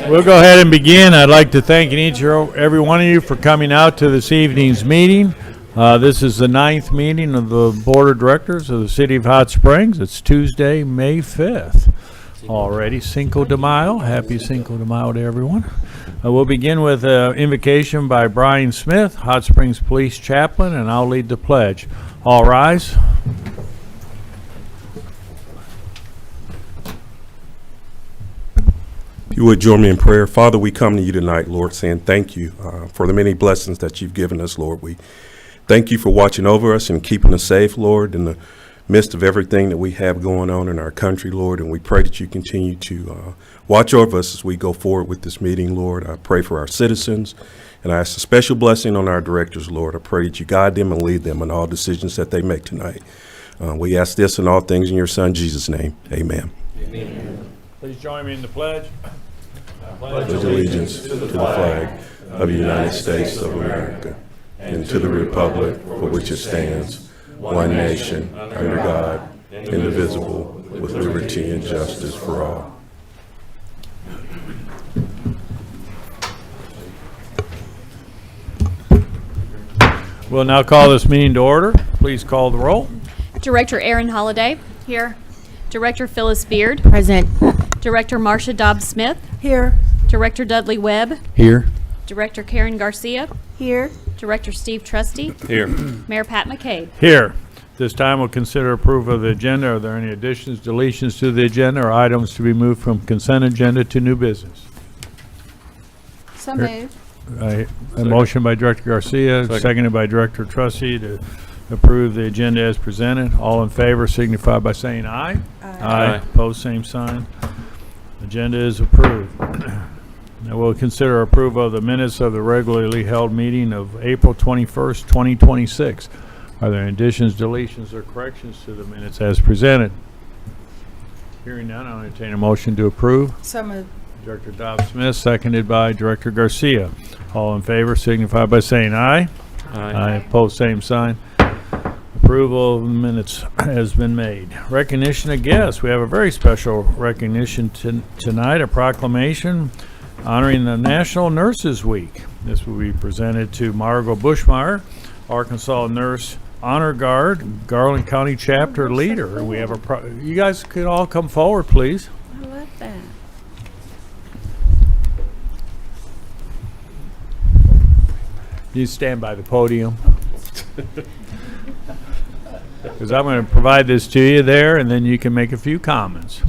We'll go ahead and begin. I'd like to thank each and every one of you for coming out to this evening's meeting. This is the 9th meeting of the Board of Directors of the City of Hot Springs. It's Tuesday, May 5th. Already Cinco de Mayo. Happy Cinco de Mayo to everyone. We'll begin with an invocation by Brian Smith, Hot Springs Police Chaplain, and I'll lead the pledge. All rise. You would join me in prayer. Father, we come to you tonight, Lord, saying thank you for the many blessings that you've given us, Lord. We thank you for watching over us and keeping us safe, Lord, in the midst of everything that we have going on in our country, Lord. And we pray that you continue to watch over us as we go forward with this meeting, Lord. I pray for our citizens, and I ask a special blessing on our directors, Lord. I pray that you guide them and lead them in all decisions that they make tonight. We ask this and all things in your Son, Jesus' name. Amen. Amen. Please join me in the pledge. Pledge allegiance to the flag of the United States of America and to the republic for which it stands, one nation, under God, indivisible, with liberty and justice for all. We'll now call this meeting to order. Please call the roll. Director Aaron Holliday. Here. Director Phyllis Beard. Present. Director Marcia Dobbs-Smith. Here. Director Dudley Webb. Here. Director Karen Garcia. Here. Director Steve Trusty. Here. Mayor Pat McCabe. Here. This time we'll consider approval of the agenda. Are there any additions, deletions to the agenda, or items to be moved from consent agenda to new business? So moved. A motion by Director Garcia, seconded by Director Trusty to approve the agenda as presented. All in favor signify by saying aye. Aye. Opposed, same sign. Agenda is approved. Now we'll consider approval of the minutes of the regularly held meeting of April 21st, 2026. Are there additions, deletions, or corrections to the minutes as presented? Hearing none, I'll entertain a motion to approve. So moved. Director Dobbs-Smith, seconded by Director Garcia. All in favor signify by saying aye. Aye. Opposed, same sign. Approval of the minutes has been made. Recognition of guests. We have a very special recognition tonight, a proclamation honoring the National Nurses Week. This will be presented to Margot Bushmeyer, Arkansas Nurse Honor Guard, Garland County Chapter Leader. We have you guys could all come forward, please. I love that. You stand by the podium. Because I'm going to provide this to you there, and then you can make a few comments.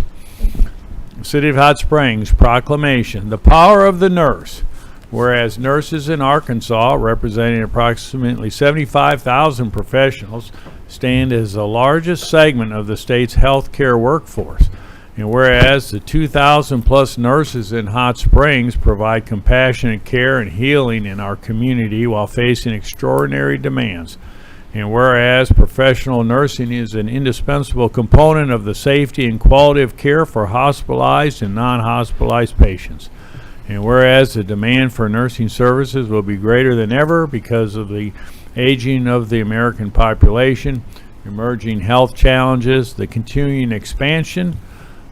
City of Hot Springs proclamation, the power of the nurse. Whereas nurses in Arkansas, representing approximately 75,000 professionals, stand as the largest segment of the state's healthcare workforce. And whereas the 2,000 plus nurses in Hot Springs provide compassionate care and healing in our community while facing extraordinary demands. And whereas professional nursing is an indispensable component of the safety and quality of care for hospitalized and non-hospitalized patients. And whereas the demand for nursing services will be greater than ever because of the aging of the American population, emerging health challenges, the continuing expansion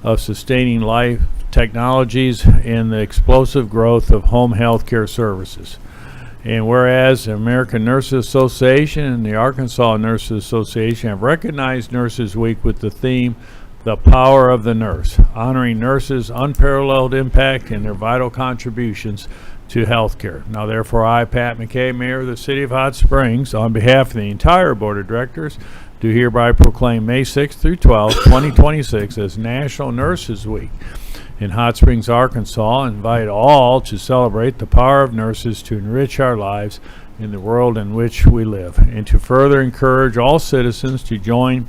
of sustaining life technologies, and the explosive growth of home health care services. And whereas the American Nurses Association and the Arkansas Nurses Association have recognized Nurses Week with the theme, The Power of the Nurse, honoring nurses' unparalleled impact and their vital contributions to healthcare. Now therefore I, Pat McCabe, Mayor of the City of Hot Springs, on behalf of the entire Board of Directors, do hereby proclaim May 6th through 12th, 2026 as National Nurses Week in Hot Springs, Arkansas. Invite all to celebrate the power of nurses to enrich our lives in the world in which we live, and to further encourage all citizens to join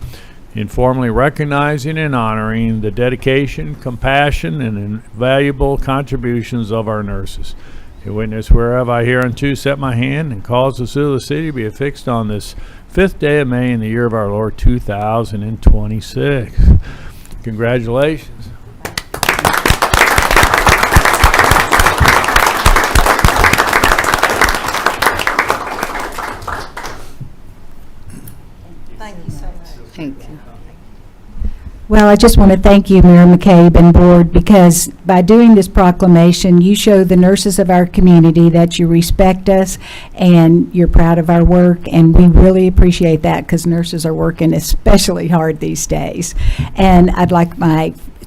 in formally recognizing and honoring the dedication, compassion, and invaluable contributions of our nurses. A witness whereof I hereunto set my hand and cause the seal of the city to be affixed on this 5th day of May in the year of our Lord 2026. Congratulations. Thank you so much. Thank you. Well, I just want to thank you, Mayor McCabe and Board, because by doing this proclamation, you show the nurses of our community that you respect us and you're proud of our work, and we really appreciate that because nurses are working especially hard these days. And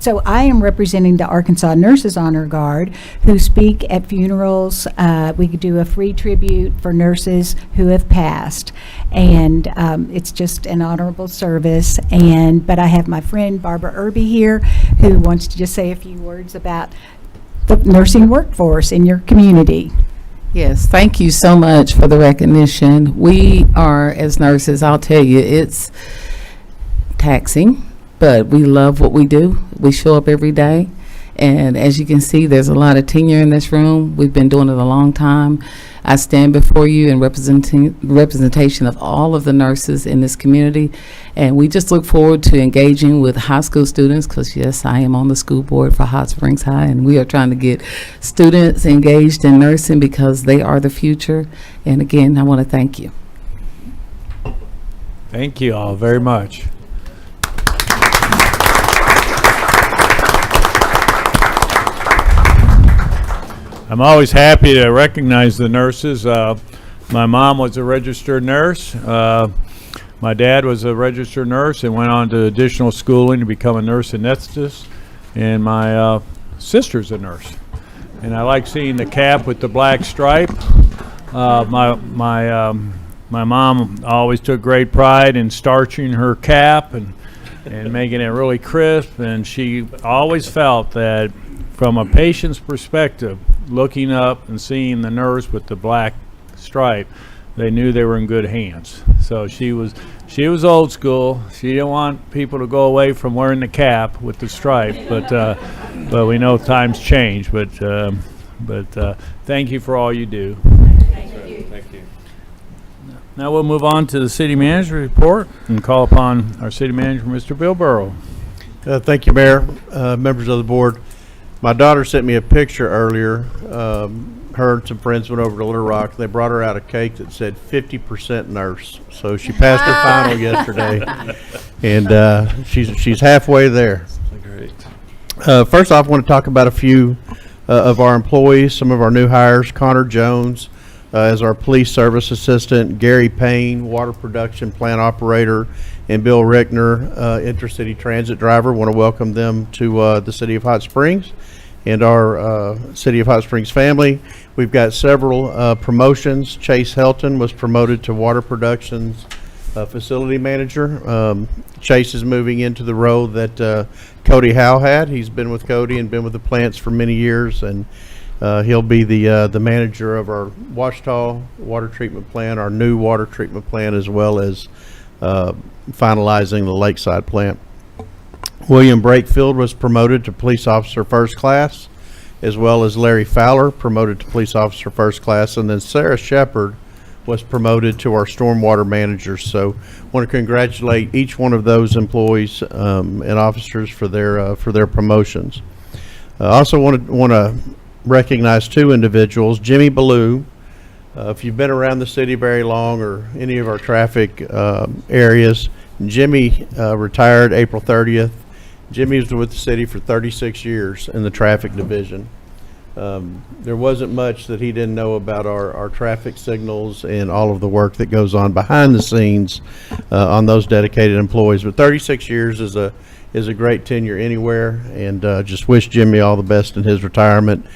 so I am representing the Arkansas Nurses Honor Guard, who speak at funerals. We could do a free tribute for nurses who have passed, and it's just an honorable service. But I have my friend Barbara Irby here, who wants to just say a few words about the nursing workforce in your community. Yes, thank you so much for the recognition. We are, as nurses, I'll tell you, it's taxing, but we love what we do. We show up every day, and as you can see, there's a lot of tenure in this room. We've been doing it a long time. I stand before you in representation of all of the nurses in this community, and we just look forward to engaging with high school students, because yes, I am on the school board for Hot Springs High, and we are trying to get students engaged in nursing because they are the future. And again, I want to thank you. Thank you all very much. I'm always happy to recognize the nurses. My mom was a registered nurse. My dad was a registered nurse and went on to additional schooling to become a nurse anesthetist. And my sister's a nurse. And I like seeing the cap with the black stripe. My mom always took great pride in starching her cap and making it really crisp. And she always felt that from a patient's perspective, looking up and seeing the nurse with the black stripe, they knew they were in good hands. So she was old school. She didn't want people to go away from wearing the cap with the stripe, but we know times change. But thank you for all you do. Thank you. Now we'll move on to the city manager report and call upon our city manager, Mr. Bill Burrow. Thank you, Mayor, members of the board. My daughter sent me a picture earlier. Her and some friends went over to Little Rock. They brought her out a cake that said 50% nurse. So she passed her final yesterday, and she's halfway there. Great. First off, I want to talk about a few of our employees, some of our new hires. Connor Jones as our police service assistant, Gary Payne, water production plant operator, and Bill Rickner, intercity transit driver. Want to welcome them to the City of Hot Springs and our City of Hot Springs family. We've got several promotions. Chase Helton was promoted to water production's facility manager. Chase is moving into the role that Cody Howe had. He's been with Cody and been with the plants for many years, and he'll be the manager of our Ouachita water treatment plant, our new water treatment plant, as well as finalizing the Lakeside plant. William Brakefield was promoted to police officer first class, as well as Larry Fowler promoted to police officer first class, and then Sarah Shepard was promoted to our stormwater manager. So want to congratulate each one of those employees and officers for their promotions. Also want to recognize two individuals. Jimmy Ballou, if you've been around the city very long or any of our traffic areas, Jimmy retired April 30th. Jimmy was with the city for 36 years in the traffic division. There wasn't much that he didn't know about our traffic signals and all of the work that goes on behind the scenes on those dedicated employees. But 36 years is a great tenure anywhere, and just wish Jimmy all the best in his retirement.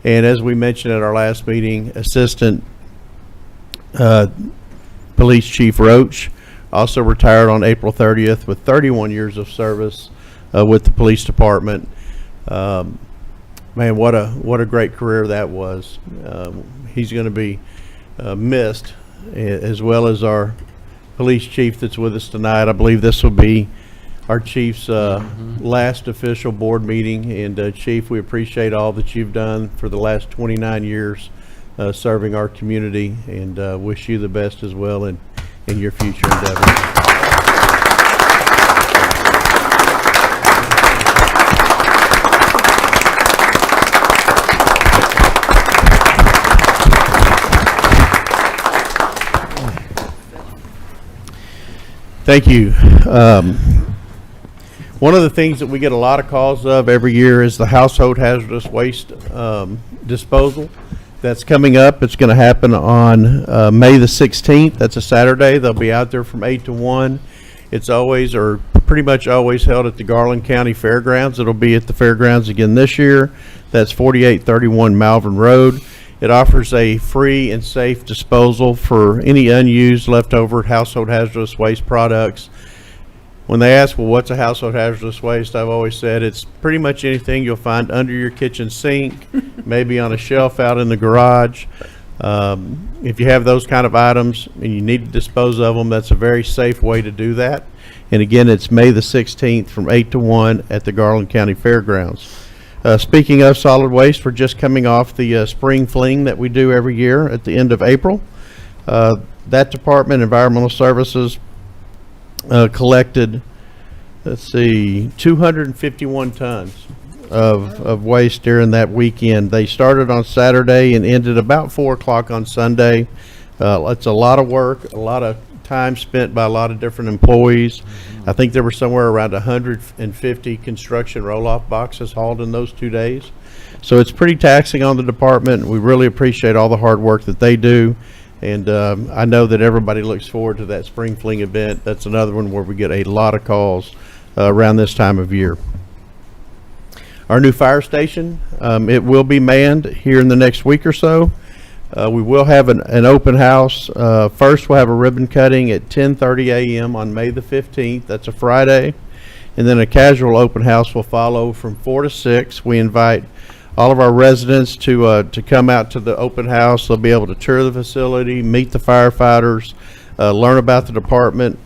And as we mentioned at our last meeting, Assistant Police Chief Roach also retired on April 30th with 31 years of service with the police department. Man, what a great career that was. He's going to be missed, as well as our police chief that's with us tonight. I believe this will be our chief's last official board meeting. And Chief, we appreciate all that you've done for the last 29 years serving our community, and wish you the best as well in your future endeavors. Thank you. One of the things that we get a lot of calls of every year is the household hazardous waste disposal. That's coming up. It's going to happen on May the 16th. That's a Saturday. They'll be out there from 8 to 1. It's always, or pretty much always, held at the Garland County Fairgrounds. It'll be at the fairgrounds again this year. That's 4831 Malvern Road. It offers a free and safe disposal for any unused leftover household hazardous waste products. When they ask, well, what's a household hazardous waste, I've always said it's pretty much anything you'll find under your kitchen sink, maybe on a shelf out in the garage. If you have those kind of items and you need to dispose of them, that's a very safe way to do that. And again, it's May the 16th from 8 to 1 at the Garland County Fairgrounds. Speaking of solid waste, we're just coming off the spring fling that we do every year at the end of April. That department, Environmental Services, collected, 251 tons of waste during that weekend. They started on Saturday and ended about 4 o'clock on Sunday. It's a lot of work, a lot of time spent by a lot of different employees. I think there were somewhere around 150 construction roll-off boxes hauled in those 2 days. So it's pretty taxing on the department. We really appreciate all the hard work that they do. And I know that everybody looks forward to that spring fling event. That's another one where we get a lot of calls around this time of year. Our new fire station, it will be manned here in the next week or so. We will have an open house. First, we'll have a ribbon cutting at 10:30 a.m. on May the 15th. That's a Friday. And then a casual open house will follow from 4 to 6. We invite all of our residents to come out to the open house. They'll be able to tour the facility, meet the firefighters, learn about the department.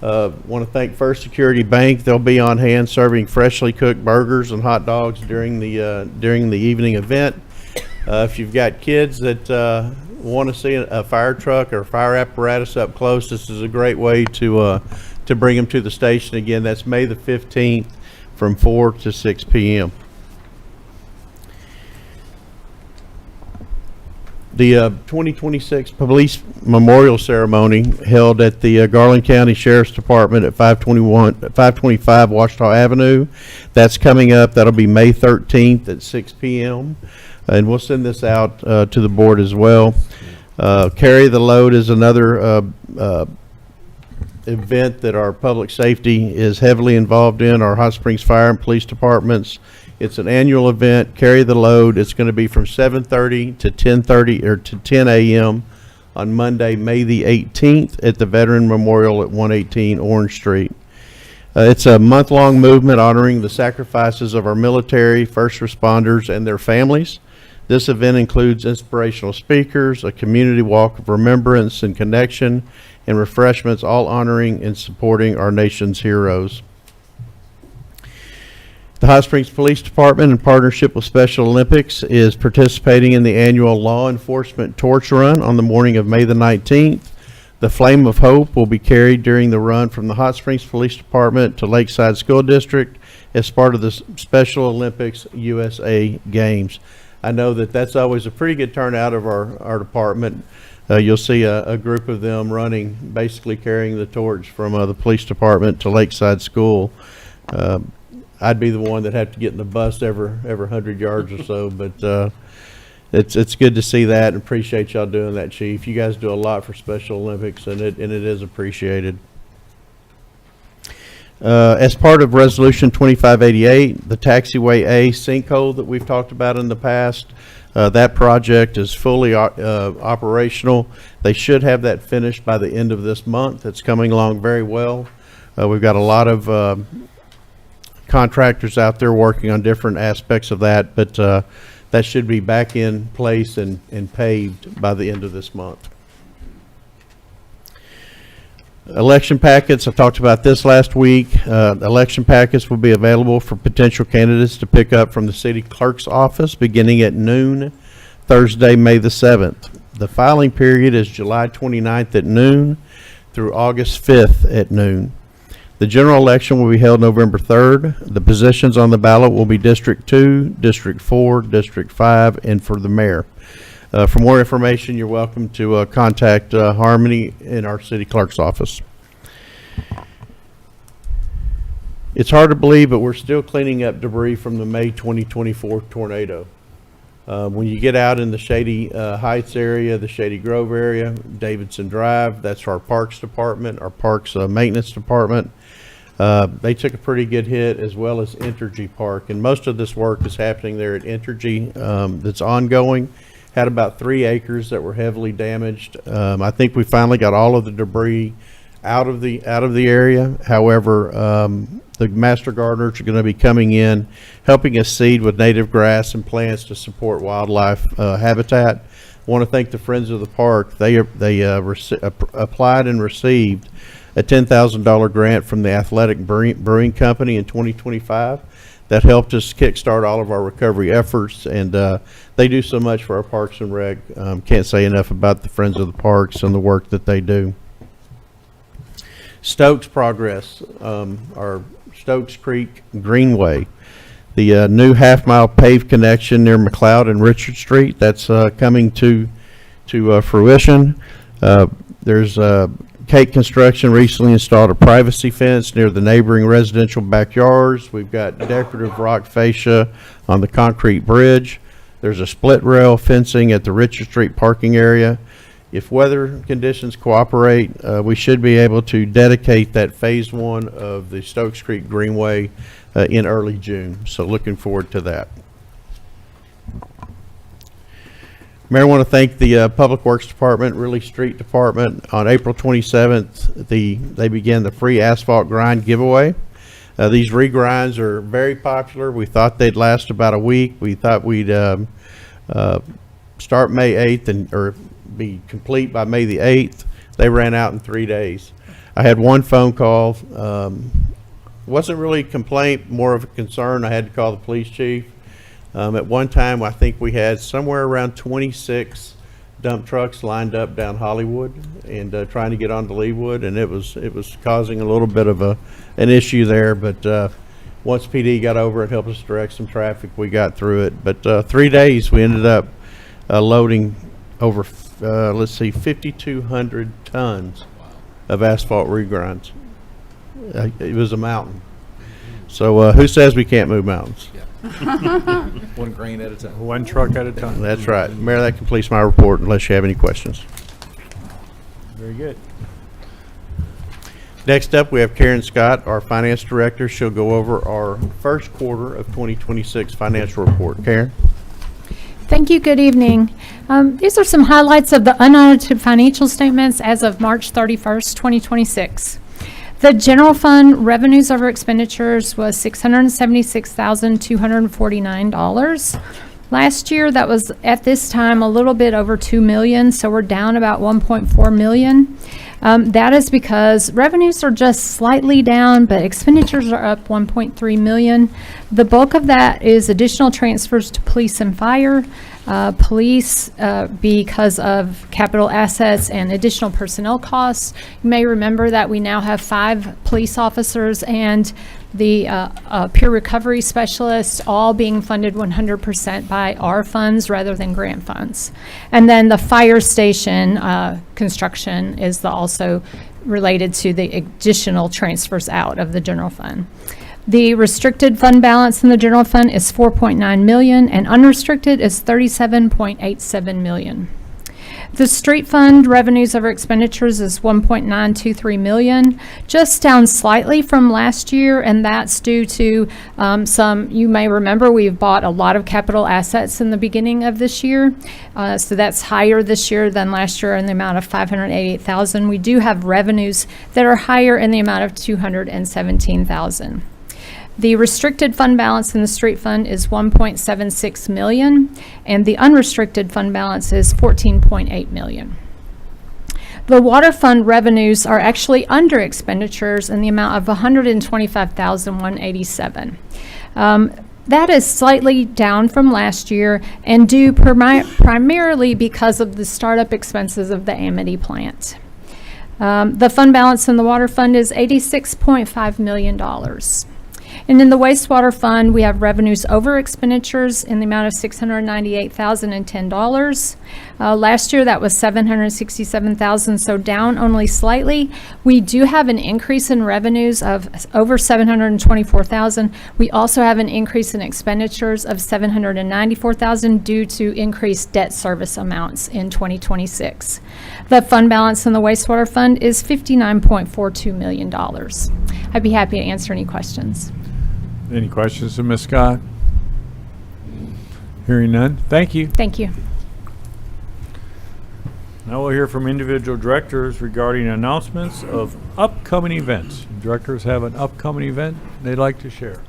Want to thank First Security Bank. They'll be on hand serving freshly cooked burgers and hot dogs during the evening event. If you've got kids that want to see a fire truck or fire apparatus up close, this is a great way to bring them to the station. Again, that's May the 15th from 4 to 6 p.m. The 2026 Police Memorial Ceremony held at the Garland County Sheriff's Department at 525 Washita Avenue. That's coming up. That'll be May 13th at 6 p.m. And we'll send this out to the board as well. Carry the Load is another event that our public safety is heavily involved in, our Hot Springs Fire and Police Departments. It's an annual event, Carry the Load. It's going to be from 7:30 to 10:30 or to 10 a.m. on Monday, May the 18th at the Veteran Memorial at 118 Orange Street. It's a month-long movement honoring the sacrifices of our military, first responders, and their families. This event includes inspirational speakers, a community walk of remembrance and connection, and refreshments, all honoring and supporting our nation's heroes. The Hot Springs Police Department, in partnership with Special Olympics, is participating in the annual Law Enforcement Torch Run on the morning of May the 19th. The Flame of Hope will be carried during the run from the Hot Springs Police Department to Lakeside School District as part of the Special Olympics USA Games. I know that that's always a pretty good turnout of our department. You'll see a group of them running, basically carrying the torch from the police department to Lakeside School. I'd be the one that have to get in the bus every 100 yards or so, but it's good to see that and appreciate y'all doing that, Chief. You guys do a lot for Special Olympics, and it is appreciated. As part of Resolution 2588, the Taxiway A sinkhole that we've talked about in the past, that project is fully operational. They should have that finished by the end of this month. It's coming along very well. We've got a lot of contractors out there working on different aspects of that, but that should be back in place and paved by the end of this month. Election packets, I talked about this last week. Election packets will be available for potential candidates to pick up from the city clerk's office beginning at noon, Thursday, May the 7th. The filing period is July 29th at noon through August 5th at noon. The general election will be held November 3rd. The positions on the ballot will be District 2, District 4, District 5, and for the mayor. For more information, you're welcome to contact Harmony in our city clerk's office. It's hard to believe, but we're still cleaning up debris from the May 2024 tornado. When you get out in the Shady Heights area, the Shady Grove area, Davidson Drive, that's our Parks Department, our Parks Maintenance Department. They took a pretty good hit, as well as Entergy Park. And most of this work is happening there at Entergy that's ongoing. Had about 3 acres that were heavily damaged. I think we finally got all of the debris out of the area. However, the master gardeners are going to be coming in, helping us seed with native grass and plants to support wildlife habitat. I want to thank the Friends of the Park. They applied and received a $10,000 grant from the Athletic Brewing Company in 2025 that helped us kickstart all of our recovery efforts, and they do so much for our Parks and Rec. Can't say enough about the Friends of the Parks and the work that they do. Stokes progress, our Stokes Creek Greenway, the new half-mile paved connection near McLeod and Richard Street, that's coming to fruition. There's Cake Construction recently installed a privacy fence near the neighboring residential backyards. We've got decorative rock fascia on the concrete bridge. There's a split rail fencing at the Richard Street parking area. If weather conditions cooperate, we should be able to dedicate that phase 1 of the Stokes Creek Greenway in early June. So looking forward to that. Mayor, I want to thank the Public Works Department, Ridley Street Department. On April 27th, they began the free asphalt grind giveaway. These regrinds are very popular. We thought they'd last about a week. We thought we'd start May 8th or be complete by May the 8th. They ran out in 3 days. I had one phone call. Wasn't really a complaint, more of a concern. I had to call the police chief. At one time, I think we had somewhere around 26 dump trucks lined up down Hollywood and trying to get onto Leawood, and it was causing a little bit of an issue there. But once PD got over it, helped us direct some traffic, we got through it. But 3 days, we ended up loading over 5,200 tons of asphalt regrinds. It was a mountain. So who says we can't move mountains? One grain at a time. One truck at a time. That's right. Mayor, that completes my report unless you have any questions. Very good. Next up, we have Karen Scott, our Finance Director. She'll go over our first quarter of 2026 financial report. Karen? Thank you. Good evening. These are some highlights of the unaudited financial statements as of March 31st, 2026. The general fund revenues over expenditures was $676,249. Last year, that was at this time a little bit over $2 million, so we're down about $1.4 million. That is because revenues are just slightly down, but expenditures are up $1.3 million. The bulk of that is additional transfers to police and fire. Police, because of capital assets and additional personnel costs. You may remember that we now have 5 police officers and the peer recovery specialists, all being funded 100% by our funds rather than grant funds. And then the fire station construction is also related to the additional transfers out of the general fund. The restricted fund balance in the general fund is $4.9 million, and unrestricted is $37.87 million. The street fund revenues over expenditures is $1.923 million, just down slightly from last year, and that's due to you may remember we've bought a lot of capital assets in the beginning of this year, so that's higher this year than last year in the amount of $588,000. We do have revenues that are higher in the amount of $217,000. The restricted fund balance in the street fund is $1.76 million, and the unrestricted fund balance is $14.8 million. The water fund revenues are actually under expenditures in the amount of $125,187. That is slightly down from last year and due primarily because of the startup expenses of the Amity plant. The fund balance in the water fund is $86.5 million. And in the wastewater fund, we have revenues over expenditures in the amount of $698,010. Last year, that was $767,000, so down only slightly. We do have an increase in revenues of over $724,000. We also have an increase in expenditures of $794,000 due to increased debt service amounts in 2026. The fund balance in the wastewater fund is $59.42 million. I'd be happy to answer any questions. Any questions of Ms. Scott? Hearing none. Thank you. Thank you. Now we'll hear from individual directors regarding announcements of upcoming events. Directors have an upcoming event they'd like to share.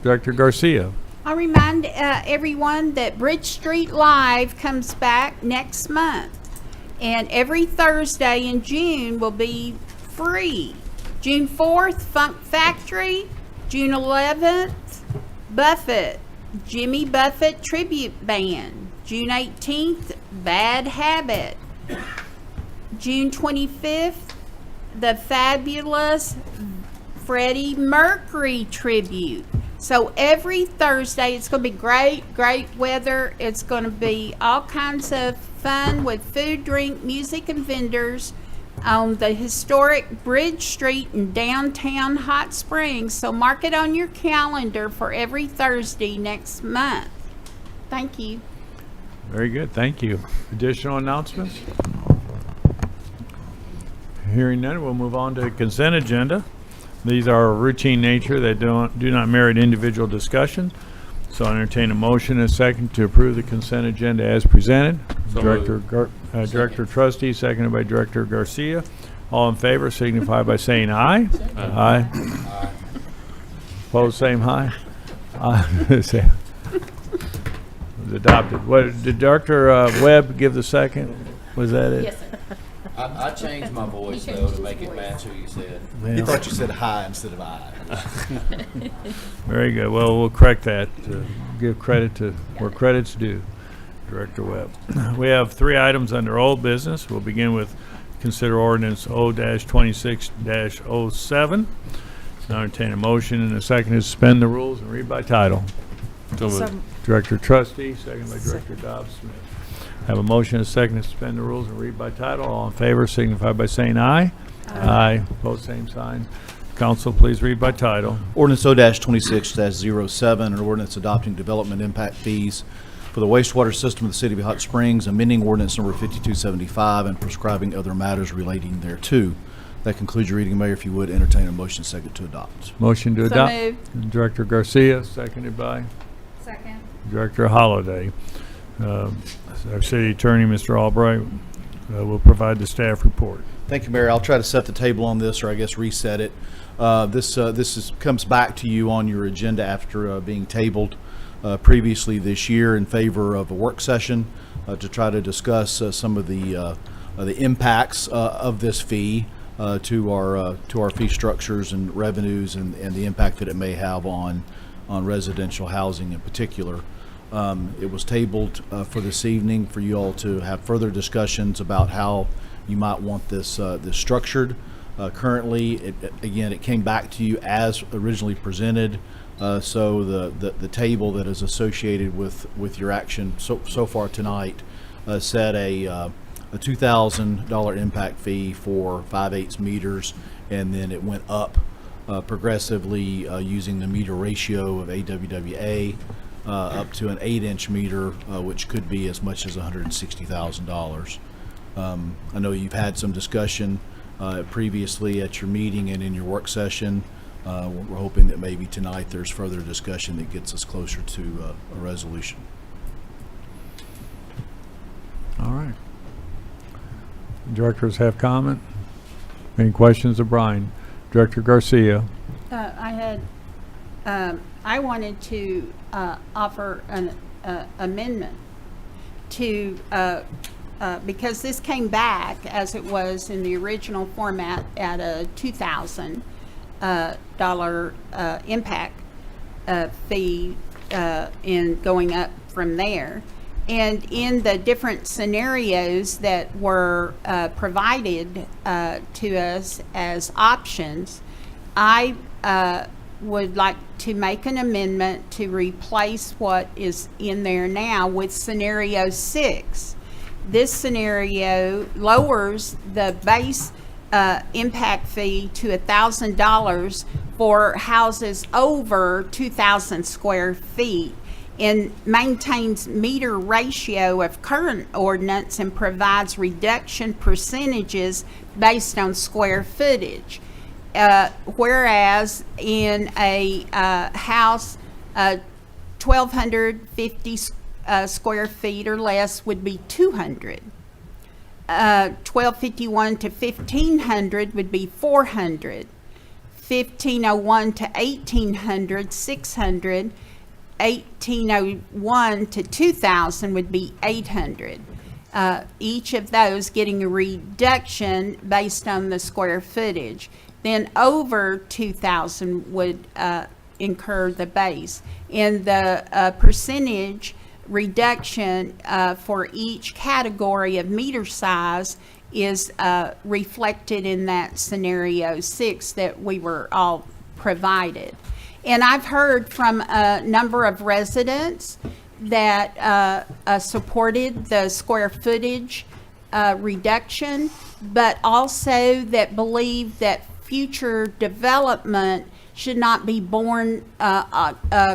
Director Garcia. I remind everyone that Bridge Street Live comes back next month. And every Thursday in June will be free. June 4th, Funk Factory. June 11th, Buffett, Jimmy Buffett Tribute Band. June 18th, Bad Habit. June 25th, the fabulous Freddie Mercury Tribute. So every Thursday, it's going to be great weather. It's going to be all kinds of fun with food, drink, music, and vendors on the historic Bridge Street in downtown Hot Springs. So mark it on your calendar for every Thursday next month. Thank you. Very good. Thank you. Additional announcements? Hearing none, we'll move on to the consent agenda. These are of routine nature. They do not merit individual discussion. So I entertain a motion and a second to approve the consent agenda as presented. Director Trustee, seconded by Director Garcia. All in favor signify by saying aye. Aye. Opposed, same aye. It was adopted. What, did Director Webb give the second? Was that it? Yes, sir. I changed my voice though to make it match who you said. Yeah. He thought you said hi instead of I. Very good. Well, we'll correct that. Give credit to where credit's due. Director Webb. We have 3 items under old business. We'll begin with consider ordinance O-26-07. Now entertain a motion and a second to suspend the rules and read by title. Director Trustee, second by Director Dobbs Smith. Have a motion and a second to suspend the rules and read by title. All in favor signify by saying aye. Aye. Opposed, same sign. Council, please read by title. Ordinance O-26-07, an ordinance adopting development impact fees for the wastewater system of the city of Hot Springs, amending ordinance number 5275 and prescribing other matters relating thereto. That concludes your reading, Mayor. If you would, entertain a motion second to adopt. Motion to So adopt. moved. Director Garcia, seconded by Second. Director Holliday. Our city attorney, Mr. Albright, will provide the staff report. Thank you, Mayor. I'll try to set the table on this, or I guess reset it. This comes back to you on your agenda after being tabled previously this year in favor of a work session to try to discuss some of the impacts of this fee to our fee structures and revenues and the impact that it may have on residential housing in particular. It was tabled for this evening for you all to have further discussions about how you might want this structured. Currently, it came back to you as originally presented. So the table that is associated with your action so far tonight set a $2,000 impact fee for 5/8 meters, and then it went up progressively using the meter ratio of AWWA up to an 8-inch meter, which could be as much as $160,000. I know you've had some discussion previously at your meeting and in your work session. We're hoping that maybe tonight there's further discussion that gets us closer to a resolution. All right. Directors have comment? Any questions of Brian? Director Garcia. I wanted to offer an amendment to, because this came back as it was in the original format at a $2,000 impact fee in going up from there. And in the different scenarios that were provided to us as options, I would like to make an amendment to replace what is in there now with scenario 6. This scenario lowers the base impact fee to $1,000 for houses over 2,000 square feet and maintains meter ratio of current ordinance and provides reduction percentages based on square footage. Whereas in a house, 1,250 square feet or less would be 200. 1251 to 1,500 would be 400. 1501 to 1,800, 600. 1801 to 2,000 would be 800. Each of those getting a reduction based on the square footage. Then over 2,000 would incur the base. And the percentage reduction for each category of meter size is reflected in that scenario 6 that we were all provided. And I've heard from a number of residents that supported the square footage reduction, but also that believe that future development should not be borne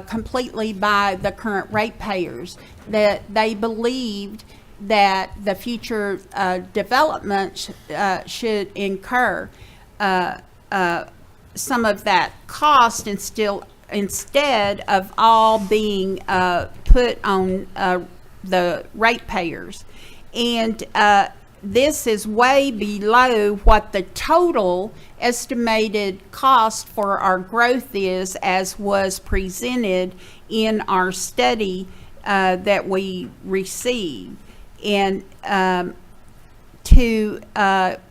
completely by the current ratepayers, that they believed that the future development should incur some of that cost instead of all being put on the ratepayers. And this is way below what the total estimated cost for our growth is, as was presented in our study that we received. And to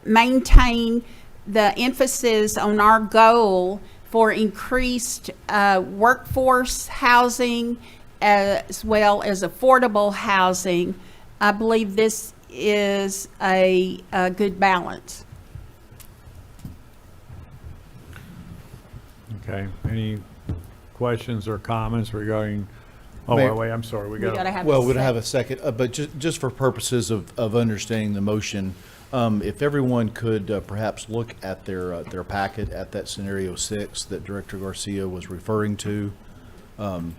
maintain the emphasis on our goal for increased workforce housing as well as affordable housing, I believe this is a good balance. Okay, any questions or comments regarding, Mayor- wait, I'm sorry, we We gotta got, have Well, a we'd sec- have a second, but just for purposes of understanding the motion, if everyone could perhaps look at their packet at that scenario 6 that Director Garcia was referring to,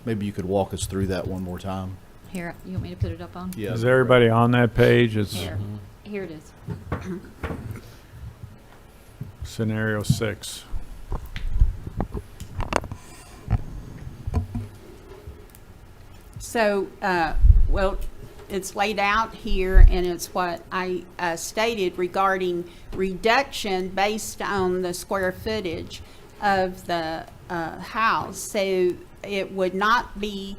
maybe you could walk us through that one more time. Here, you want me to put it up on? Yeah. is everybody on that page? It's Here it is. scenario 6. So, well, it's laid out here, and it's what I stated regarding reduction based on the square footage of the house. So it would not be,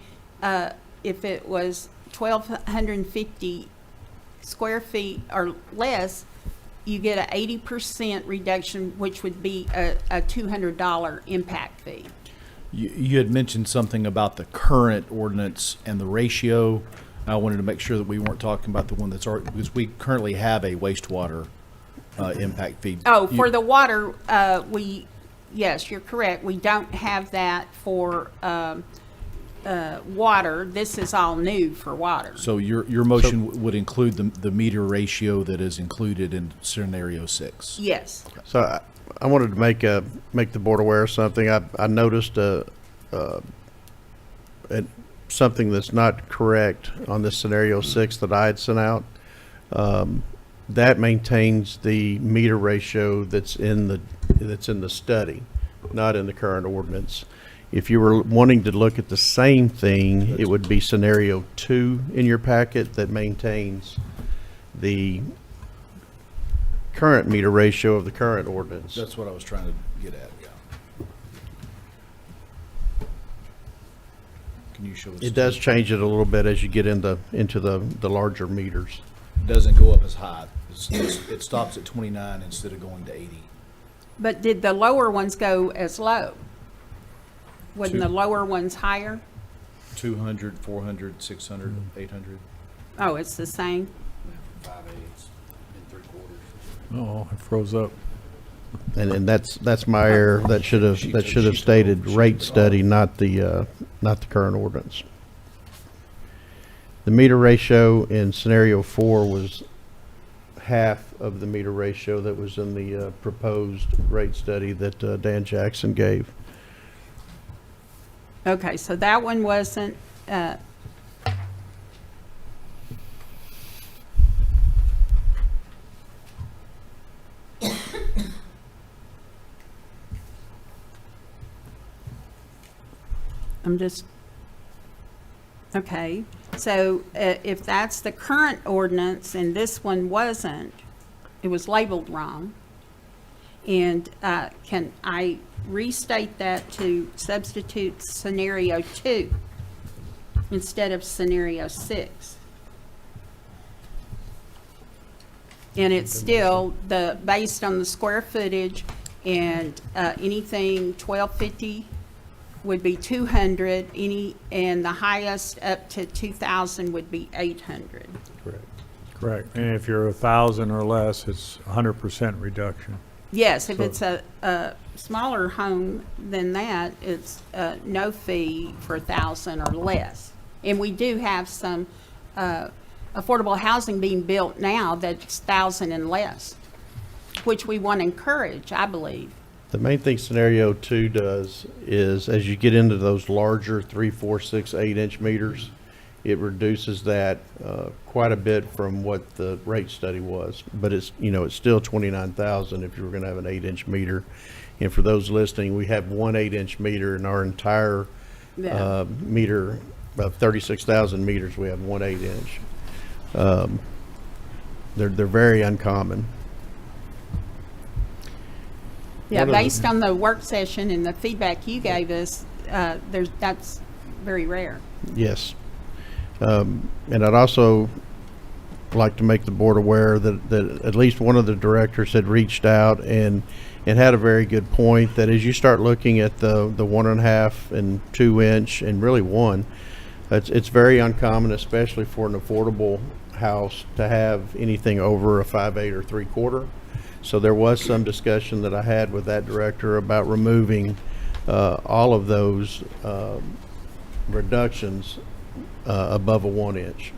if it was 1,250 square feet or less, you get a 80% reduction, which would be a $200 impact fee. You had mentioned something about the current ordinance and the ratio. I wanted to make sure that we weren't talking about the one that's already, because we currently have a wastewater impact fee. Oh, for the water, yes, you're correct. We don't have that for water. This is all new for water. So your motion would include the meter ratio that is included in scenario 6? Yes. So I wanted to make the board aware of something. I noticed something that's not correct on this scenario 6 that I had sent out. That maintains the meter ratio that's in the study, not in the current ordinance. If you were wanting to look at the same thing, it would be scenario 2 in your packet that maintains the current meter ratio of the current ordinance. That's what I was trying to get at, yeah. Can you show us? It does change it a little bit as you get into the larger meters. Doesn't go up as high. It stops at 29 instead of going to 80. But did the lower ones go as low? Wasn't Two. the lower ones higher? 200, 400, 600, 800. Oh, it's the same? 5/8 and 3/4. Oh, it froze up. And that's my error. That should have stated rate study, not the current ordinance. The meter ratio in scenario 4 was half of the meter ratio that was in the proposed rate study that Dan Jackson gave. Okay, so that one wasn't, I'm just, okay, so if that's the current ordinance and this one wasn't, it was labeled wrong. And can I restate that to substitute scenario 2 instead of scenario 6? And it's still based on the square footage, and anything 1250 would be 200, and the highest up to 2,000 would be 800. Correct. Correct. And if you're 1,000 or less, it's 100% reduction. Yes, if So- it's a smaller home than that, it's no fee for 1,000 or less. And we do have some affordable housing being built now that's 1,000 and less, which we want to encourage, I believe. The main thing scenario 2 does is, as you get into those larger 3, 4, 6, 8-inch meters, it reduces that quite a bit from what the rate study was. But it's, it's still 29,000 if you were going to have an 8-inch meter. And for those listening, we have one 8-inch meter in our entire Yeah. meter of 36,000 meters. We have one 8-inch. They're very uncommon. Yeah, One of the- based on the work session and the feedback you gave us, that's very rare. Yes. And I'd also like to make the board aware that at least one of the directors had reached out and had a very good point, that as you start looking at the 1.5 and 2 inch and really 1, it's very uncommon, especially for an affordable house, to have anything over a 5/8 or 3/4. So there was some discussion that I had with that director about removing all of those reductions above a 1 inch.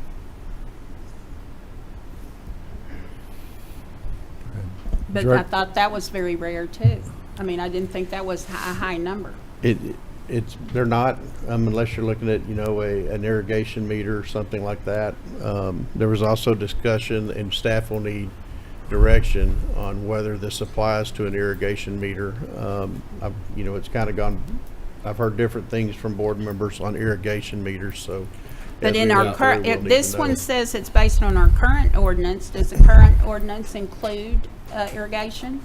But I Direct- thought that was very rare too. I mean, I didn't think that was a high number. They're not, unless you're looking at, an irrigation meter or something like that. There was also discussion, and staff will need direction on whether this applies to an irrigation meter. It's kind of gone, I've heard different things from board members on irrigation meters, so. But as in we our go current, through, if we'll need this to know. one says it's based on our current ordinance, does the current ordinance include irrigation?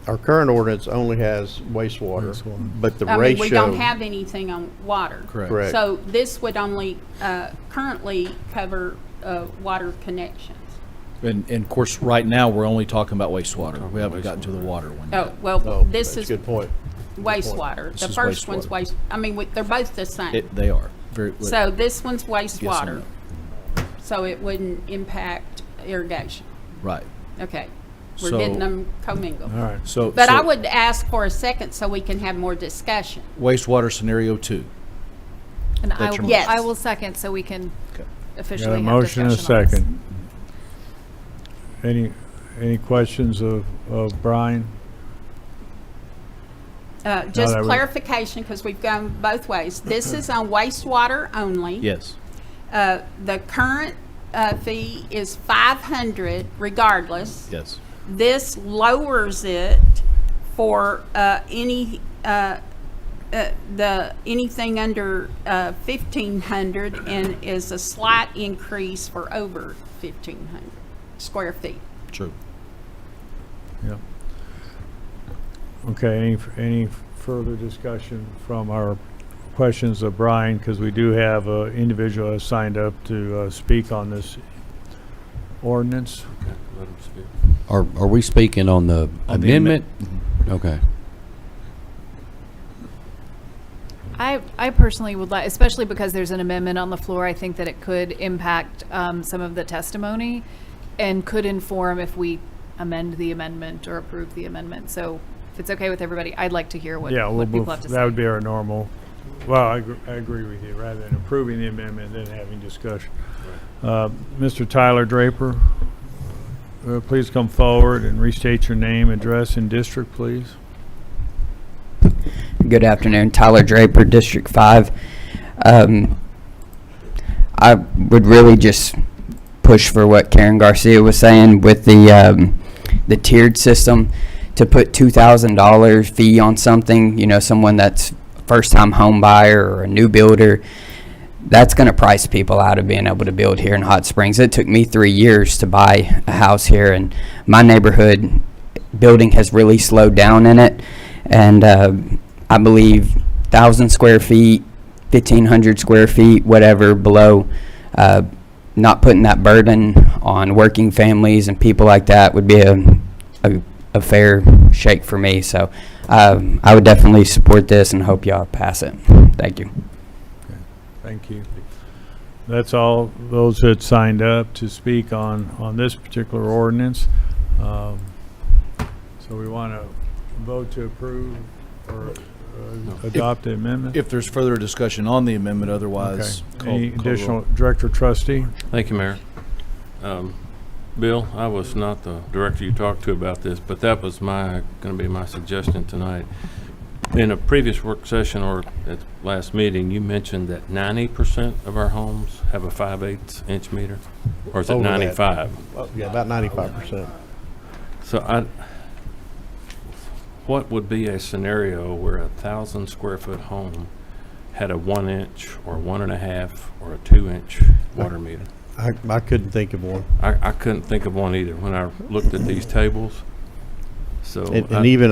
Our current ordinance only has wastewater, but the I mean, ratio. we don't have anything on water. Correct. So this would only currently cover water connections. And of course, right now, we're only talking about wastewater. We haven't gotten to the water one yet. Oh, well, Oh, this that's is a good point. wastewater. This The is first one's wastewater. I mean, they're both the same. They are. Very. So this one's Yes and wastewater, no. so it wouldn't impact irrigation. Right. Okay, we're So- getting them commingled. All right. So. But I so would ask for a second so we can have more discussion. Wastewater scenario 2. And That's your Yes. I will second so we can Okay. Got officially a have motion and a discussion on this. second. Any questions of Brian? Just that would- clarification, because we've gone both ways. This is on wastewater only. Yes. The current fee is 500 regardless. Yes. This lowers it for anything under 1,500, and is a slight increase for over 1,500 square feet. True. Yep. Okay, any further discussion from our questions of Brian? Because we do have an individual who has signed up to speak on this ordinance. Are we speaking on the On the amendment? Okay. I personally would like, especially because there's an amendment on the floor, I think that it could impact some of the testimony and could inform if we amend the amendment or approve the amendment. So if it's okay with everybody, I'd like to hear what, Yeah, we'll what move, people have to say. that would be our normal, well, I agree with you, rather than approving the amendment, then having discussion. Mr. Tyler Draper, please come forward and restate your name, address, and district, please. Good afternoon, Tyler Draper, District 5. I would really just push for what Karen Garcia was saying with the tiered system, to put $2,000 fee on something, you know, someone that's first-time home buyer or a new builder. That's going to price people out of being able to build here in Hot Springs. It took me 3 years to buy a house here, and my neighborhood building has really slowed down in it. And I believe 1,000 square feet, 1,500 square feet, whatever below, not putting that burden on working families and people like that would be a fair shake for me. So I would definitely support this and hope y'all pass it. Thank you. Thank you. That's all those that signed up to speak on this particular ordinance. So we want to vote to approve or adopt the amendment? If there's further discussion on the amendment, otherwise. Okay. Any additional, Director Trustee? Thank you, Mayor. Bill, I was not the director you talked to about this, but that was going to be my suggestion tonight. In a previous work session or at the last meeting, you mentioned that 90% of our homes have a 5/8 inch meter, or is it Over that. 95? Yeah, about 95%. So what would be a scenario where 1,000 square foot home had a 1 inch or 1.5 or a 2 inch water meter? I couldn't think of one. I couldn't think of one either when I looked at these tables. So And even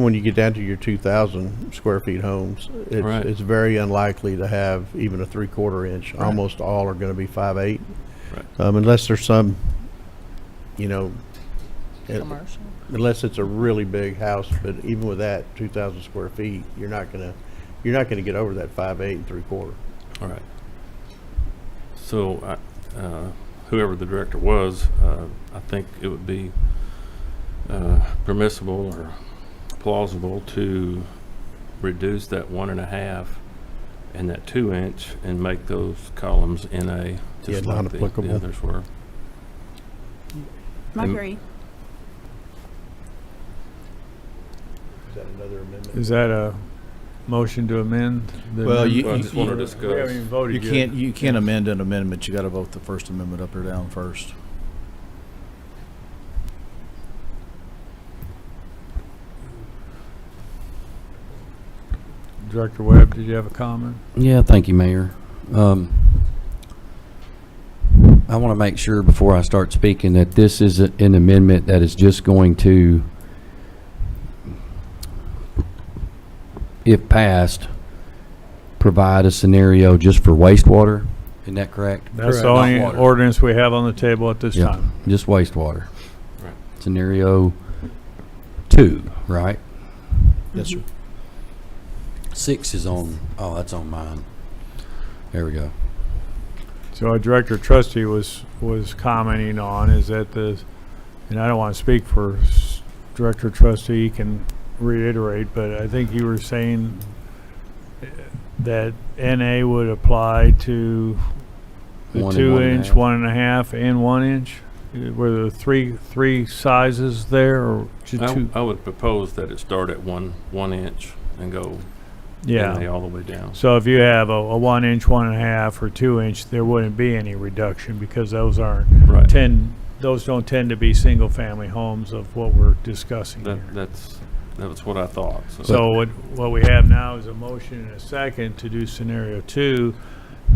when you get down to your 2,000 square feet homes, Right. it's very unlikely to have even a 3/4 inch. Right. Almost all are going to be 5/8. Right. Unless there's some, you know, Commercial. unless it's a really big house. But even with that 2,000 square feet, you're not gonna get over that 5/8 and 3/4. All right. So whoever the director was, I think it would be permissible or plausible to reduce that 1.5 and that 2 inch and make those columns NA just Yeah, like the non-applicable. others were. I agree. Is that another amendment? Is that a motion to amend? the Well, amendment? Well, I just want to We discuss. haven't even voted yet. You can't amend an amendment. You got to vote the first amendment up or down first. Director Webb, did you have a comment? Yeah, thank you, Mayor. I want to make sure before I start speaking that this is an amendment that is just going to, if passed, provide a scenario just for wastewater. Isn't that correct? That's the Not only water. ordinance we have on the table at this Yeah, time. just wastewater. Right. Scenario 2, right? Yes, sir. 6 is on, oh, that's on mine. There we go. So our Director Trustee was commenting on is that and I don't want to speak for Director Trustee, he can reiterate, but I think you were saying that NA would apply to the 1 and 2 inch, 1.5. 1.5, and 1 inch? Were there three sizes there, or just two? I would propose that it start at one inch and go Yeah. NA all the way down. So if you have a 1 inch, 1.5, or 2 inch, there wouldn't be any reduction because those aren't Right. those don't tend to be single family homes of what we're discussing here. That was what I thought. So what we have now is a motion and a second to do scenario 2.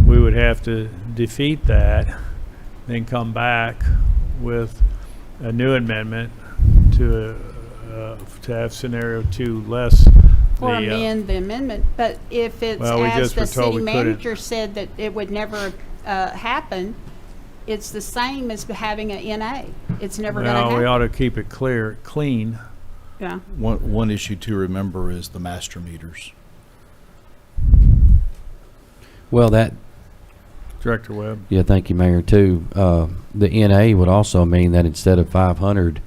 We would have to defeat that, then come back with a new amendment to have scenario 2 less Or the, amend the amendment, but if it's Well, we as just the were told city we couldn't. manager said that it would never happen, it's the same as having an NA. It's never gonna well, we happen. ought to keep it clean. Yeah. One issue to remember is the master meters. Well, that, Director Webb. yeah, thank you, Mayor, too. The NA would also mean that instead of 500,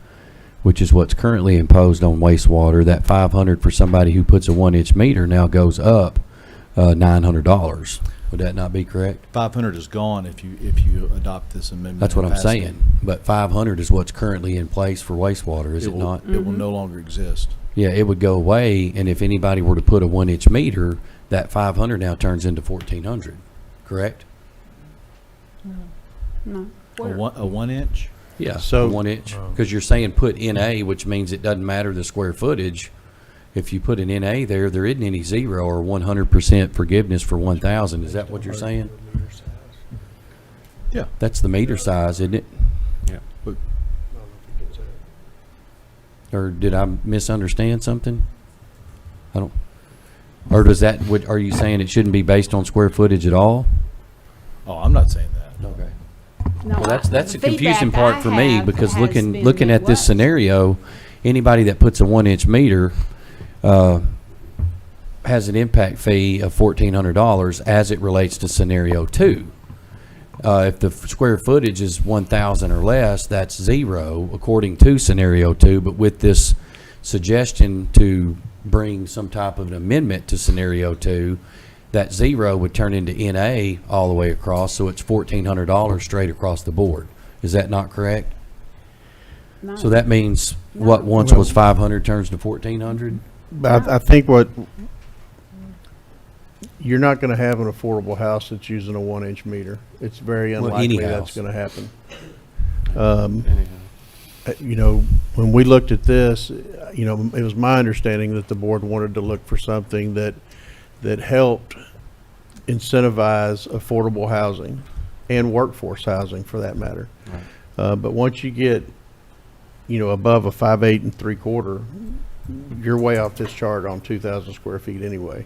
which is what's currently imposed on wastewater, that 500 for somebody who puts a 1-inch meter now goes up $900. Would that not be correct? 500 is gone if you adopt this amendment. That's what and I'm pass it. saying. But 500 is what's currently in place for wastewater, is it will- not? It will no longer exist. Yeah, it would go away, and if anybody were to put a 1-inch meter, that 500 now turns into 1,400, correct? No. A 1 inch? Yeah, So- 1 inch, because you're saying put NA, which means it doesn't matter the square footage. If you put an NA there, there isn't any 0 or 100% forgiveness for 1,000. Is that what you're saying? Yeah. That's the meter size, isn't it? Yeah. Or did I misunderstand something? I don't, or does that, are you saying it shouldn't be based on square footage at all? Oh, I'm not saying that. Okay. No, Well, that's the the confusing feedback part I for me, have because has been looking it at this was. scenario, anybody that puts a 1-inch meter has an impact fee of $1,400 as it relates to scenario 2. If the square footage is 1,000 or less, that's 0 according to scenario 2. But with this suggestion to bring some type of an amendment to scenario 2, that 0 would turn into NA all the way across, so it's $1,400 straight across the board. Is that not correct? No. So that means what once was 500 turns to 1,400? But I think what, you're not gonna have an affordable house that's using a 1-inch meter. It's very Well, unlikely any that's house. gonna happen. Anyhow. You know, when we looked at this, you know, it was my understanding that the board wanted to look for something that helped incentivize affordable housing and workforce housing for that matter. But once you get, you know, above a 5.8 and 3/4, you're way off this chart on 2,000 square feet anyway.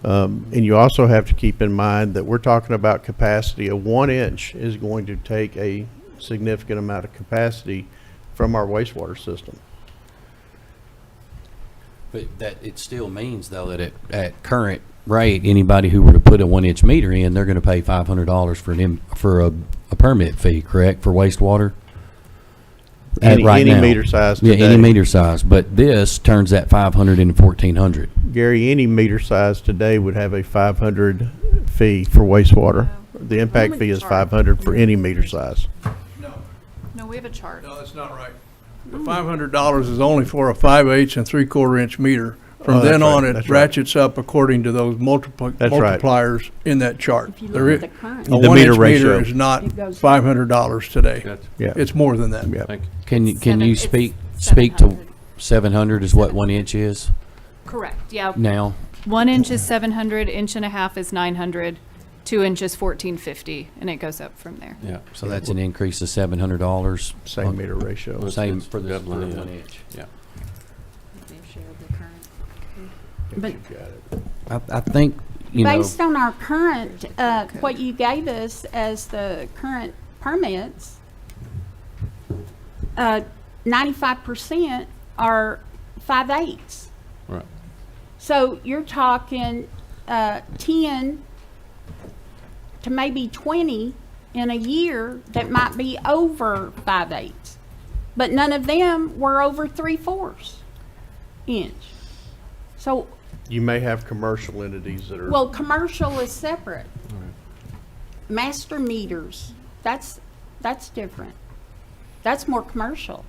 And you also have to keep in mind that we're talking about capacity. A 1-inch is going to take a significant amount of capacity from our wastewater system. But that, it still means though that at current rate, anybody who were to put a 1-inch meter in, they're gonna pay $500 for a permit fee, correct, for wastewater? Any meter size Yeah, any today. meter size, but this turns that 500 into 1,400. Gary, any meter size today would have a 500 fee for wastewater. The impact fee is 500 for any meter size. No, we have a chart. No, that's not right. The $500 is only for a 5/8 and 3/4 inch meter. From Oh, that's then on, right, it that's right. ratchets up according to those That's right. multipliers in that chart. If you There look is- at the current. A The meter 1-inch ratio. meter is not It goes- $500 today. Gotcha. Yeah. It's more than that. Yeah. Thank you. Can you It's speak to 700. 700 is what 1 inch is Correct, yeah. now? 1 inch is 700, 1.5 inches is 900, 2 inches 1450, and it goes up from there. Yeah. So that's an increase of $700. Same meter ratio. Well, Same it's for the doubling it. 1 inch. Yeah. But I think, you know, based on our current, what you gave us as the current permits, 95% are 5/8. Right. So you're talking 10 to maybe 20 in a year that might be over 5/8. But none of them were over 3/4 inch. So, You may have commercial entities that are. well, commercial is separate. Master meters, that's different. That's more commercial.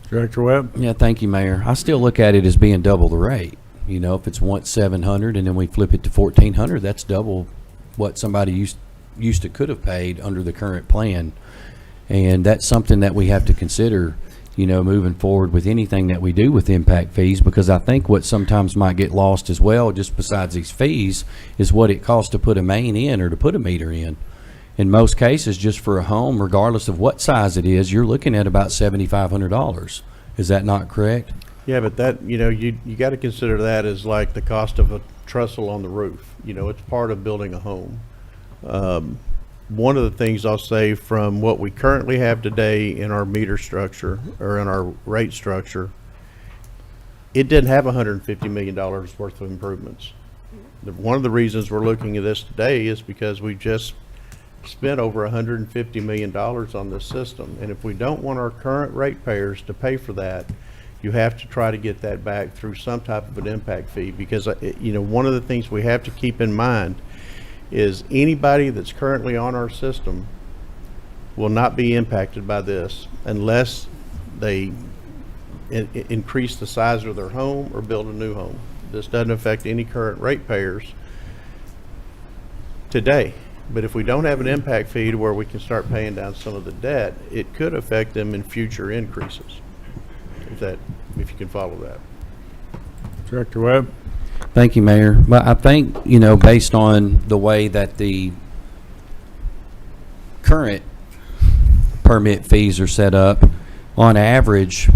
Director Webb? yeah, thank you, Mayor. I still look at it as being double the rate. You know, if it's once 700 and then we flip it to 1,400, that's double what somebody used to could have paid under the current plan. And that's something that we have to consider, you know, moving forward with anything that we do with impact fees, because I think what sometimes might get lost as well, just besides these fees, is what it costs to put a main in or to put a meter in. In most cases, just for a home, regardless of what size it is, you're looking at about $7,500. Is that not correct? Yeah, but that, you know, you got to consider that as like the cost of a trestle on the roof. You know, it's part of building a home. One of the things I'll say from what we currently have today in our meter structure or in our rate structure, it didn't have $150 million worth of improvements. One of the reasons we're looking at this today is because we just spent over $150 million on this system. And if we don't want our current ratepayers to pay for that, you have to try to get that back through some type of an impact fee, because, one of the things we have to keep in mind is anybody that's currently on our system will not be impacted by this unless they increase the size of their home or build a new home. This doesn't affect any current ratepayers today. But if we don't have an impact fee to where we can start paying down some of the debt, it could affect them in future increases. If you can follow that. Director Webb? Thank you, Mayor. But I think, based on the way that the current permit fees are set up, on average,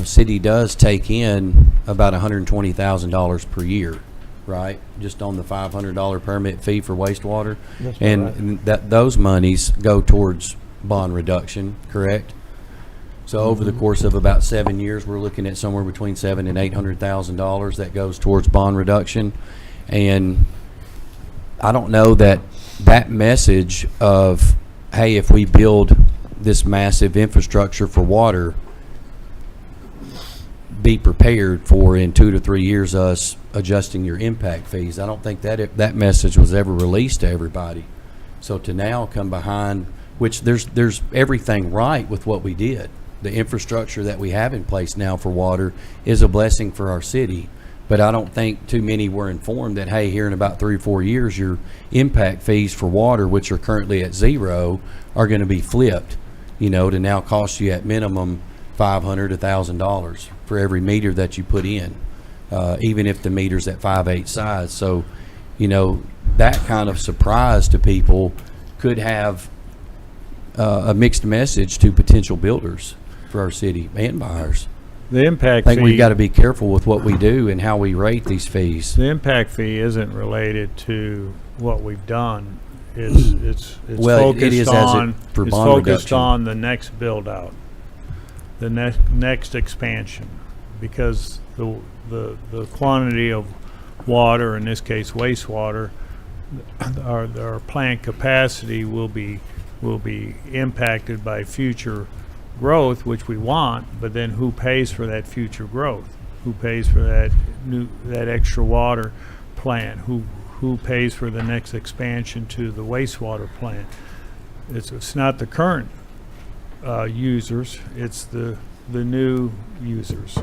city does take in about $120,000 per year, right? Just on the $500 permit fee for wastewater. That's And that those monies go towards bond reduction, correct? So over the course of about 7 years, we're looking at somewhere between $700,000 and $800,000 that goes towards bond reduction. And I don't know that message of, hey, if we build this massive infrastructure for water, be prepared for in 2 to 3 years us adjusting your impact fees. I don't think that message was ever released to everybody. So to now come behind, which there's everything right with what we did. The infrastructure that we have in place now for water is a blessing for our city. But I don't think too many were informed that, hey, here in about 3 or 4 years, your impact fees for water, which are currently at $0, are going to be flipped, to now cost you at minimum $500 to $1,000 for every meter that you put in, even if the meter's at 5/8 size. So, that kind of surprise to people could have a mixed message to potential builders for our city and buyers. The impact I think fee. we've got to be careful with what we do and how we rate these fees. The impact fee isn't related to what we've done. It's Well, it is focused as on for it's bond focused reduction. on the next build out, the next expansion, because the quantity of water, in this case wastewater, our plant capacity will be impacted by future growth, which we want, but then who pays for that future growth? Who pays for that extra water plant? Who pays for the next expansion to the wastewater plant? It's not the current users, it's the new users.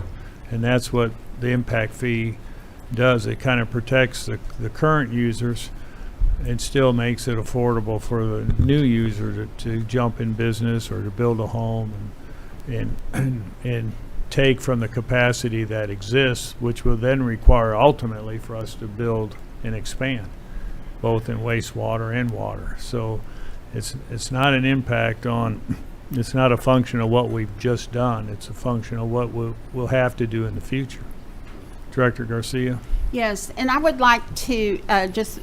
And that's what the impact fee does. It kind of protects the current users and still makes it affordable for the new user to jump in business or to build a home and take from the capacity that exists, which will then require ultimately for us to build and expand, both in wastewater and water. So it's not an impact on, it's not a function of what we've just done. It's a function of what we'll have to do in the future. Director Garcia? Yes, and I would like to just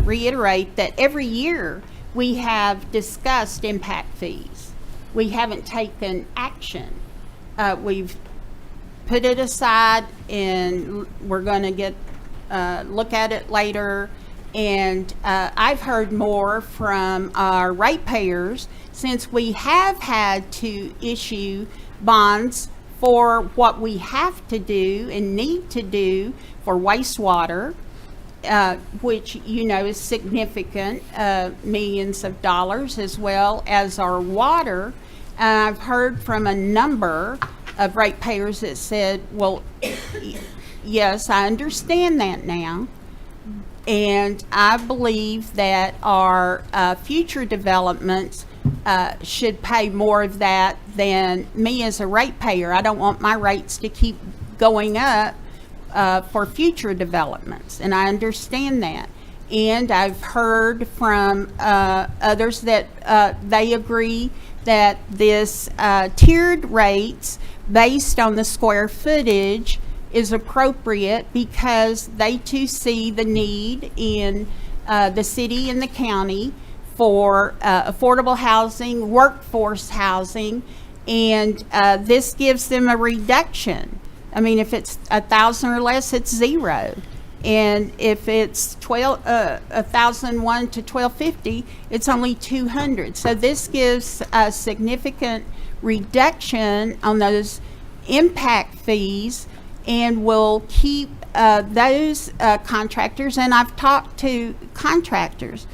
reiterate that every year we have discussed impact fees. We haven't taken action. We've put it aside and we're going to get look at it later. And I've heard more from our ratepayers since we have had to issue bonds for what we have to do and need to do for wastewater, which is significant, millions of dollars, as well as our water. I've heard from a number of ratepayers that said, well, yes, I understand that now. And I believe that our future developments should pay more of that than me as a ratepayer. I don't want my rates to keep going up for future developments, and I understand that. And I've heard from others that they agree that this tiered rates based on the square footage is appropriate because they too see the need in the city and the county for affordable housing, workforce housing, and this gives them a reduction. I mean, if it's 1,000 or less, it's $0. And if it's 1,001 to 1,250, it's only 200. So this gives a significant reduction on those impact fees and will keep those contractors. And I've talked to contractors.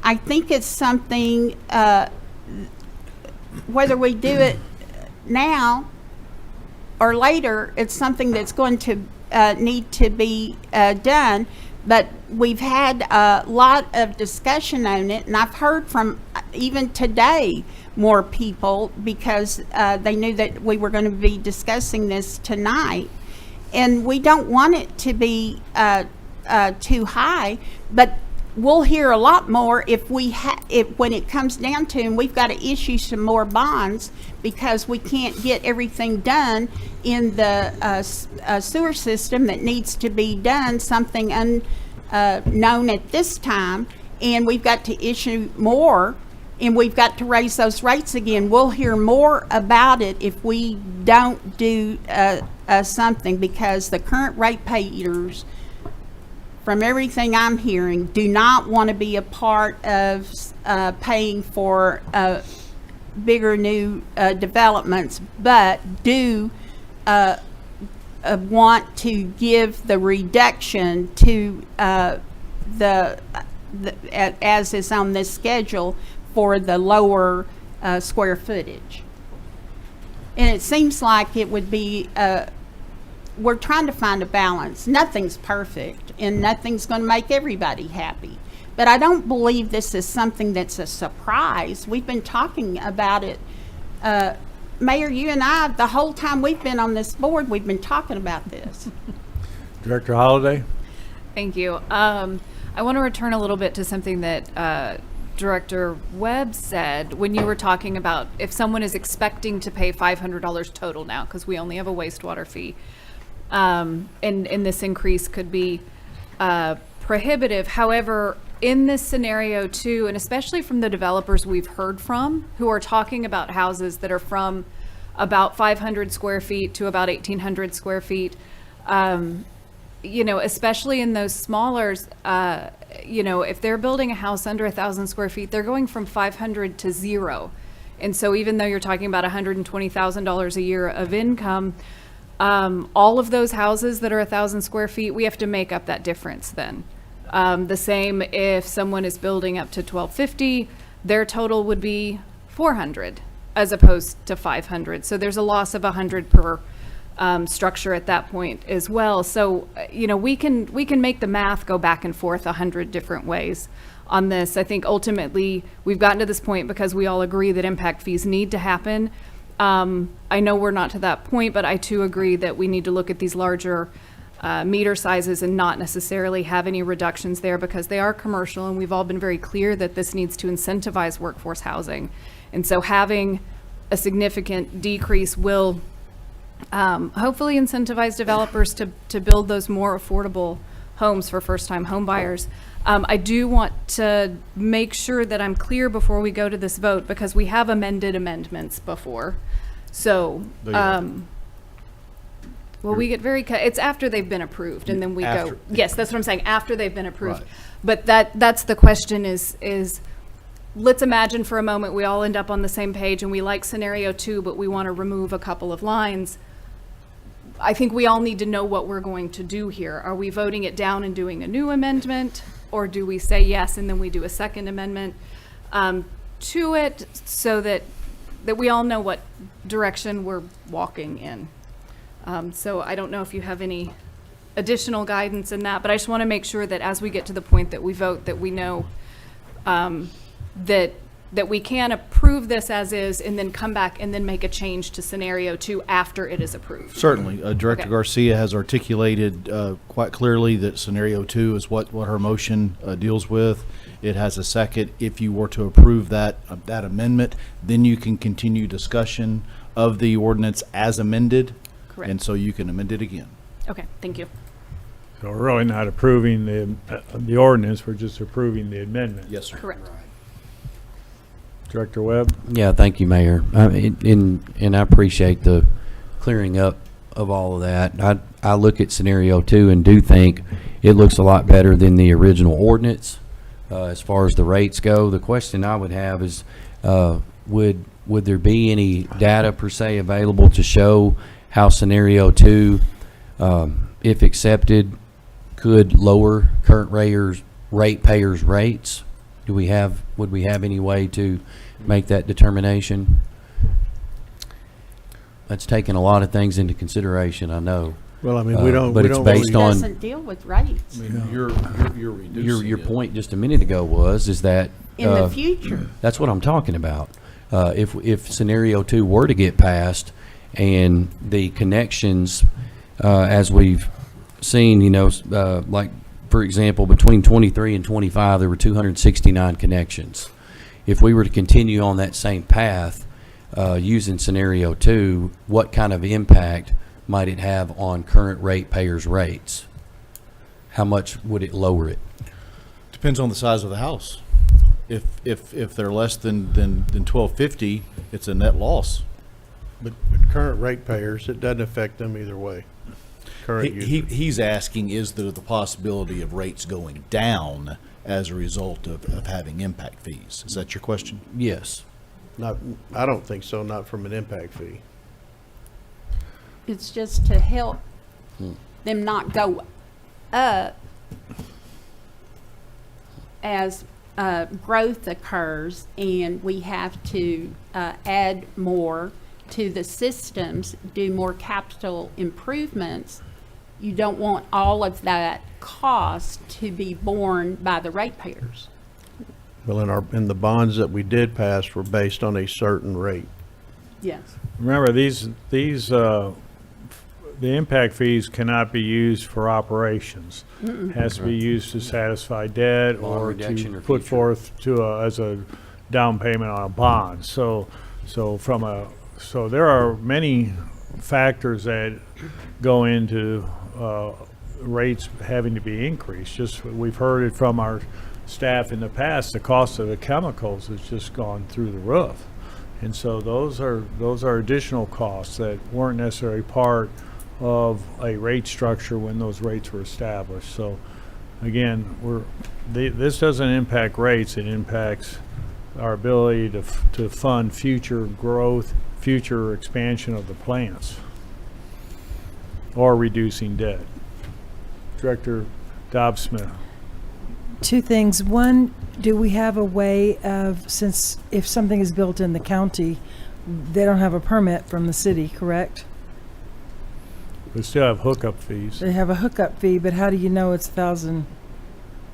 I think it's something, whether we do it now or later, it's something that's going to need to be done. But we've had a lot of discussion on it, and I've heard from even today more people because they knew that we were going to be discussing this tonight. And we don't want it to be too high, but we'll hear a lot more if when it comes down to, and we've got to issue some more bonds because we can't get everything done in the sewer system that needs to be done, something unknown at this time, and we've got to issue more, and we've got to raise those rates again. We'll hear more about it if we don't do something, because the current ratepayers, from everything I'm hearing, do not want to be a part of paying for bigger new developments, but do want to give the reduction to as is on this schedule for the lower square footage. And it seems like it would be we're trying to find a balance. Nothing's perfect, and nothing's going to make everybody happy. But I don't believe this is something that's a surprise. We've been talking about it. Mayor, you and I, the whole time we've been on this board, we've been talking about this. Director Holliday? Thank you. I want to return a little bit to something that Director Webb said when you were talking about if someone is expecting to pay $500 total now, because we only have a wastewater fee, and this increase could be prohibitive. However, in this scenario too, and especially from the developers we've heard from who are talking about houses that are from about 500 square feet to about 1,800 square feet, you know, especially in those smaller, you know, if they're building a house under 1,000 square feet, they're going from 500 to 0. And so even though you're talking about $120,000 a year of income, all of those houses that are 1,000 square feet, we have to make up that difference then. The same if someone is building up to 1,250, their total would be 400 as opposed to 500. So there's a loss of 100 per structure at that point as well. So, you know, we can make the math go back and forth 100 different ways on this. I think ultimately we've gotten to this point because we all agree that impact fees need to happen. I know we're not to that point, but I too agree that we need to look at these larger meter sizes and not necessarily have any reductions there because they are commercial, and we've all been very clear that this needs to incentivize workforce housing. And so having a significant decrease will hopefully incentivize developers to build those more affordable homes for first-time home buyers. I do want to make sure that I'm clear before we go to this vote, because we have amended amendments before. So, well, we get very, it's after they've been approved, and then we go, yes, that's what I'm saying, after they've been approved. Right. But that's the question is let's imagine for a moment we all end up on the same page and we like scenario 2, but we want to remove a couple of lines. I think we all need to know what we're going to do here. Are we voting it down and doing a new amendment, or do we say yes and then we do a second amendment to it so that we all know what direction we're walking in? So I don't know if you have any additional guidance in that, but I just want to make sure that as we get to the point that we vote, that we know that we can approve this as is and then come back and then make a change to scenario 2 after it is approved. Certainly. Director Okay. Garcia has articulated quite clearly that scenario 2 is what her motion deals with. It has a second. If you were to approve that amendment, then you can continue discussion of the ordinance as amended. Correct. And so you can amend it again. Okay, thank you. So we're really not approving the ordinance, we're just approving the amendment. Yes, sir. Correct. Director Webb? Yeah, thank you, Mayor. And I appreciate the clearing up of all of that. I look at scenario 2 and do think It looks a lot better than the original ordinance as far as the rates go. The question I would have is, would there be any data per se available to show how scenario 2, if accepted, could lower current ratepayers' rates? Would we have any way to make that determination? That's taking a lot of things into consideration, I know. Well, I mean, we don't, but we it's don't based It on doesn't deal with rates. I mean, you're reducing your it. point just a minute ago is that In the future, that's what I'm talking about. If scenario 2 were to get passed and the connections, as we've seen, like, for example, between 23 and 25, there were 269 connections. If we were to continue on that same path, using scenario 2, what kind of impact might it have on current ratepayers' rates? How much would it lower it? Depends on the size of the house. If they're less than $12.50, it's a net loss. But current ratepayers, it doesn't affect them either way. Current users. He's asking, is there the possibility of rates going down as a result of having impact fees? Is that your question? Yes. Not, I don't think so, not from an impact fee. it's just to help them not go up as growth occurs and we have to add more to the systems, do more capital improvements. You don't want all of that cost to be borne by the ratepayers. Well, in the bonds that we did pass were based on a certain rate. Yes. Remember, the impact fees cannot be used for operations. Has to be used to satisfy debt Bond or reduction to or put future. forth as a down payment on a bond. So there are many factors that go into rates having to be increased. Just we've heard it from our staff in the past. The cost of the chemicals has just gone through the roof, and so those are additional costs that weren't necessarily part of a rate structure when those rates were established. So again, this doesn't impact rates. It impacts our ability to fund future growth, future expansion of the plants, or reducing debt. Director Dobbs-Smith. Two things. One, do we have a way of, since if something is built in the county, they don't have a permit from the city, correct? We still have hookup fees. They have a hookup fee, but how do you know it's 1,000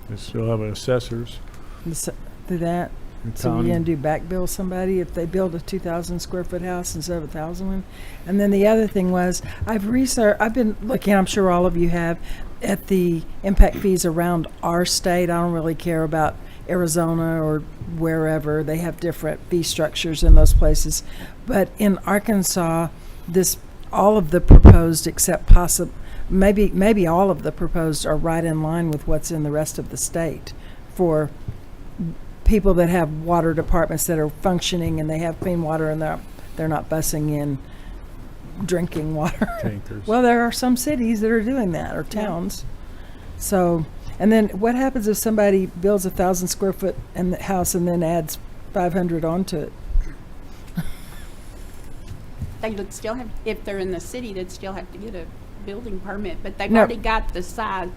We still have assessors. through that? The So we're county. gonna do back bill somebody if they build a 2,000 square foot house instead of 1,000 one? And then the other thing was, I've been looking, I'm sure all of you have, at the impact fees around our state. I don't really care about Arizona or wherever. They have different fee structures in those places. But in Arkansas, all of the proposed, except maybe all of the proposed are right in line with what's in the rest of the state for people that have water departments that are functioning and they have clean water and they're not busing in drinking water. Tankers. Well, there are some cities that are doing that, or towns. So, and then what happens if somebody builds 1,000 square foot house and then adds 500 onto it? They would still have, if they're in the city, they'd still have to get a building permit, but they've No. already got the size.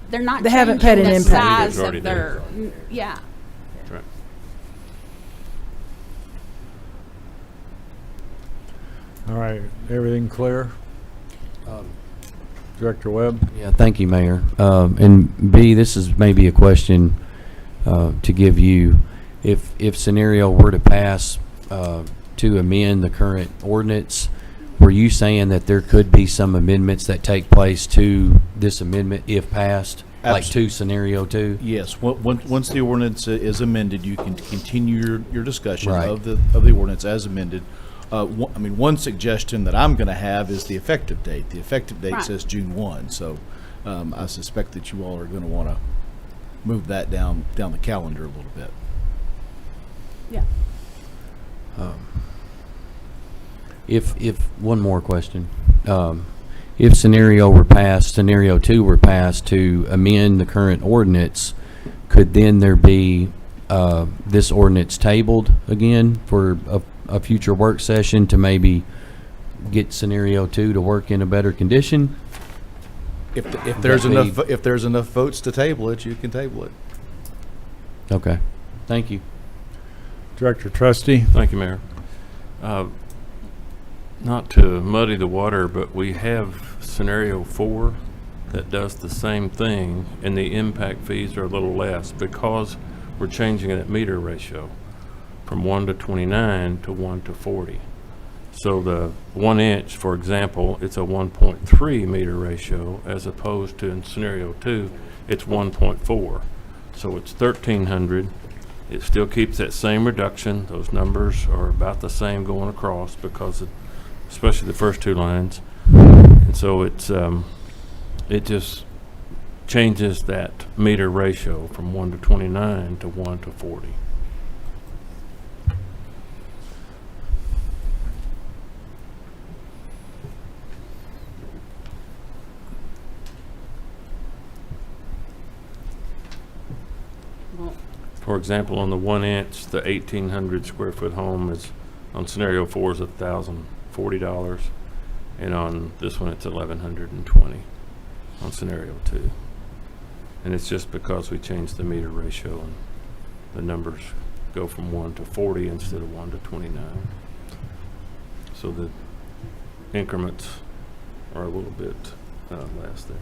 They're not They haven't changing paid an the impact. size It's already of their, there. yeah. That's right. All right, everything clear? Director Webb? Yeah, thank you, Mayor. And B, this is maybe a question to give you. If scenario were to pass to amend the current ordinance, were you saying that there could be some amendments that take place to this amendment if passed, like to scenario 2? Yes, once the ordinance is amended, you can continue your discussion Right. of the ordinance as amended. One suggestion that I'm going to have is the effective date. The effective date Right. says June 1, so I suspect that you all are going to want to move that down the calendar a little bit. Yeah. If one more question, if scenario 2 were passed to amend the current ordinance, could then there be this ordinance tabled again for a future work session to maybe get scenario 2 to work in a better condition? If there's That enough, be- if there's enough votes to table it, you can table it. Okay, thank you. Director Trustee? Thank you, Mayor. Not to muddy the water, but we have scenario 4 that does the same thing, and the impact fees are a little less because we're changing that meter ratio from 1 to 29 to 1 to 40. So the 1 inch, for example, it's a 1.3 meter ratio, as opposed to in scenario 2, it's 1.4. So it's 1,300. It still keeps that same reduction. Those numbers are about the same going across because of, especially the first 2 lines. And so it's, it just changes that meter ratio from 1 to 29 to 1 to 40. For example, on the 1 inch, the 1,800 square foot home is, on scenario 4 is $1,040, and on this one it's $1,120 on scenario 2. And it's just because we changed the meter ratio and the numbers go from 1 to 40 instead of 1 to 29. So the increments are a little bit less there.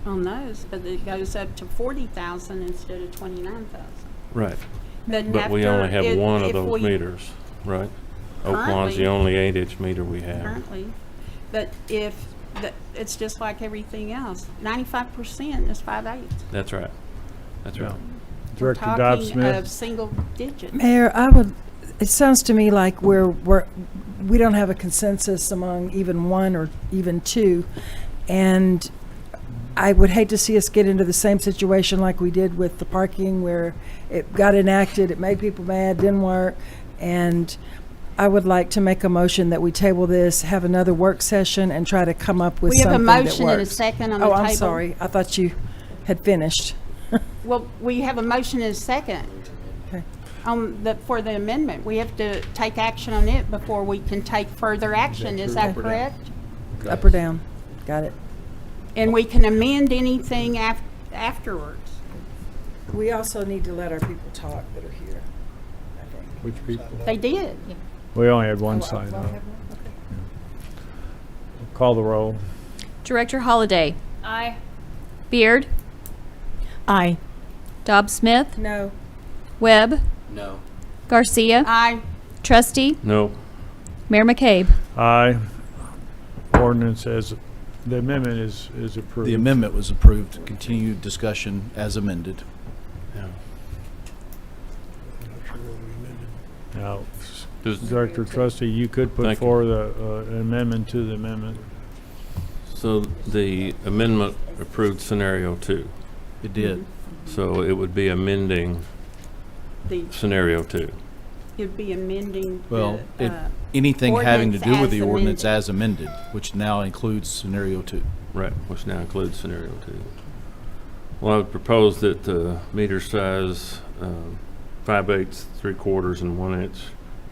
On those, but it goes up to 40,000 instead of 29,000. Right. But But we only have one of those meters, right? Oaklawn's the Currently. only 8-inch meter we have. Currently, but if, it's just like everything else, 95% is 5/8. That's right. That's right. Director Talking Dobbs-Smith? of single digits. Mayor, it sounds to me like we don't have a consensus among even 1 or even 2. And I would hate to see us get into the same situation like we did with the parking, where it got enacted, it made people mad, didn't work. And I would like to make a motion that we table this, have another work session, and try to come up with We have a something that works. motion and a second on the Oh, table. I'm sorry. I thought you had finished. Well, we have a motion and a second. Okay. For the amendment. We have to take action on it before we can take further action. Is that correct? Up or down? Got it. And we can amend anything afterwards. We also need to let our people talk that are here, I think. Which people? They did. We only had one sign up. Call the roll. Director Holliday. Aye. Beard. Aye. Dobbs-Smith. No. Webb. No. Garcia. Aye. Trustee. No. Mayor McCabe. Aye. Ordinance as, the amendment is approved. The amendment was approved. Continued discussion as amended. Now, Does- Director Trustee, you could put Thank you. forward an amendment to the amendment. So the amendment approved scenario 2. It did. So it would be amending The, scenario 2. it'd be amending Well, the, anything having to ordinance do with the as ordinance amended. as amended, which now includes scenario 2. Right, which now includes scenario 2. Well, I would propose that the meter size, 5/8, 3/4, and 1 inch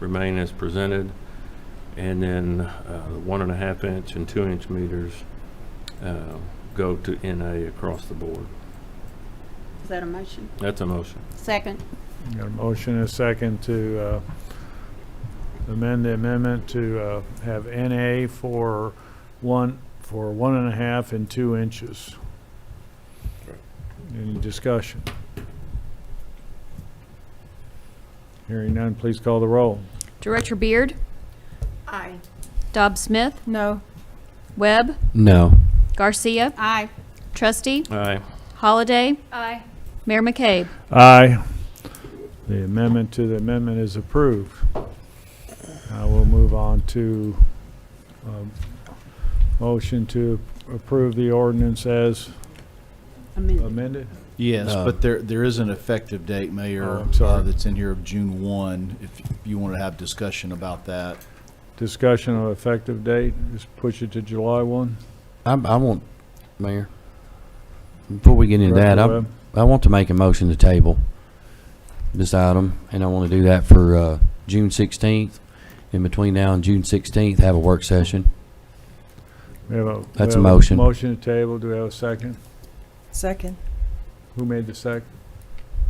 remain as presented, and then the 1.5 inch and 2 inch meters go to NA across the board. is that a motion? That's a motion. Second. Got a motion and a second to amend the amendment to have NA for 1.5 and 2 inches. Any discussion? Hearing none, please call the roll. Director Beard. Aye. Dobbs-Smith. No. Webb. No. Garcia. Aye. Trustee. Aye. Holliday. Aye. Mayor McCabe. Aye. The amendment to the amendment is approved. Now we'll move on to motion to approve the ordinance as Amended. amended. Yes, but there is an effective date, Mayor, Oh, I'm sorry. that's in here of June 1, if you want to have discussion about that. Discussion of effective date, just push it to July 1. I want, Mayor, before we get into that, Director Webb. I want to make a motion to table this item, and I want to do that for June 16th. In between now and June 16th, have a work session. That's a motion. Motion to table. Do we have a second? Second. Who made the second?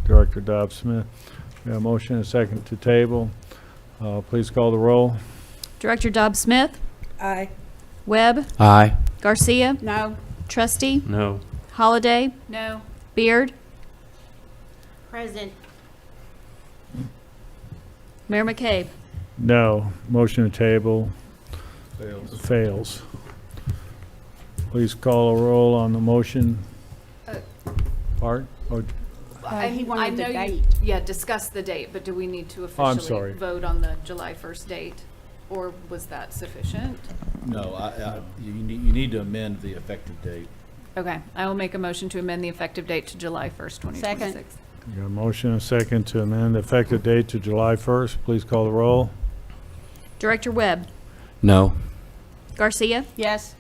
Director Dobbs Smith. We have a motion and a second to table. Please call the roll. Director Dobbs Smith, Aye. Webb, Aye. Garcia, No. Trustee, No. Holliday, No. Beard, Present. Mayor McCabe. No. Motion to table fails. Please call a roll on the motion. Part? Or He wanted the I know you- date. Yeah, discuss the date, but do we need to Oh, I'm officially sorry. vote on the July 1st date? Or was that sufficient? No, you need to amend the effective date. Okay, I will make a motion to amend the effective date to July 1st, 2026. you got a motion and a second to amend the effective date to July 1st. Please call the roll. Director Webb, No. Garcia, Yes.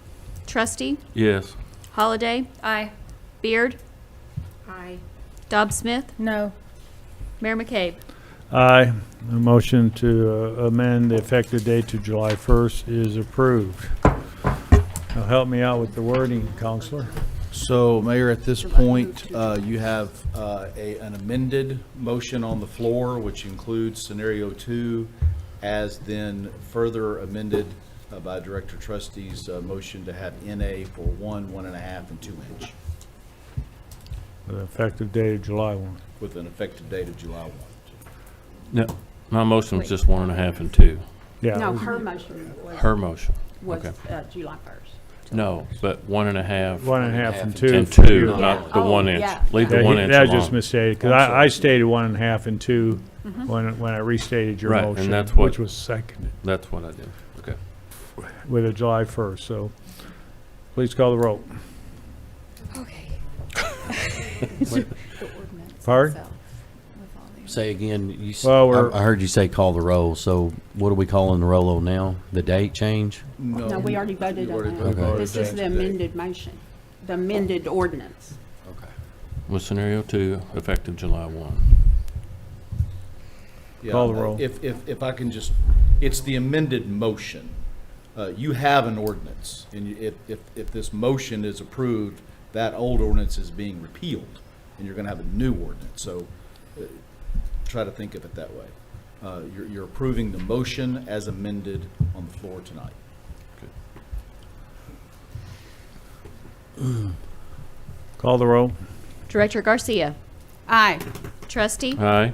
Trustee, Yes. Holliday, Aye. Beard, Aye. Dobbs Smith, No. Mayor McCabe. Aye. The motion to amend the effective date to July 1st is approved. Now help me out with the wording, Counselor. So, Mayor, at this point, you have an amended motion on the floor, which includes scenario 2, as then further amended by Director Trustee's motion to have NA for 1, 1.5, and 2 inch, The effective date of July 1. with an effective date of July 1. No. My motion was just 1.5 and 2. Yeah. No, it was- her motion Her motion. was Okay. July 1st. No, but 1.5 1.5 and 2. and for 2, you. not the Oh, 1 inch. yeah. Leave Yeah, the 1 he- inch that alone. just misstated, because I'm sorry. I stated 1.5 and 2 Mm-hmm. when I restated your Right, and motion, that's what- which was seconded That's what I did. Okay. with a July 1st, so please call the roll. Pardon? Say again, Well, I heard you say call the roll, so what are we calling the roll on now? The date change? No, we already voted You already on voted that. on This the is the date. amended motion, the amended ordinance. Okay. With scenario 2, effective July 1. Yeah, Call the roll. If I can just, it's the amended motion. You have an ordinance, and if this motion is approved, that old ordinance is being repealed, and you're gonna have a new ordinance, so try to think of it that way. You're approving the motion as amended on the floor tonight. Call the roll. Director Garcia, Aye. Trustee, Aye.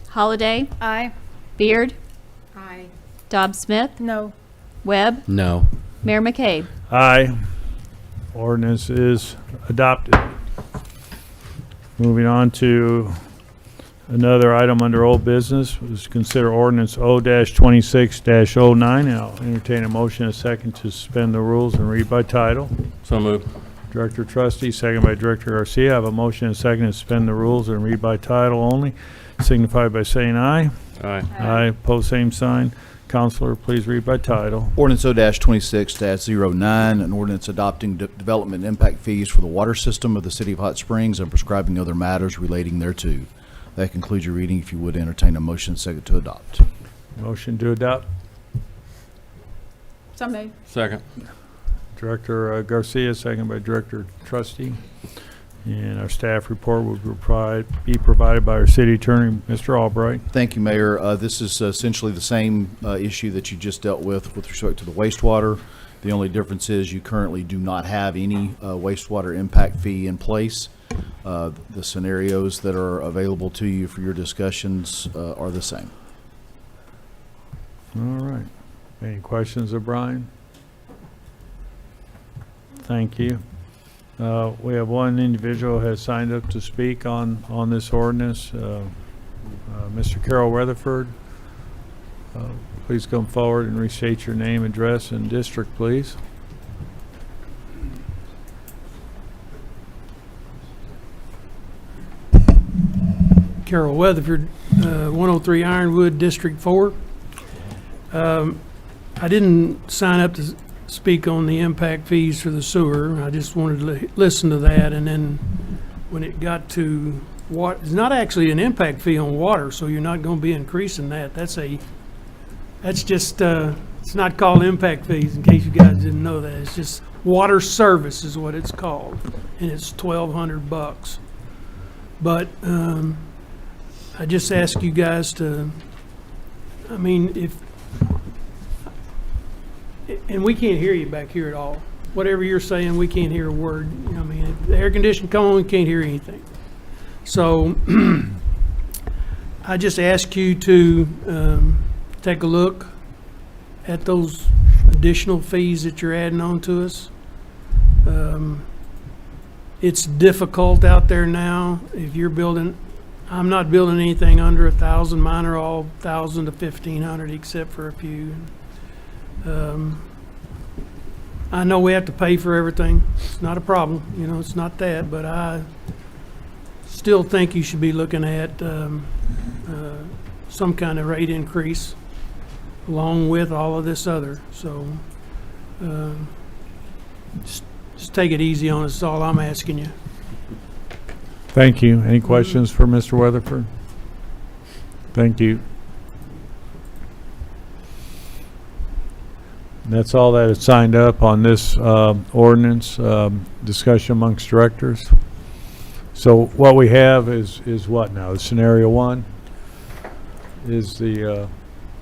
Holliday, Aye. Beard, Aye. Dobbs Smith, No. Webb, No. Mayor McCabe. Aye. Ordinance is adopted. Moving on to another item under old business, is consider ordinance O-26-09. I'll entertain a motion and a second to suspend the rules and read by title. So moved. Director Trustee, second by Director Garcia. I have a motion and a second to suspend the rules and read by title only. Signify by saying aye. Aye. Aye. Pose same sign. Counselor, please read by title. Ordinance O-26-09, an ordinance adopting development impact fees for the water system of the city of Hot Springs and prescribing other matters relating thereto. That concludes your reading. If you would entertain a motion second to adopt. Motion to adopt. So moved. Second. Director Garcia, second by Director Trustee. And our staff report will be provided by our city attorney, Mr. Albright. Thank you, Mayor. This is essentially the same issue that you just dealt with respect to the wastewater. The only difference is you currently do not have any wastewater impact fee in place. The scenarios that are available to you for your discussions are the same. All right. Any questions of Brian? Thank you. We have one individual who has signed up to speak on this ordinance, Mr. Carol Rutherford. Please come forward and restate your name, address, and district, please. Carol Weatherford, 103 Ironwood, District 4. I didn't sign up to speak on the impact fees for the sewer. I just wanted to listen to that, and then when it got to it's not actually an impact fee on water, so you're not gonna be increasing that. That's just, it's not called impact fees, in case you guys didn't know that. It's just water service is what it's called, and it's $1,200. But, I just ask you guys to, I mean, and we can't hear you back here at all. Whatever you're saying, we can't hear a word. I mean, if the air conditioning come on, we can't hear anything. So I just ask you to take a look at those additional fees that you're adding on to us. It's difficult out there now. If you're building, I'm not building anything under 1,000. Mine are all 1,000 to 1,500, except for a few. I know we have to pay for everything. It's not a problem, you know, it's not that, but I still think you should be looking at some kind of rate increase along with all of this other. So just take it easy on us, is all I'm asking you. Thank you. Any questions for Mr. Weatherford? Thank you. And that's all that is signed up on this ordinance discussion amongst directors. So what we have is what now? Scenario one is the.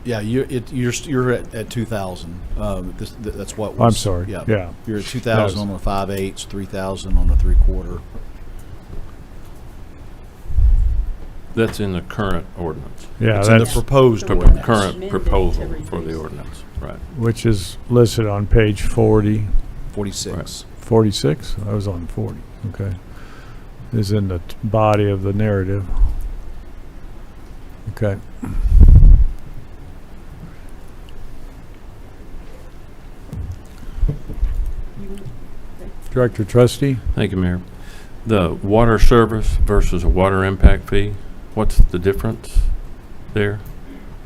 Yeah, you're at 2,000. That's what. I'm sorry. Yeah. You're at 2,000 on the 5/8, 3,000 on the 3/4. That's in the current ordinance. Yeah, It's in the that's proposed The ordinance. current proposal for the ordinance, right. which is listed on page 40. 46. 46? I was on 40. Okay. Is in the body of the narrative. Okay. Director Trustee? Thank you, Mayor. The water service versus a water impact fee, what's the difference there?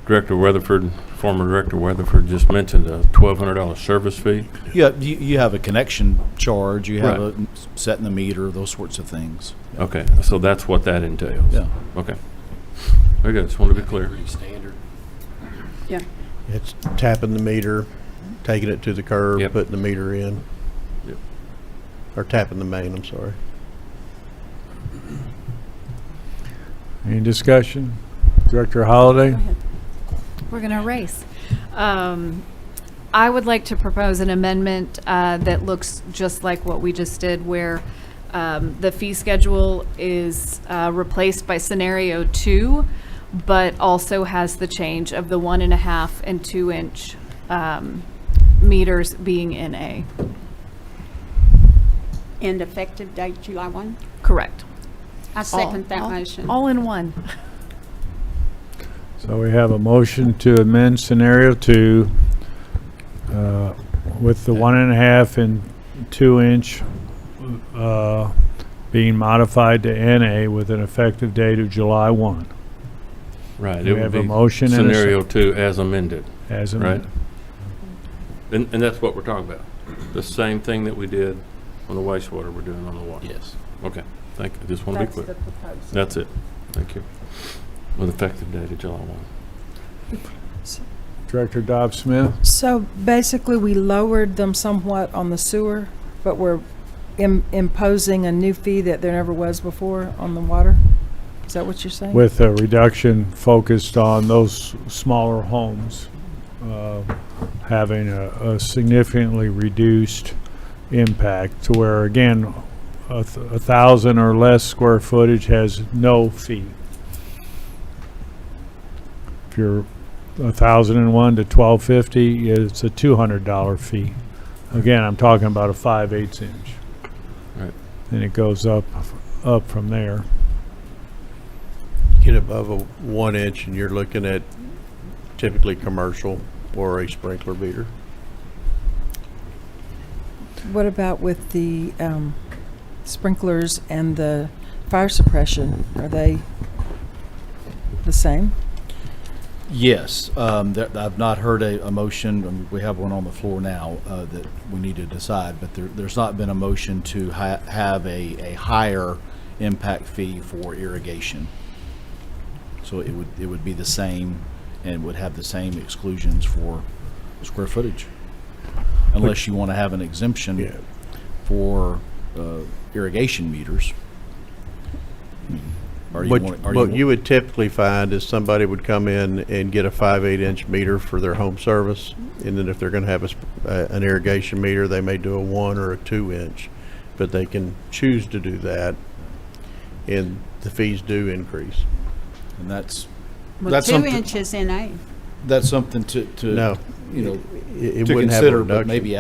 Director Weatherford, former Director Weatherford just mentioned a $1,200 service fee. Yeah, you have a connection charge, you have Right. a setting the meter, those sorts of things. Okay, so that's what that entails? Yeah. Okay. Very good, just want to be clear. Standard. Yeah. It's tapping the meter, taking it to the curb, Yep. putting the meter in. Yep. Or tapping the main, I'm sorry. Any discussion? Director Holliday? We're going to race. I would like to propose an amendment that looks just like what we just did, where the fee schedule is replaced by scenario 2, but also has the change of the 1.5 and 2 inch meters being in A. And effective date July 1. Correct. I second that motion. All in one. So we have a motion to amend scenario 2 with the 1.5 and 2 inch being modified to NA with an effective date of July 1. Right. We it would have a be motion and a Scenario 2 as amended, As right? amended. And that's what we're talking about. The same thing that we did on the wastewater, we're doing on the water. Yes. Okay, thank you. Just want to be clear. That's it. Thank you. With effective date of July 1. Director Dobbs Smith? So basically, we lowered them somewhat on the sewer, but we're imposing a new fee that there never was before on the water? Is that what you're saying? With a reduction focused on those smaller homes having a significantly reduced impact to where, again, 1,000 or less square footage has no fee. If you're 1,001 to 1,250, it's a $200 fee. Again, I'm talking about a 5/8 inch. Right. And it goes up from there. Get above a 1 inch and you're looking at typically commercial or a sprinkler meter. What about with the sprinklers and the fire suppression? Are they the same? Yes, I've not heard a motion. We have one on the floor now that we need to decide, but there's not been a motion to have a higher impact fee for irrigation. So it would be the same and would have the same exclusions for square footage, unless you want to have an exemption for irrigation meters. What you would typically find is somebody would come in and get a 5/8 meter for their home service, and then if they're going to have an irrigation meter, they may do a 1 or a 2-inch, but they can choose to do that, and the fees do increase. And that's Well, that's 2 something, inches in a. that's something to No, you know it to wouldn't have a consider, but reduction. maybe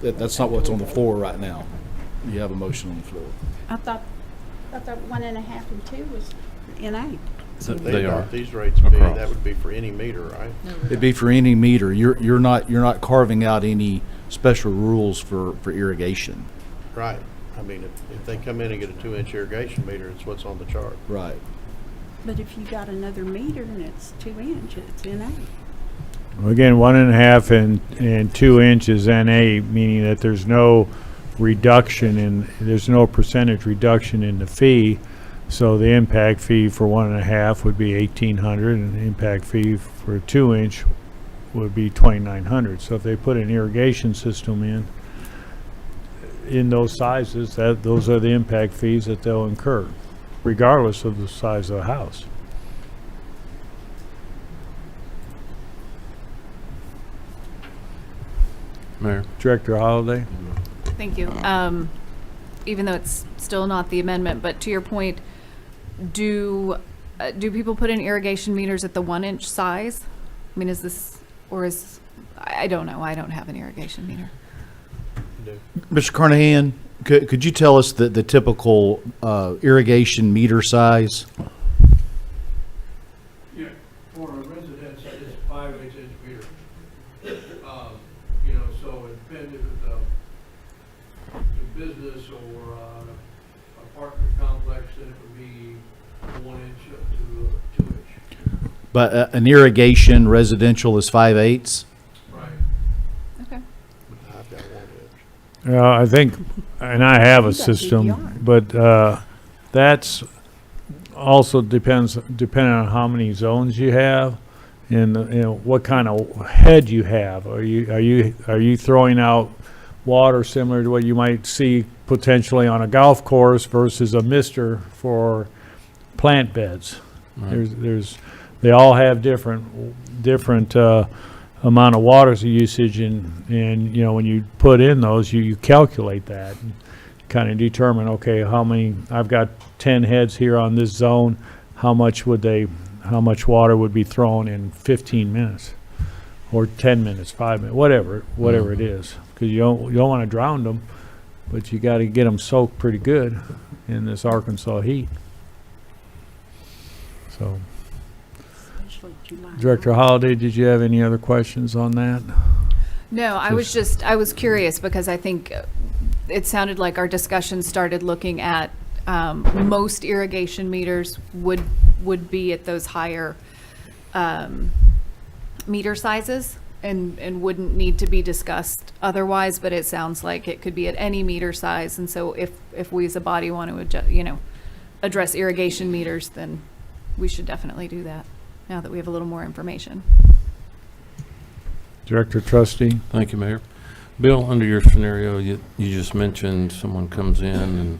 that's not what's on the floor right now. You have a motion on the floor. I thought 1.5 and 2 was in a. They are. These rates would be, Across. that would be for any meter, right? It'd be for any meter. You're not carving out any special rules for irrigation. Right. I mean, if they come in and get a 2-inch irrigation meter, it's what's on the chart. Right. But if you got another meter and it's 2 inches, it's in a. Again, 1.5 and 2 inches NA, meaning that there's no there's no percentage reduction in the fee. So the impact fee for 1.5 would be $1,800, and the impact fee for a 2-inch would be $2,900. So if they put an irrigation system in those sizes, those are the impact fees that they'll incur, regardless of the size of the house. Mayor? Director Holliday? Thank you. Even though it's still not the amendment, but to your point, do people put in irrigation meters at the 1-inch size? I mean, I don't know. I don't have an irrigation meter. Mr. Carnahan, could you tell us the typical irrigation meter size? Yeah, for a residence, it's 5/8 meter. So it depends if it's a business or apartment complex, then it would be 1 inch up to 2 inch. But an irrigation residential is 5/8? Right. Okay. I've got 1 inch. I think, and I have a You got big system, yard. but that's also depending on how many zones you have and what kind of head you have. Are you throwing out water similar to what you might see potentially on a golf course versus a mister for plant beds? Right. They all have different amount of water usage, and when you put in those, you calculate that and kind of determine, okay, how many, I've got 10 heads here on this zone, how much water would be thrown in 15 minutes or 10 minutes, 5 minutes, whatever it is, because you don't want to drown them, but you got to get them soaked pretty good in this Arkansas heat. So, Especially July. Director Holliday, did you have any other questions on that? No, I was curious because I think it sounded like our discussion started looking at most irrigation meters would be at those higher meter sizes and wouldn't need to be discussed otherwise, but it sounds like it could be at any meter size. And so if we as a body want to address irrigation meters, then we should definitely do that now that we have a little more information. Director Trustee? Thank you, Mayor. Bill, under your scenario, you just mentioned someone comes in and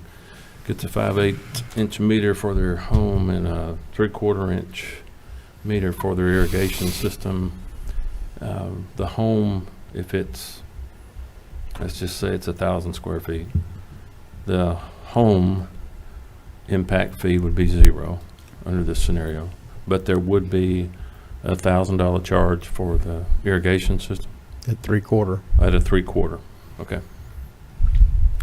gets a 5/8 meter for their home and a 3/4 meter for their irrigation system. The home, if it's, let's just say it's 1,000 square feet, the home impact fee would be 0 under this scenario, but there would be a $1,000 charge for the irrigation system At 3/4. at a 3/4. Okay.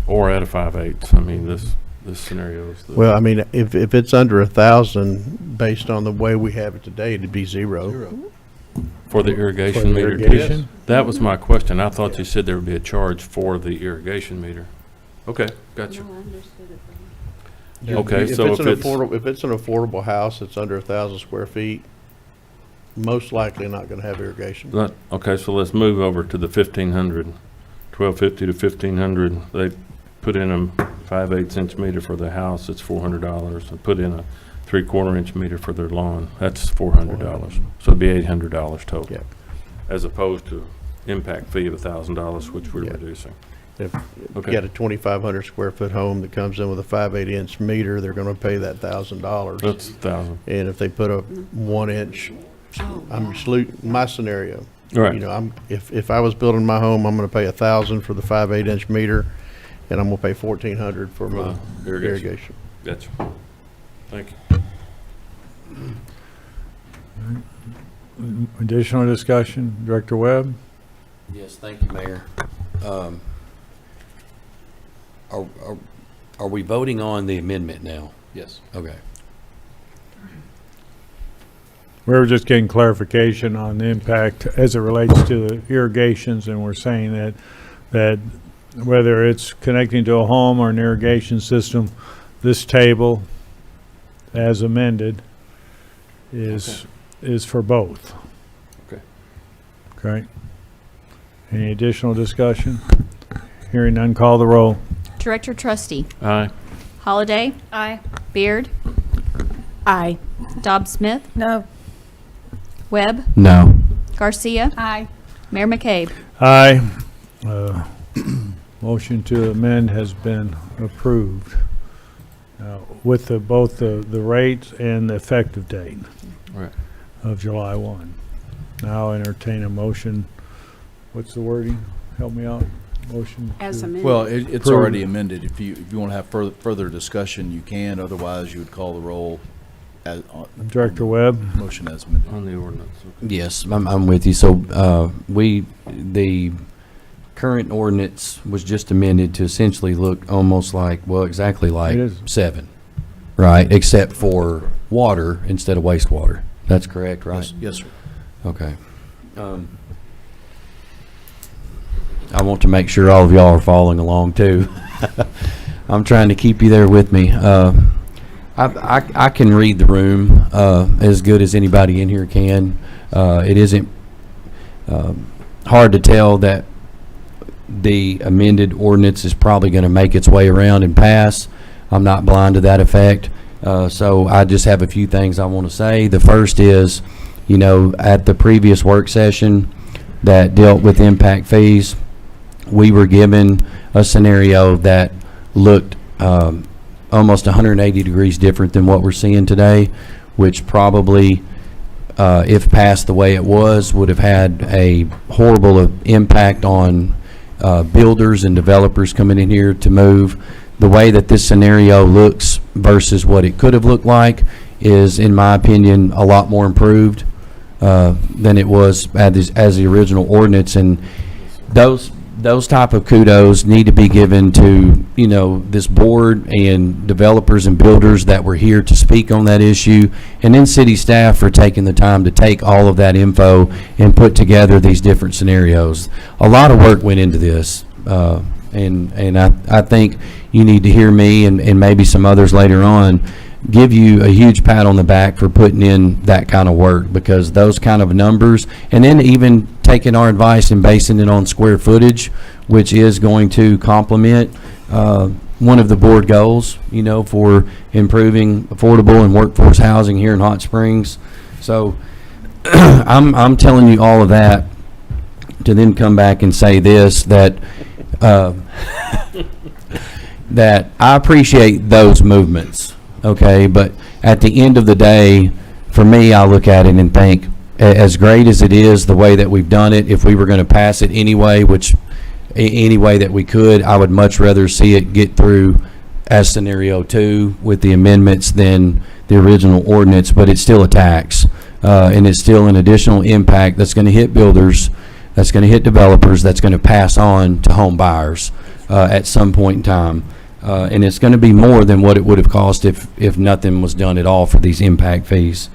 Or at a 5/8. I mean, this scenario is the. Well, I mean, if it's under 1,000, based on the way we have it today, it'd be 0. For the irrigation For the meter. irrigation? That was my question. I thought you said there would be a charge for the irrigation meter. Okay, gotcha. No, I understood it wrong. Okay, so if it's, if it's an affordable house that's under 1,000 square feet, most likely not gonna have irrigation. Okay, so let's move over to the 1,500, 1,250 to 1,500. They put in a 5/8 inch meter for the house, it's $400. They put in a 3/4 inch meter for their lawn, that's $400. So it'd be $800 total. Yep. As opposed to impact fee of $1,000, which we're Yep. reducing. If Okay. you got a 2,500 square foot home that comes in with a 5/8 inch meter, they're gonna pay that $1,000. That's 1,000. And if they put a 1 inch, I'm just my scenario. Right. You know, if I was building my home, I'm gonna pay 1,000 for the 5/8 inch meter, and I'm gonna pay 1,400 for my irrigation. Gotcha. Thank you. Additional discussion, Director Webb? Yes, thank you, Mayor. Are we voting on the amendment now? Yes. Okay. We were just getting clarification on the impact as it relates to the irrigations, and we're saying that whether it's connecting to a home or an irrigation system, this table, as amended, is for both. Okay. Okay. Any additional discussion? Hearing none, call the roll. Director Trustee. Aye. Holliday. Aye. Beard. Aye. Dobbs Smith. No. Webb. No. Garcia. Aye. Mayor McCabe. Aye. Motion to amend has been approved with both the rates and the effective date Right. of July 1. Now entertain a motion. What's the wording? Help me out. Motion. As to- amended. Well, it's Approve. already amended. If you want to have further discussion, you can. Otherwise, you would call the roll as, Director Webb? motion as amended. On the ordinance. Okay. Yes, I'm with you. So, the current ordinance was just amended to essentially look almost like, well, exactly like It is. 7, right? Except for water instead of wastewater. That's correct, right? Yes, sir. Okay. I want to make sure all of y'all are following along too. I'm trying to keep you there with me. I can read the room as good as anybody in here can. It isn't hard to tell that the amended ordinance is probably going to make its way around and pass. I'm not blind to that effect. So I just have a few things I want to say. The first is, you know, at the previous work session that dealt with impact fees, we were given a scenario that looked almost 180 degrees different than what we're seeing today, which probably, if passed the way it was, would have had a horrible impact on builders and developers coming in here to move. The way that this scenario looks versus what it could have looked like is, in my opinion, a lot more improved than it was as the original ordinance. And those type of kudos need to be given to, you know, this board and developers and builders that were here to speak on that issue, and then city staff for taking the time to take all of that info and put together these different scenarios. A lot of work went into this, and I think you need to hear me and maybe some others later on give you a huge pat on the back for putting in that kind of work, because those kind of numbers, and then even taking our advice and basing it on square footage, which is going to complement one of the board goals, you know, for improving affordable and workforce housing here in Hot Springs. So I'm telling you all of that to then come back and say this, that that I appreciate those movements, okay? But at the end of the day, for me, I look at it and think, as great as it is, the way that we've done it, if we were going to pass it anyway, which any way that we could, I would much rather see it get through as scenario 2 with the amendments than the original ordinance. But it's still a tax, and it's still an additional impact that's going to hit builders, that's going to hit developers, that's going to pass on to home buyers at some point in time. And it's going to be more than what it would have cost if nothing was done at all for these impact fees.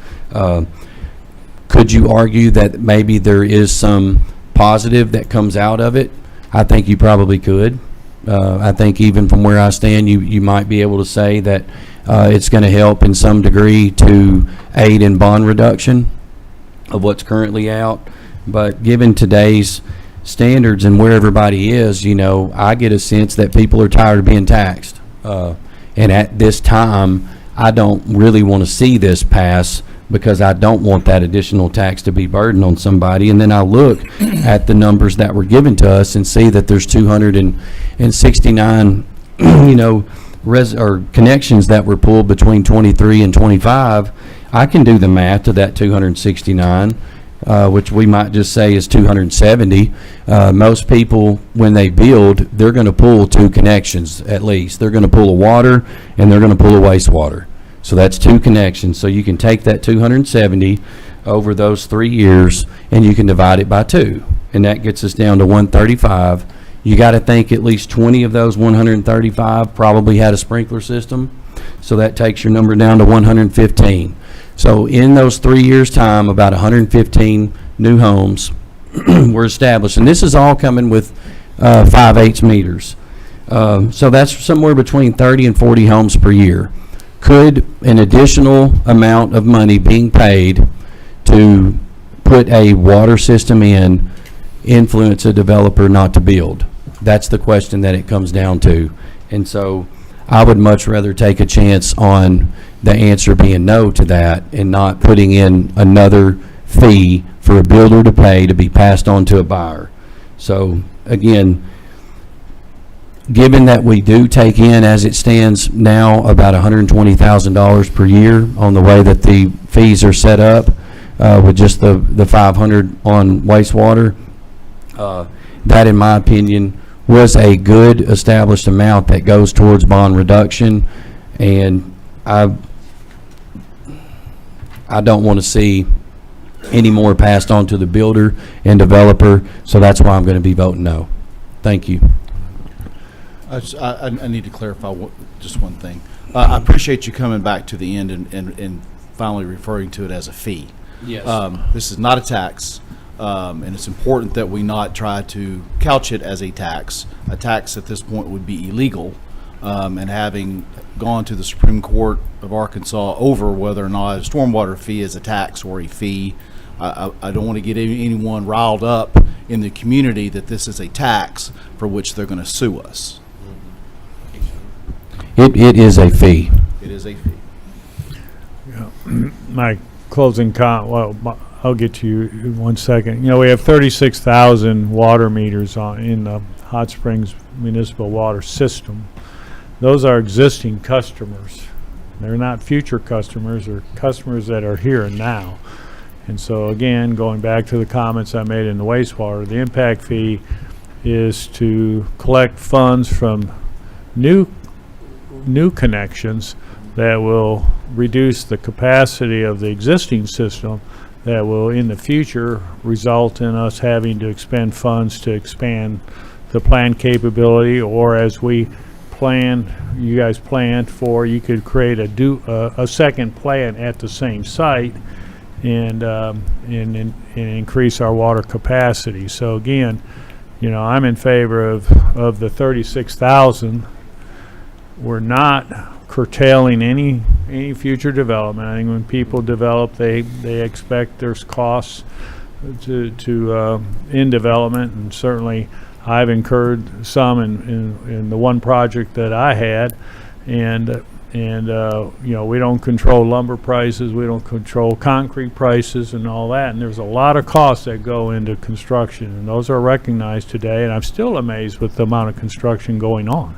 Could you argue that maybe there is some positive that comes out of it? I think you probably could. I think even from where I stand, you might be able to say that it's going to help in some degree to aid in bond reduction. of what's currently out. But given today's standards and where everybody is, you know, I get a sense that people are tired of being taxed. And at this time, I don't really want to see this pass because I don't want that additional tax to be burdened on somebody. And then I look at the numbers that were given to us and see that there's 269, you know, or connections that were pulled between 23 and 25. I can do the math to that 269, which we might just say is 270. Most people, when they build, they're going to pull 2 connections at least. They're going to pull a water and they're going to pull a wastewater. So that's 2 connections. So you can take that 270 over those 3 years and you can divide it by 2. And that gets us down to 135. You got to think at least 20 of those 135 probably had a sprinkler system. So that takes your number down to 115. So in those 3 years' time, about 115 new homes were established. And this is all coming with 5/8 meters. So that's somewhere between 30 and 40 homes per year. Could an additional amount of money being paid to put a water system in influence a developer not to build? That's the question that it comes down to. And so I would much rather take a chance on the answer being no to that and not putting in another fee for a builder to pay to be passed on to a buyer. So again, given that we do take in, as it stands now, about $120,000 per year on the way that the fees are set up, with just the 500 on wastewater, that in my opinion was a good established amount that goes towards bond reduction. And I don't want to see any more passed on to the builder and developer, so that's why I'm going to be voting no. Thank you. I need to clarify just one thing. I appreciate you coming back to the end and finally referring to it as a fee. Yes. This is not a tax, and it's important that we not try to couch it as a tax. A tax at this point would be illegal, and having gone to the Supreme Court of Arkansas over whether or not a stormwater fee is a tax or a fee, I don't want to get anyone riled up in the community that this is a tax for which they're going to sue us. It is a fee. It is a fee. My closing comment, I'll get to you in 1 second. You know, we have 36,000 water meters in the Hot Springs municipal water system. Those are existing customers. They're not future customers, or customers that are here and now. And so again, going back to the comments I made in the wastewater, the impact fee is to collect funds from new connections that will reduce the capacity of the existing system, that will in the future result in us having to expend funds to expand the plant capability, or as we you guys planned for, you could create a second plant at the same site and increase our water capacity. So again, you know, I'm in favor of the 36,000. We're not curtailing any future development. I think when people develop, they expect there's costs to in development, and certainly I've incurred some in the one project that I had, and you know, we don't control lumber prices, we don't control concrete prices and all that, and there's a lot of costs that go into construction, and those are recognized today, and I'm still amazed with the amount of construction going on.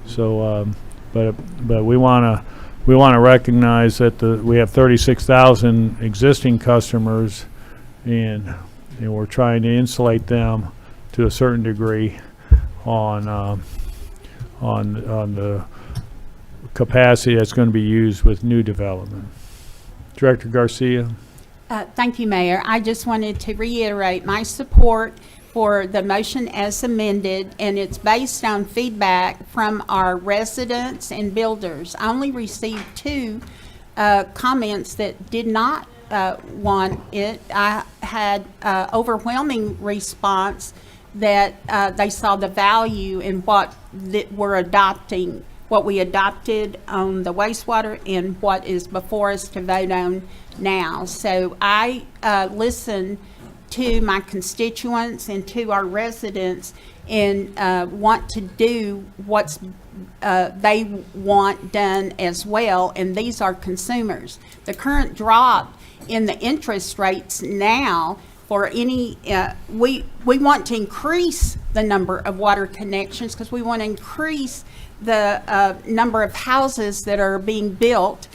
So but we want to recognize that we have 36,000 existing customers, and we're trying to insulate them to a certain degree on the capacity that's going to be used with new development. Director Garcia. Thank you, Mayor. I just wanted to reiterate my support for the motion as amended, and it's based on feedback from our residents and builders. I only received 2 comments that did not want it. I had overwhelming response that they saw the value in what that we're adopting what we adopted on the wastewater and what is before us to vote on now. So I listen to my constituents and to our residents and want to do what's they want done as well, and these are consumers. The current drop in the interest rates now for any, we want to increase the number of water connections because we want to increase the number of houses that are being built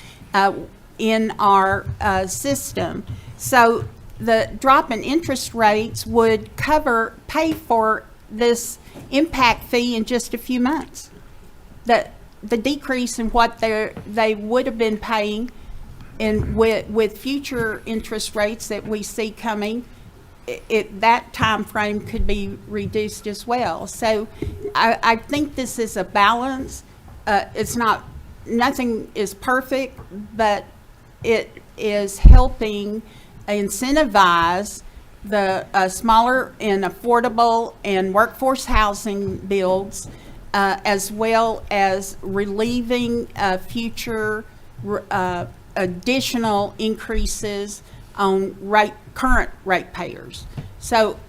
in our system. So the drop in interest rates would pay for this impact fee in just a few months. The decrease in what they would have been paying, and with future interest rates that we see coming, that time frame could be reduced as well. So I think this is a balance. It's not, nothing is perfect, but it is helping incentivize the smaller and affordable and workforce housing builds, as well as relieving future additional increases on current ratepayers. So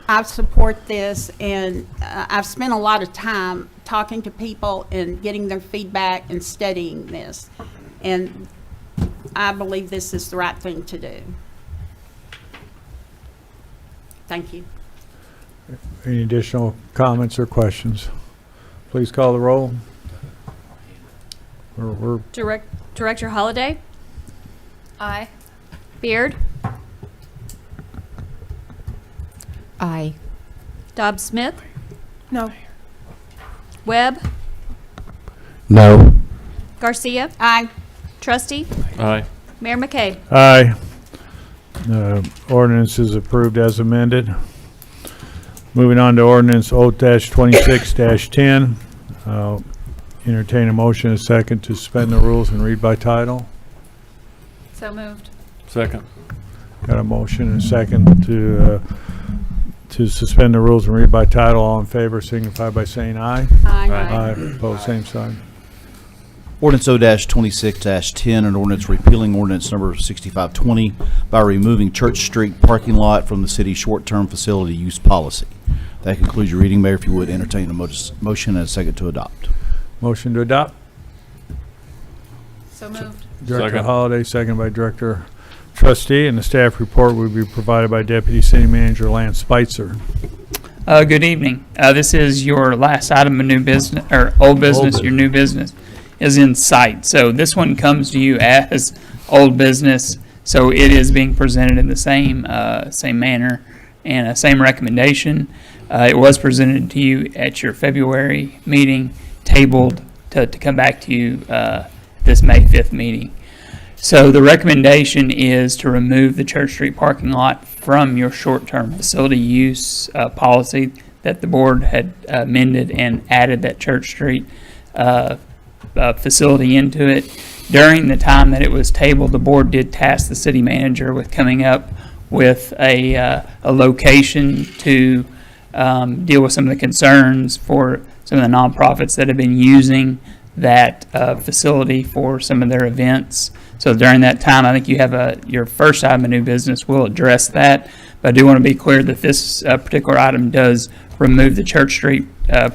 I support this, and I've spent a lot of time talking to people and getting their feedback and studying this. And I believe this is the right thing to do. Thank you. Any additional comments or questions? Please call the roll. Director Holliday? Aye. Beard? Aye. Dobbs Smith? No. Webb? No. Garcia? Aye. Trustee? Aye. Mayor McKay? Aye. Ordinance is approved as amended. Moving on to ordinance 0-26-10. Entertain a motion and a second to suspend the rules and read by title. So moved. Second. Got a motion and a second to suspend the rules and read by title. All in favor signify by saying aye. Aye. Aye. Opposed, same sign. Ordinance O-26-10, an ordinance repealing ordinance number 6520 by removing Church Street parking lot from the city's short-term facility use policy. That concludes your reading, Mayor. If you would entertain a motion and a second to adopt. Motion to adopt. So moved. Director Second. Holliday, second by Director Trustee, and the staff report will be provided by Deputy City Manager Lance Spitzer. Good evening. This is your last item of new business, or old business. Your new business is in sight. So this one comes to you as old business. So it is being presented in the same manner and same recommendation. It was presented to you at your February meeting, tabled to come back to you this May 5th meeting. So the recommendation is to remove the Church Street parking lot from your short-term facility use policy that the board had amended and added that Church Street facility into it. During the time that it was tabled, the board did task the city manager with coming up with a location to deal with some of the concerns for some of the nonprofits that have been using that facility for some of their events. So during that time, I think you have your first item of new business will address that. But I do want to be clear that this particular item does remove the Church Street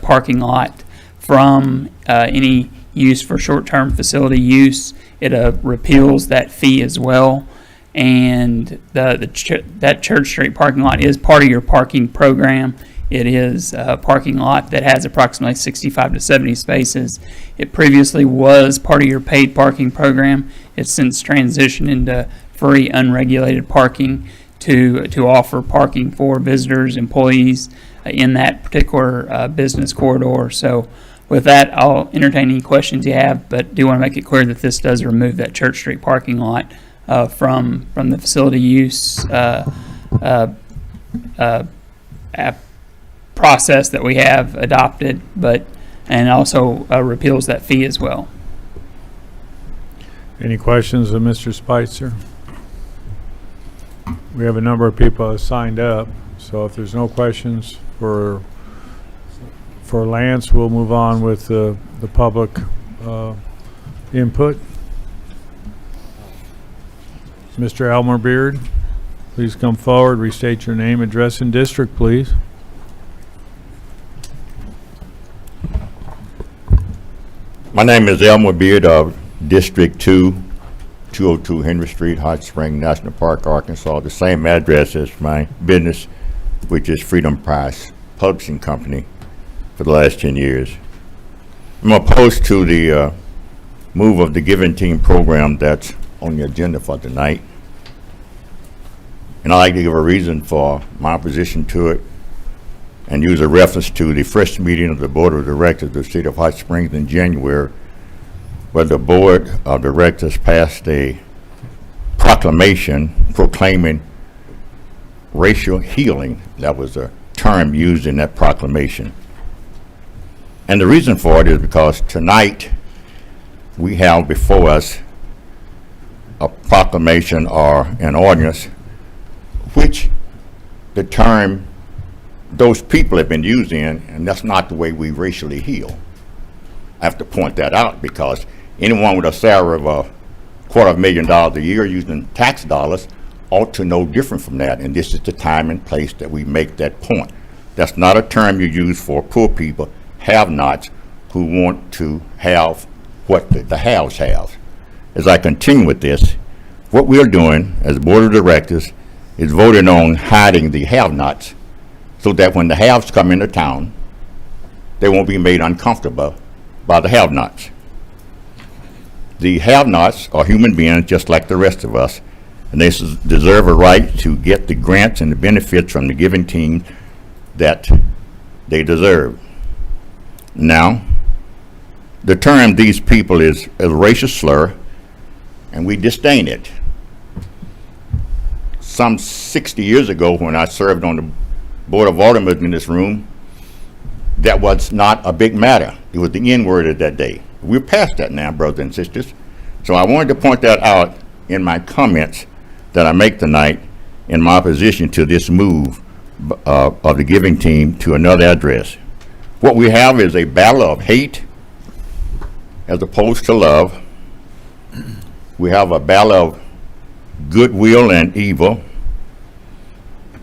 parking lot from any use for short-term facility use. It repeals that fee as well. And that Church Street parking lot is part of your parking program. It is a parking lot that has approximately 65 to 70 spaces. It previously was part of your paid parking program. It's since transitioned into free unregulated parking to offer parking for visitors, employees in that particular business corridor. So with that, I'll entertain any questions you have, but do want to make it clear that this does remove that Church Street parking lot from the facility use process that we have adopted, and also repeals that fee as well. Any questions of Mr. Spitzer? We have a number of people that signed up, so if there's no questions for For Lance, we'll move on with the public input. Mr. Elmer Beard, please come forward, restate your name, address, and district, please. My name is Elmer Beard of District 2, 202 Henry Street, Hot Spring National Park, Arkansas. The same address as my business, which is Freedom Price Publishing Company, for the last 10 years. I'm opposed to the move of the Giving Team program that's on the agenda for tonight. And I'd like to give a reason for my opposition to it and use a reference to the first meeting of the Board of Directors of the City of Hot Springs in January, where the Board of Directors passed a proclamation proclaiming racial healing. That was a term used in that proclamation. And the reason for it is because tonight we have before us a proclamation or an ordinance which the term those people have been using, and that's not the way we racially heal. I have to point that out because anyone with a salary of $250,000 a year using tax dollars ought to know different from that, and this is the time and place that we make that point. That's not a term you use for poor people, have-nots, who want to have what the haves have. As I continue with this, what we're doing as Board of Directors is voting on hiding the have-nots so that when the haves come into town, they won't be made uncomfortable by the have-nots. The have-nots are human beings just like the rest of us, and they deserve a right to get the grants and the benefits from the Giving Team that they deserve. Now, the term "these people" is a racial slur, and we disdain it. Some 60 years ago, when I served on the Board of Aldermen in this room, that was not a big matter. It was the N-word of that day. We're past that now, brothers and sisters. So I wanted to point that out in my comments that I make tonight in my opposition to this move of the Giving Team to another address. What we have is a battle of hate as opposed to love. We have a battle of goodwill and evil.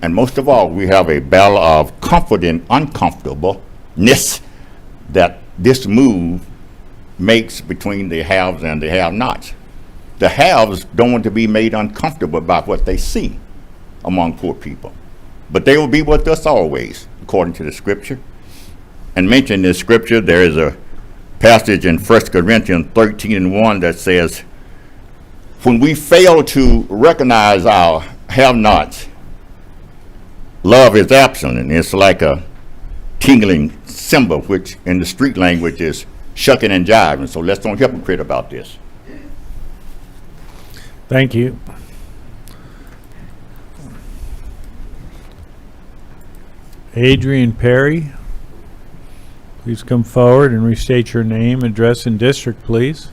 And most of all, we have a battle of comfort and uncomfortableness that this move makes between the haves and the have-nots. The haves don't want to be made uncomfortable by what they see among poor people. But they will be with us always, according to the scripture. And mentioned in the scripture, there is a passage in 1 Corinthians 13:1 that says, when we fail to recognize our have-nots, love is absent, and it's like a tingling cymbal, which in the street language is shucking and jiving. So let's don't hypocrite about this. Thank you. Adrian Perry, please come forward and restate your name, address, and district, please.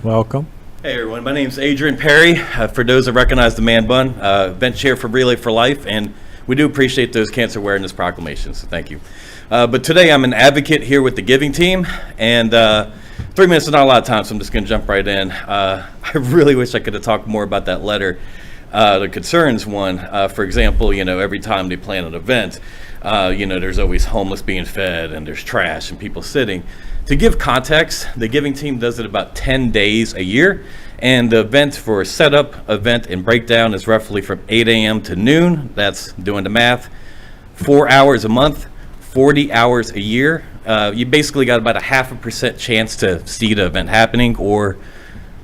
Welcome. Hey everyone, my name's Adrian Perry. For those that recognize the man bun, event chair for Relay for Life, and we do appreciate those cancer awareness proclamations, so thank you. But today I'm an advocate here with the Giving Team, and 3 minutes is not a lot of time, so I'm just going to jump right in. I really wish I could have talked more about that letter. The concerns one, for example, every time they plan an event, there's always homeless being fed, and there's trash and people sitting. To give context, the Giving Team does it about 10 days a year, and the event for setup, event, and breakdown is roughly from 8 a.m. to noon. That's doing the math. 4 hours a month, 40 hours a year. You basically got about a 0.5% chance to see the event happening, or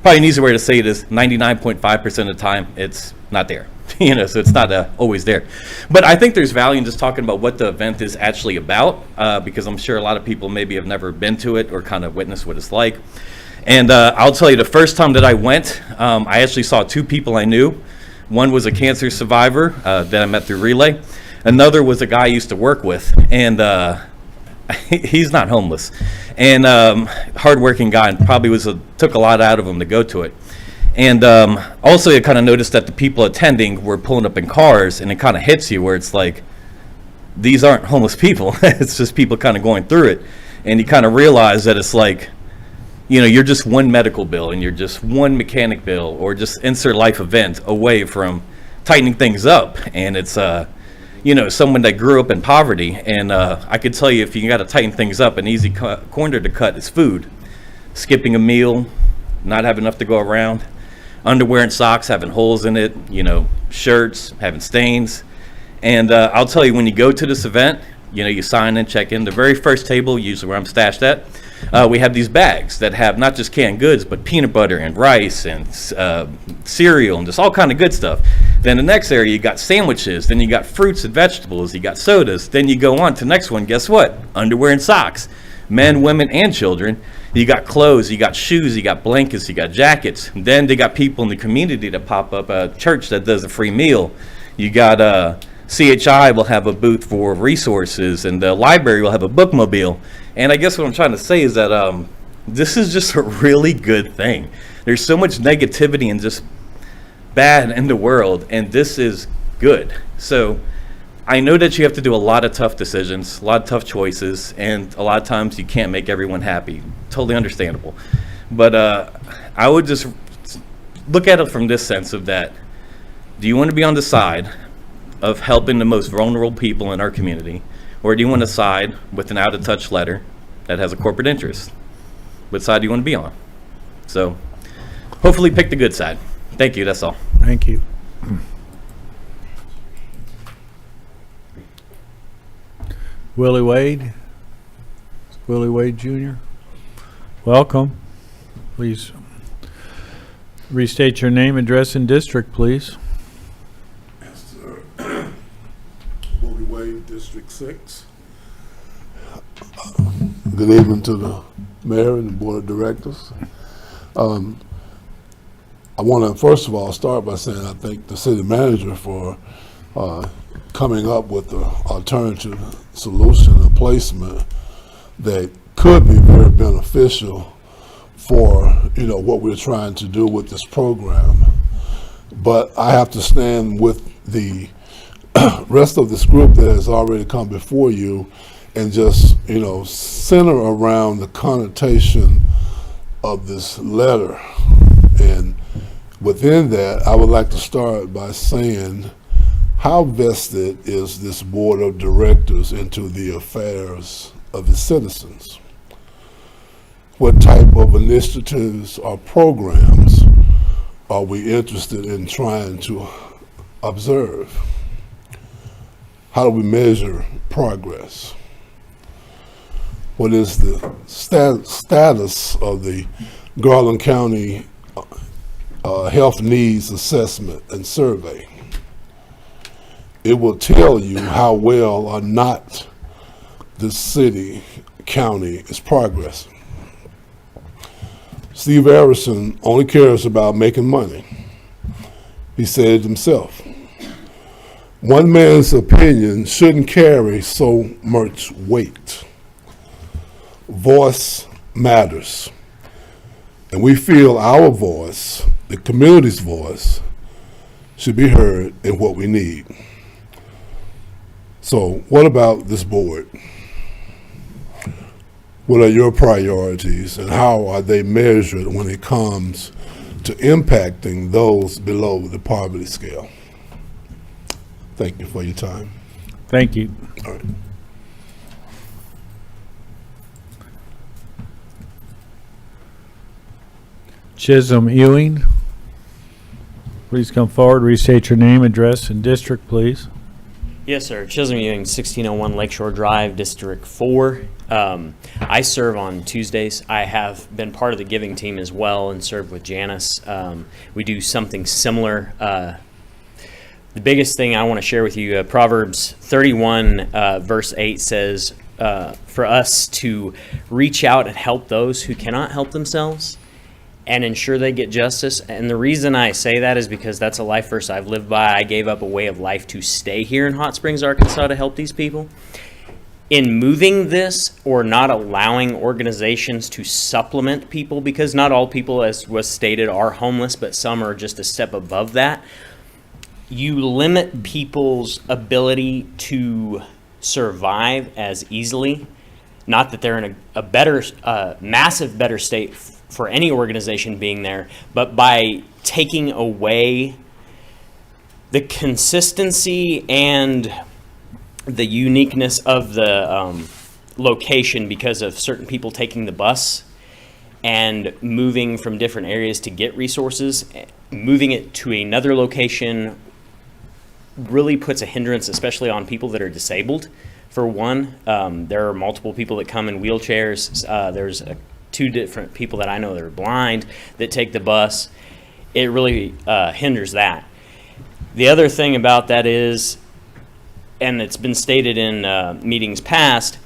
probably an easier way to say it is 99.5% of the time it's not there. So it's not always there. But I think there's value in just talking about what the event is actually about, because I'm sure a lot of people maybe have never been to it or kind of witnessed what it's like. And I'll tell you, the first time that I went, I actually saw 2 people I knew. One was a cancer survivor that I met through Relay. Another was a guy I used to work with, and he's not homeless. And hardworking guy, and probably took a lot out of him to go to it. And also I kind of noticed that the people attending were pulling up in cars, and it kind of hits you where it's like, these aren't homeless people. It's just people kind of going through it. And you kind of realize that it's like, you know, you're just one medical bill and you're just one mechanic bill or just insert life event away from tightening things up. And it's, you know, someone that grew up in poverty. And I could tell you, if you got to tighten things up, an easy corner to cut is food. Skipping a meal, not having enough to go around, underwear and socks having holes in it, you know, shirts having stains. And I'll tell you, when you go to this event, you know, you sign in, check in. The very first table, usually where I'm stashed at, we have these bags that have not just canned goods, but peanut butter and rice and cereal and just all kind of good stuff. Then the next area, you got sandwiches. Then you got fruits and vegetables. You got sodas. Then you go on to the next one. Guess what? Underwear and socks. Men, women, and children. You got clothes. You got shoes. You got blankets. You got jackets. And then they got people in the community that pop up. A church that does a free meal. You got CHI will have a booth for resources, and the library will have a bookmobile. And I guess what I'm trying to say is that this is just a really good thing. There's so much negativity and just bad in the world, and this is good. So I know that you have to do a lot of tough decisions, a lot of tough choices, and a lot of times you can't make everyone happy. Totally understandable. But I would just look at it from this sense of that, do you want to be on the side of helping the most vulnerable people in our community, or do you want to side with an out-of-touch letter that has a corporate interest? What side do you want to be on? So hopefully pick the good side. Thank you, that's all. Thank you. Willie Wade Jr. Welcome. Please restate your name, address, and district, please. Willie Wade, District 6. Good evening to the mayor and the board of directors. I want to first of all start by saying I thank the city manager for coming up with the alternative solution, a placement that could be very beneficial for, you know, what we're trying to do with this program. But I have to stand with the rest of this group that has already come before you and just, you know, center around the connotation of this letter. And within that, I would like to start by saying, how vested is this board of directors into the affairs of its citizens? What type of initiatives or programs are we interested in trying to observe? How do we measure progress? What is the status of the Garland County Health Needs Assessment and Survey? It will tell you how well or not this city, county is progressing. Steve Harrison only cares about making money. He said it himself. One man's opinion shouldn't carry so much weight. Voice matters. And we feel our voice, the community's voice, should be heard in what we need. So what about this board? What are your priorities and how are they measured when it comes to impacting those below the poverty scale? Thank you for your time. Thank you. All right. Chisholm Ewing, please come forward, restate your name, address, and district, please. Yes, sir. Chisholm Ewing, 1601 Lakeshore Drive, District 4. I serve on Tuesdays. I have been part of the giving team as well and served with Janice. We do something similar. The biggest thing I want to share with you, Proverbs 31 verse 8 says, for us to reach out and help those who cannot help themselves and ensure they get justice. And the reason I say that is because that's a life verse I've lived by. I gave up a way of life to stay here in Hot Springs, Arkansas to help these people. In moving this or not allowing organizations to supplement people, because not all people, as was stated, are homeless, but some are just a step above that, you limit people's ability to survive as easily. Not that they're in a better, massive better state for any organization being there, but by taking away the consistency and the uniqueness of the location because of certain people taking the bus and moving from different areas to get resources, moving it to another location really puts a hindrance, especially on people that are disabled. For one, there are multiple people that come in wheelchairs. There's two different people that I know that are blind that take the bus. It really hinders that. The other thing about that is, and it's been stated in meetings past,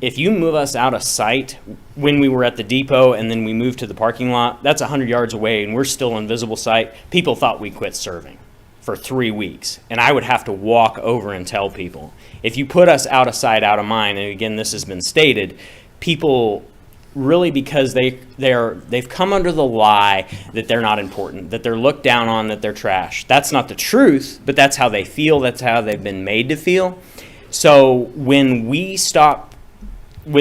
if you move us out of sight when we were at the depot and then we moved to the parking lot, that's 100 yards away and we're still in visible sight. People thought we quit serving for 3 weeks, and I would have to walk over and tell people. If you put us out of sight, out of mind, and again, this has been stated, people really, because they've come under the lie that they're not important, that they're looked down on, that they're trash. That's not the truth, but that's how they feel. That's how they've been made to feel. So when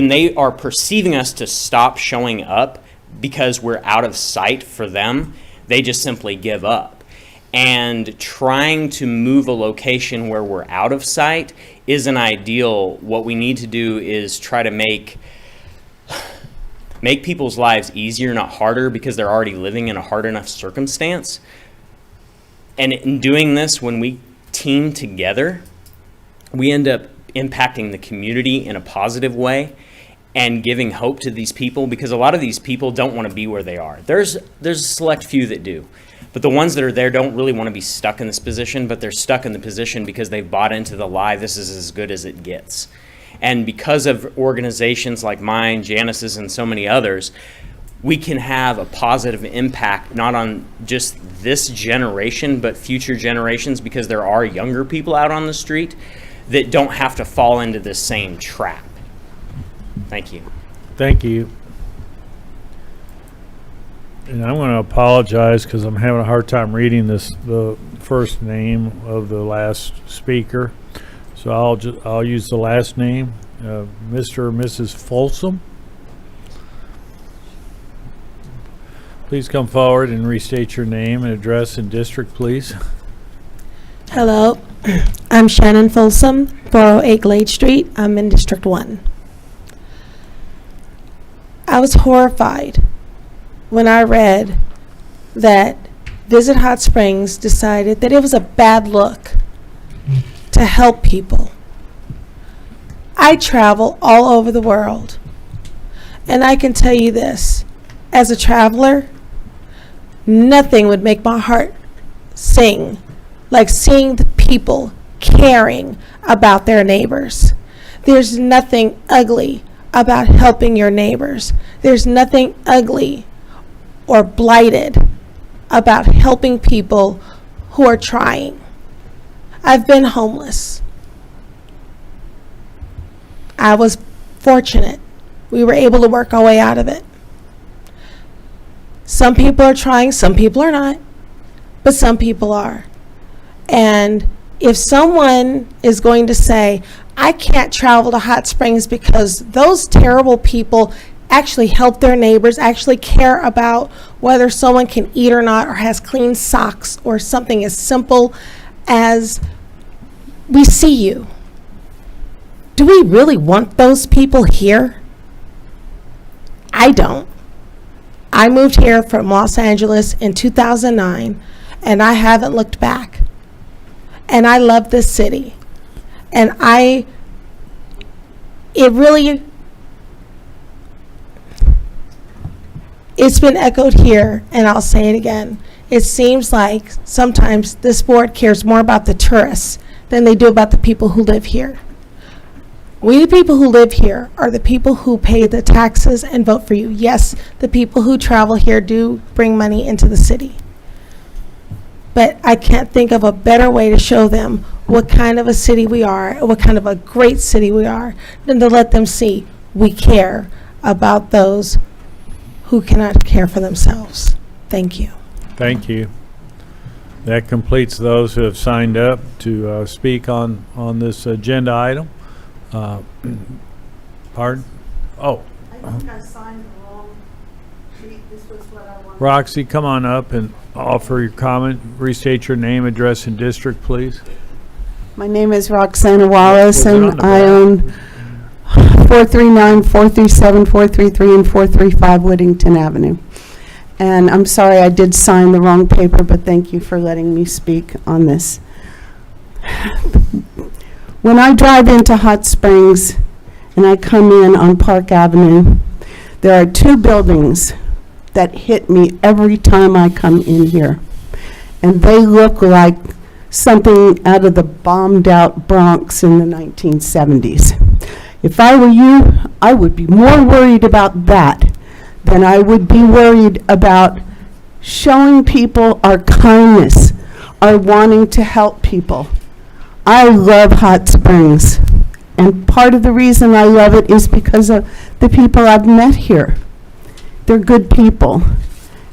they are perceiving us to stop showing up because we're out of sight for them, they just simply give up. And trying to move a location where we're out of sight isn't ideal. What we need to do is try to make people's lives easier, not harder, because they're already living in a hard enough circumstance. And in doing this, when we team together, we end up impacting the community in a positive way and giving hope to these people, because a lot of these people don't want to be where they are. There's a select few that do. But the ones that are there don't really want to be stuck in this position, but they're stuck in the position because they've bought into the lie, this is as good as it gets. And because of organizations like mine, Janice's, and so many others, we can have a positive impact, not on just this generation, but future generations, because there are younger people out on the street that don't have to fall into this same trap. Thank you. Thank you. And I'm going to apologize because I'm having a hard time reading the first name of the last speaker. So I'll use the last name, Mr. or Mrs. Folsom. Please come forward and restate your name and address and district, please. Hello, I'm Shannon Folsom, 408 Glade Street. I'm in District 1. I was horrified when I read that Visit Hot Springs decided that it was a bad look to help people. I travel all over the world, and I can tell you this, as a traveler, nothing would make my heart sing like seeing the people caring about their neighbors. There's nothing ugly about helping your neighbors. There's nothing ugly or blighted about helping people who are trying. I've been homeless. I was fortunate. We were able to work our way out of it. Some people are trying, some people are not, but some people are. And if someone is going to say, I can't travel to Hot Springs because those terrible people actually help their neighbors, actually care about whether someone can eat or not, or has clean socks, or something as simple as, we see you. Do we really want those people here? I don't. I moved here from Los Angeles in 2009, and I haven't looked back. And I love this city. And it's been echoed here, and I'll say it again. It seems like sometimes this board cares more about the tourists than they do about the people who live here. We, the people who live here, are the people who pay the taxes and vote for you. Yes, the people who travel here do bring money into the city. But I can't think of a better way to show them what kind of a city we are, what kind of a great city we are, than to let them see we care about those who cannot care for themselves. Thank you. Thank you. That completes those who have signed up to speak on this agenda item. Pardon? Oh, I think I signed the wrong sheet. This was what I wanted. Roxy, come on up and offer your comment. Restate your name, address, and district, please. My name is Roxana Wallace, Was it on and the I own 439, 437, 433, and 435 Whittington Avenue. And I'm sorry I did sign the wrong paper, but thank you for letting me speak on this. When I drive into Hot Springs and I come in on Park Avenue, there are two buildings that hit me every time I come in here. And they look like something out of the bombed out Bronx in the 1970s. If I were you, I would be more worried about that than I would be worried about showing people our kindness, our wanting to help people. I love Hot Springs, and part of the reason I love it is because of the people I've met here. They're good people,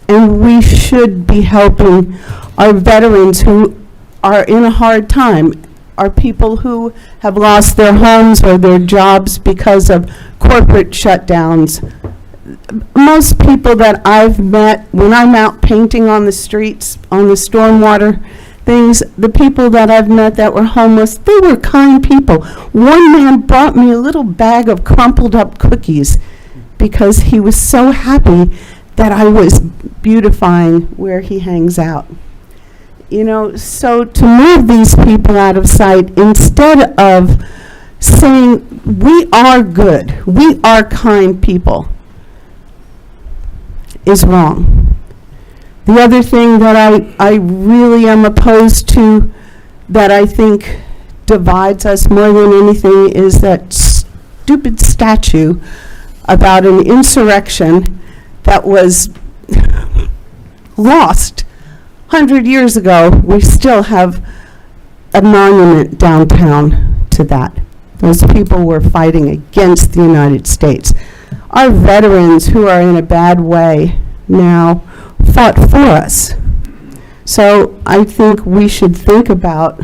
and we should be helping our veterans who are in a hard time, our people who have lost their homes or their jobs because of corporate shutdowns. Most people that I've met, when I'm out painting on the streets, on the stormwater things, the people that I've met that were homeless, they were kind people. One man brought me a little bag of crumpled up cookies because he was so happy that I was beautifying where he hangs out. You know, so to move these people out of sight instead of saying, we are good, we are kind people, is wrong. The other thing that I really am opposed to, that I think divides us more than anything, is that stupid statue about an insurrection that was lost 100 years ago. We still have a monument downtown to that. Those people were fighting against the United States. Our veterans who are in a bad way now fought for us. So I think we should think about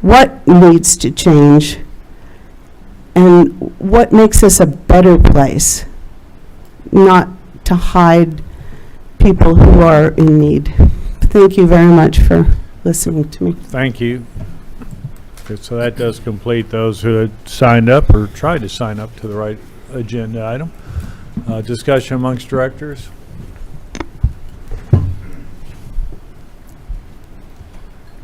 what needs to change and what makes us a better place, not to hide people who are in need. Thank you very much for listening to me. Thank you. Okay, so that does complete those who had signed up or tried to sign up to the right agenda item. Discussion amongst directors.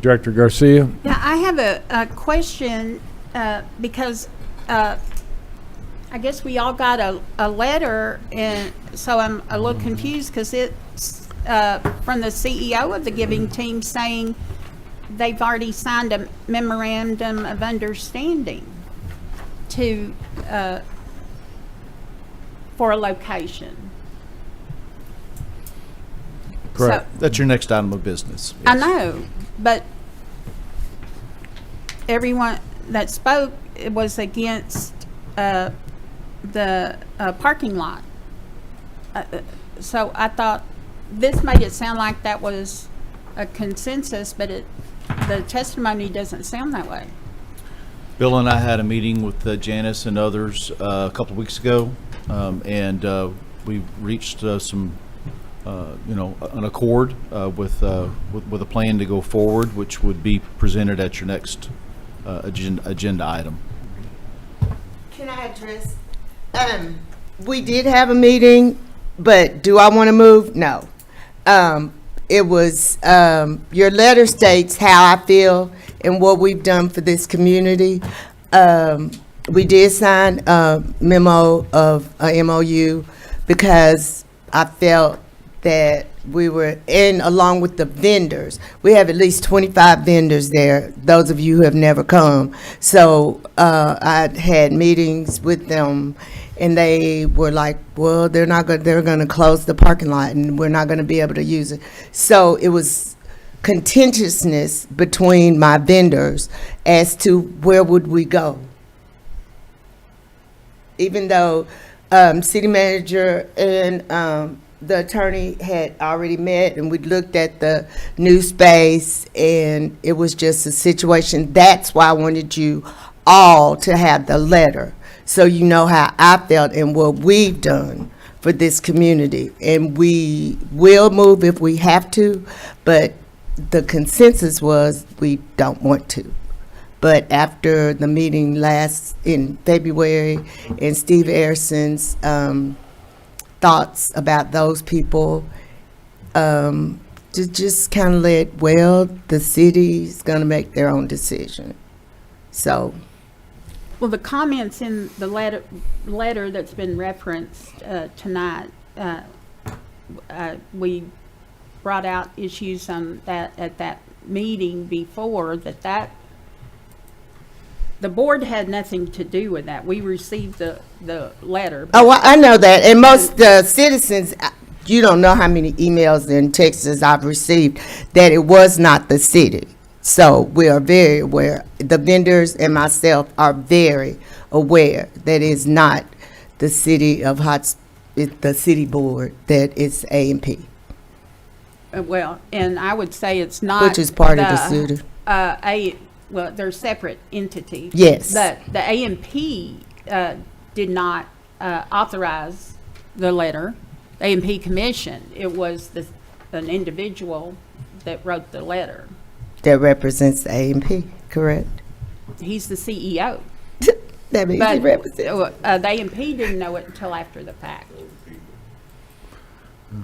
Director Garcia. Yeah, I have a question because I guess we all got a letter, and so I'm a little confused because it's from the CEO of the Giving Team saying they've already signed a memorandum of understanding to for a location. Correct. So, That's your next item of business. I know, but everyone that spoke, it was against the parking lot. So I thought this made it sound like that was a consensus, but the testimony doesn't sound that way. Bill and I had a meeting with Janice and others a couple of weeks ago, and we reached an accord with a plan to go forward, which would be presented at your next agenda item. Can I address? We did have a meeting, but do I want to move? No. It was, your letter states how I feel and what we've done for this community. We did sign a memo of a MOU because I felt that we were in, along with the vendors. We have at least 25 vendors there, those of you who have never come. So I had meetings with them, and they were like, well, they're going to close the parking lot, and we're not going to be able to use it. So it was contentiousness between my vendors as to where would we go. Even though city manager and the attorney had already met, and we looked at the new space, and it was just a situation. That's why I wanted you all to have the letter, so you know how I felt and what we've done for this community. And we will move if we have to, but the consensus was we don't want to. But after the meeting last in February and Steve Ayerson's thoughts about those people, to just kind of the city's going to make their own decision. So. Well, the comments in the letter that's been referenced tonight, we brought out issues on that at that meeting before, that the board had nothing to do with that. We received the letter. Oh, well, I know that. And most citizens, you don't know how many emails and texts I've received that it was not the city. So we are very aware. The vendors and myself are very aware that it's not the city of it's the city board, that it's A&P. Well, and I would say it's not. Which is part of the city. Well, they're separate entities. Yes. The A&P did not authorize the letter. The A&P Commission. It was an individual that wrote the letter. That represents the A&P, correct? He's the CEO. That means he represents. The A&P didn't know it until after the fact.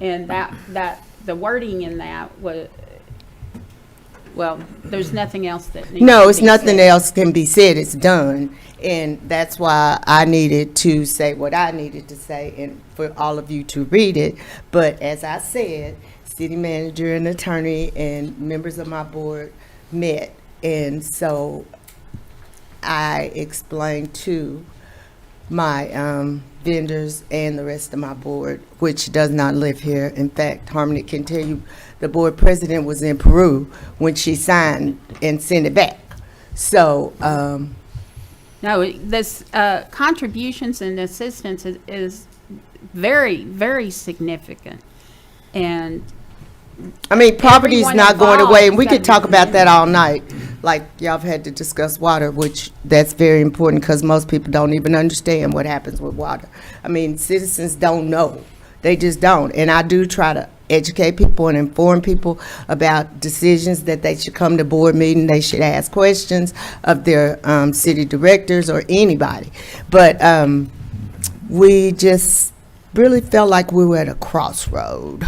And that the wording in that was, well, there's nothing else that needs No, to it's be nothing said. else can be said. It's done. And that's why I needed to say what I needed to say and for all of you to read it. But as I said, city manager and attorney and members of my board met. And so I explained to my vendors and the rest of my board, which does not live here. In fact, Harmony can tell you the board president was in Peru when she signed and sent it back. So, no, this contributions and assistance is very, very significant. And I mean, poverty is everyone not going away, and involved we is could gotta talk be about that all night. Like, y'all have had to discuss water, which that's very important because most people don't even understand what happens with water. I mean, citizens don't know. They just don't. And I do try to educate people and inform people about decisions that they should come to board meeting. They should ask questions of their city directors or anybody. But we just really felt like we were at a crossroad.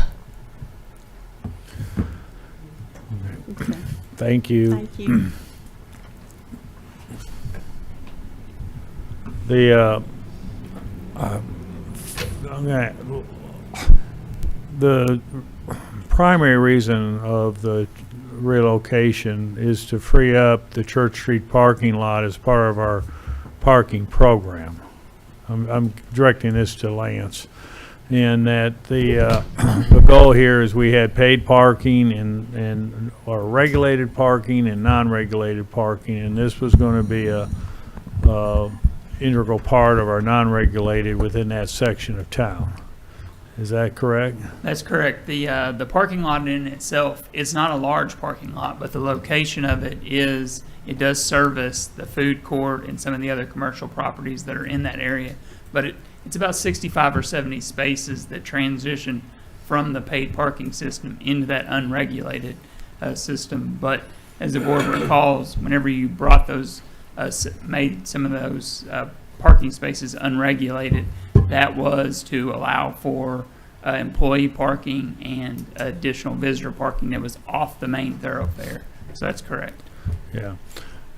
Thank you. Thank you. The primary reason of the relocation is to free up the Church Street parking lot as part of our parking program. I'm directing this to Lance. And that the goal here is we had paid parking and or regulated parking and non-regulated parking, and this was going to be a integral part of our non-regulated within that section of town. Is that correct? That's correct. The parking lot in itself is not a large parking lot, but the location of it is, it does service the food court and some of the other commercial properties that are in that area. But it's about 65 or 70 spaces that transition from the paid parking system into that unregulated system. But as the board recalls, whenever you brought those, made some of those parking spaces unregulated, that was to allow for employee parking and additional visitor parking that was off the main thoroughfare. So that's correct. Yeah.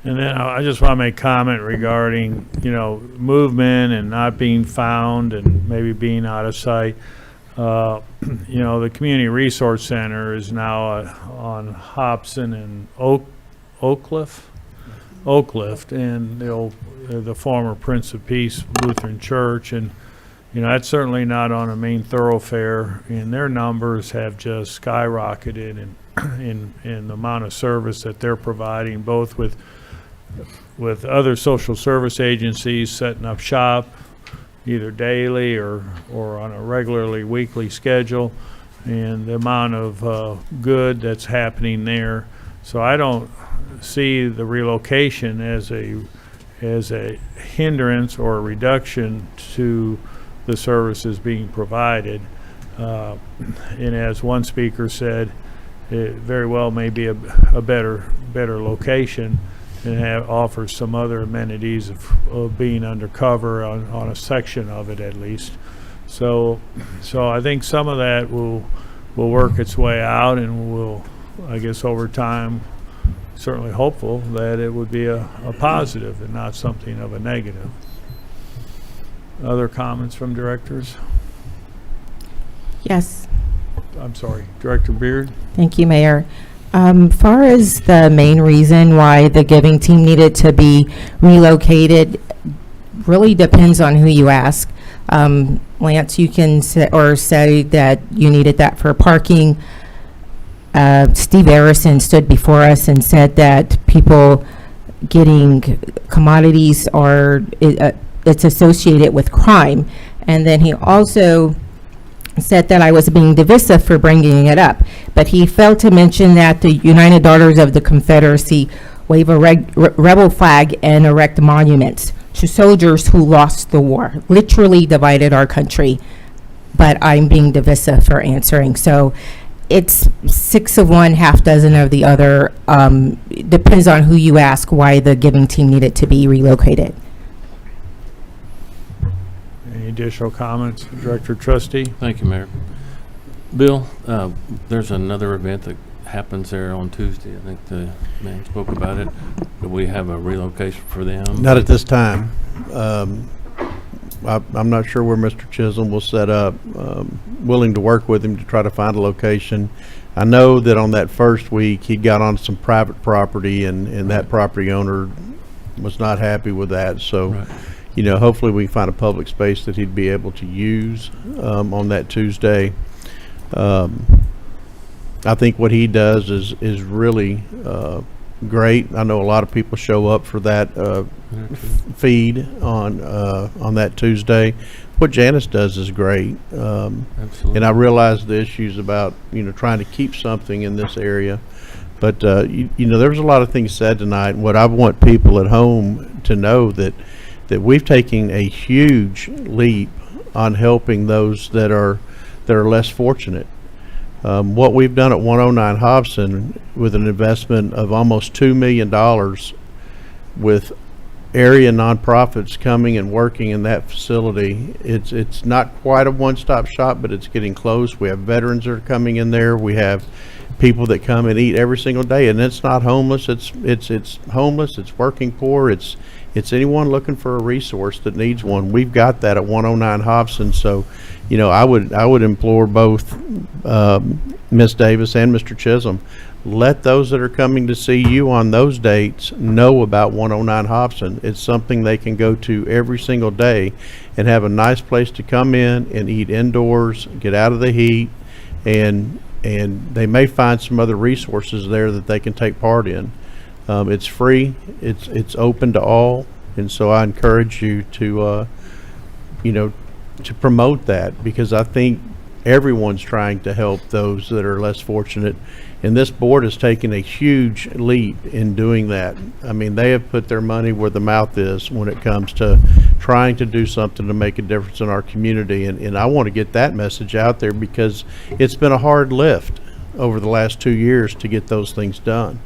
And then I just want to make comment regarding, movement and not being found and maybe being out of sight. The Community Resource Center is now on Hobson and Oakcliff, and the former Prince of Peace Lutheran Church, and that's certainly not on a main thoroughfare, and their numbers have just skyrocketed in the amount of service that they're providing, both with other social service agencies setting up shop either daily or on a regularly weekly schedule, and the amount of good that's happening there. So I don't see the relocation as as a hindrance or a reduction to the services being provided. And as one speaker said, it very well may be a better location and offers some other amenities of being undercover on a section of it at least. So I think some of that will work its way out, and will, I guess, over time, certainly hopeful that it would be a positive and not something of a negative. Other comments from directors? Yes. I'm sorry, Director Beard? Thank you, Mayor. Far as the main reason why the giving team needed to be relocated, really depends on who you ask. Lance, you can say that you needed that for parking. Steve Arison stood before us and said that people getting commodities it's associated with crime. And then he also said that I was being divisive for bringing it up, but he failed to mention that the United Daughters of the Confederacy wave a rebel flag and erect monuments to soldiers who lost the war, literally divided our country. But I'm being divisive for answering. So it's 6 of one, half dozen of the other. Depends on who you ask why the giving team needed to be relocated. Any additional comments? Director Trustee? Thank you, Mayor. Bill, there's another event that happens there on Tuesday. I think the man spoke about it. Do we have a relocation for them? Not at this time. I'm not sure where Mr. Chisholm will set up. Willing to work with him to try to find a location. I know that on that first week he got on some private property, and that property owner was not happy with that. So, Right. you know, hopefully we can find a public space that he'd be able to use on that Tuesday. I think what he does is really great. I know a lot of people show up for that feed on that Tuesday. What Janice does is great. Absolutely. And I realize the issues about, you know, trying to keep something in this area. But, you know, there's a lot of things said tonight. What I want people at home to know that we've taken a huge leap on helping those that are less fortunate. What we've done at 109 Hobson with an investment of almost $2 million with area nonprofits coming and working in that facility, it's not quite a one-stop shop, but it's getting close. We have veterans that are coming in there. We have people that come and eat every single day, and it's not homeless. It's homeless. It's working poor. It's anyone looking for a resource that needs one. We've got that at 109 Hobson. So, you know, I would implore both Ms. Davis and Mr. Chisholm, let those that are coming to see you on those dates know about 109 Hobson. It's something they can go to every single day and have a nice place to come in and eat indoors, get out of the heat, and they may find some other resources there that they can take part in. It's free. It's open to all, and so I encourage you to, you know, to promote that, because I think everyone's trying to help those that are less fortunate, and this board has taken a huge leap in doing that. I mean, they have put their money where the mouth is when it comes to trying to do something to make a difference in our community, and I want to get that message out there, because it's been a hard lift over the last 2 years to get those things done.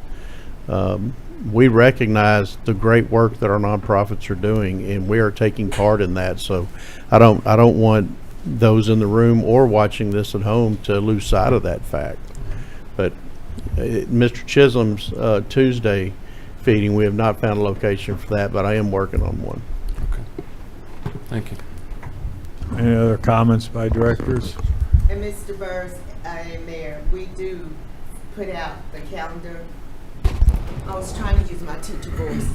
We recognize the great work that our nonprofits are doing, and we are taking part in that. So I don't want those in the room or watching this at home to lose sight of that fact. But Mr. Chisholm's Tuesday feeding, we have not found a location for that, but I am working on one. Okay. Thank you. Any other comments by directors? And Mr. Burrs and Mayor, we do put out the calendar. I was trying to use my teacher voice.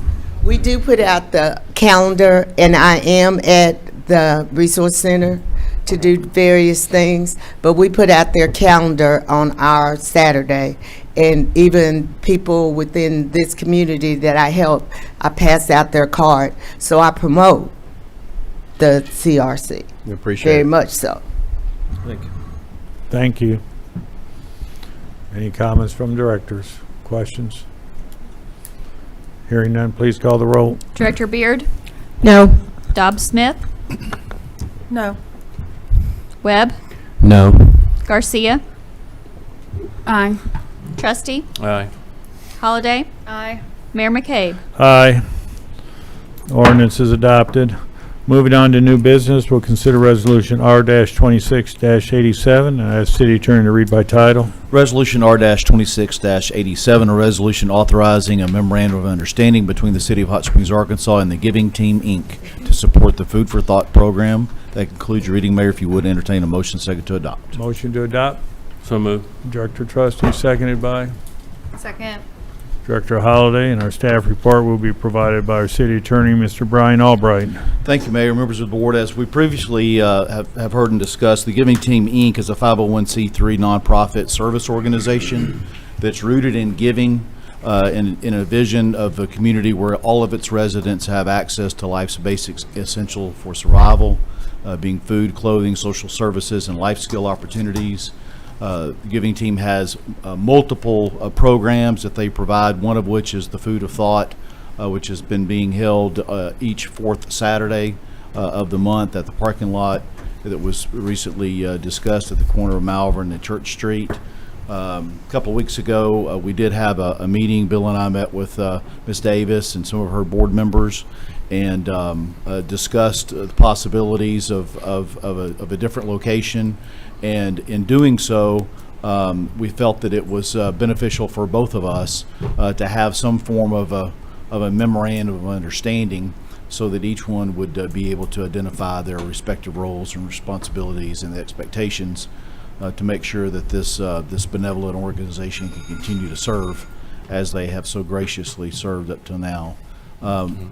We do put out the calendar, and I am at the Resource Center to do various things, but we put out their calendar on our Saturday, and even people within this community that I help, I pass out their card, so I promote the CRC. We appreciate very it. much so. Thank you. Thank you. Any comments from directors? Questions? Hearing none, please call the roll. Director Beard, No. Dobbs Smith, No. Webb, No. Garcia, Aye. Trustee, Aye. Holliday, Aye. Mayor McCabe. Aye. Ordinance is adopted. Moving on to new business, we'll consider Resolution R-26-87, and I ask City Attorney to read by title. Resolution R-26-87, a resolution authorizing a memorandum of understanding between the City of Hot Springs, Arkansas and the Giving Team, Inc. to support the Food for Thought program. That concludes your reading, Mayor. If you would entertain a motion second to adopt. Motion to adopt. So moved. Director Trustee, seconded by Second. Director Holliday, and our staff report will be provided by our City Attorney, Mr. Brian Albright. Thank you, Mayor, members of the board. As we previously have heard and discussed, the Giving Team, Inc. is a 501c3 nonprofit service organization that's rooted in giving in a vision of a community where all of its residents have access to life's basics essential for survival, being food, clothing, social services, and life skill opportunities. The Giving Team has multiple programs that they provide, one of which is the Food of Thought, which has been being held each fourth Saturday of the month at the parking lot that was recently discussed at the corner of Malvern and Church Street. A couple of weeks ago, we did have a meeting. Bill and I met with Ms. Davis and some of her board members and discussed the possibilities of a different location. And in doing so, we felt that it was beneficial for both of us to have some form of a memorandum of understanding so that each one would be able to identify their respective roles and responsibilities and the expectations to make sure that this benevolent organization can continue to serve as they have so graciously served up till now.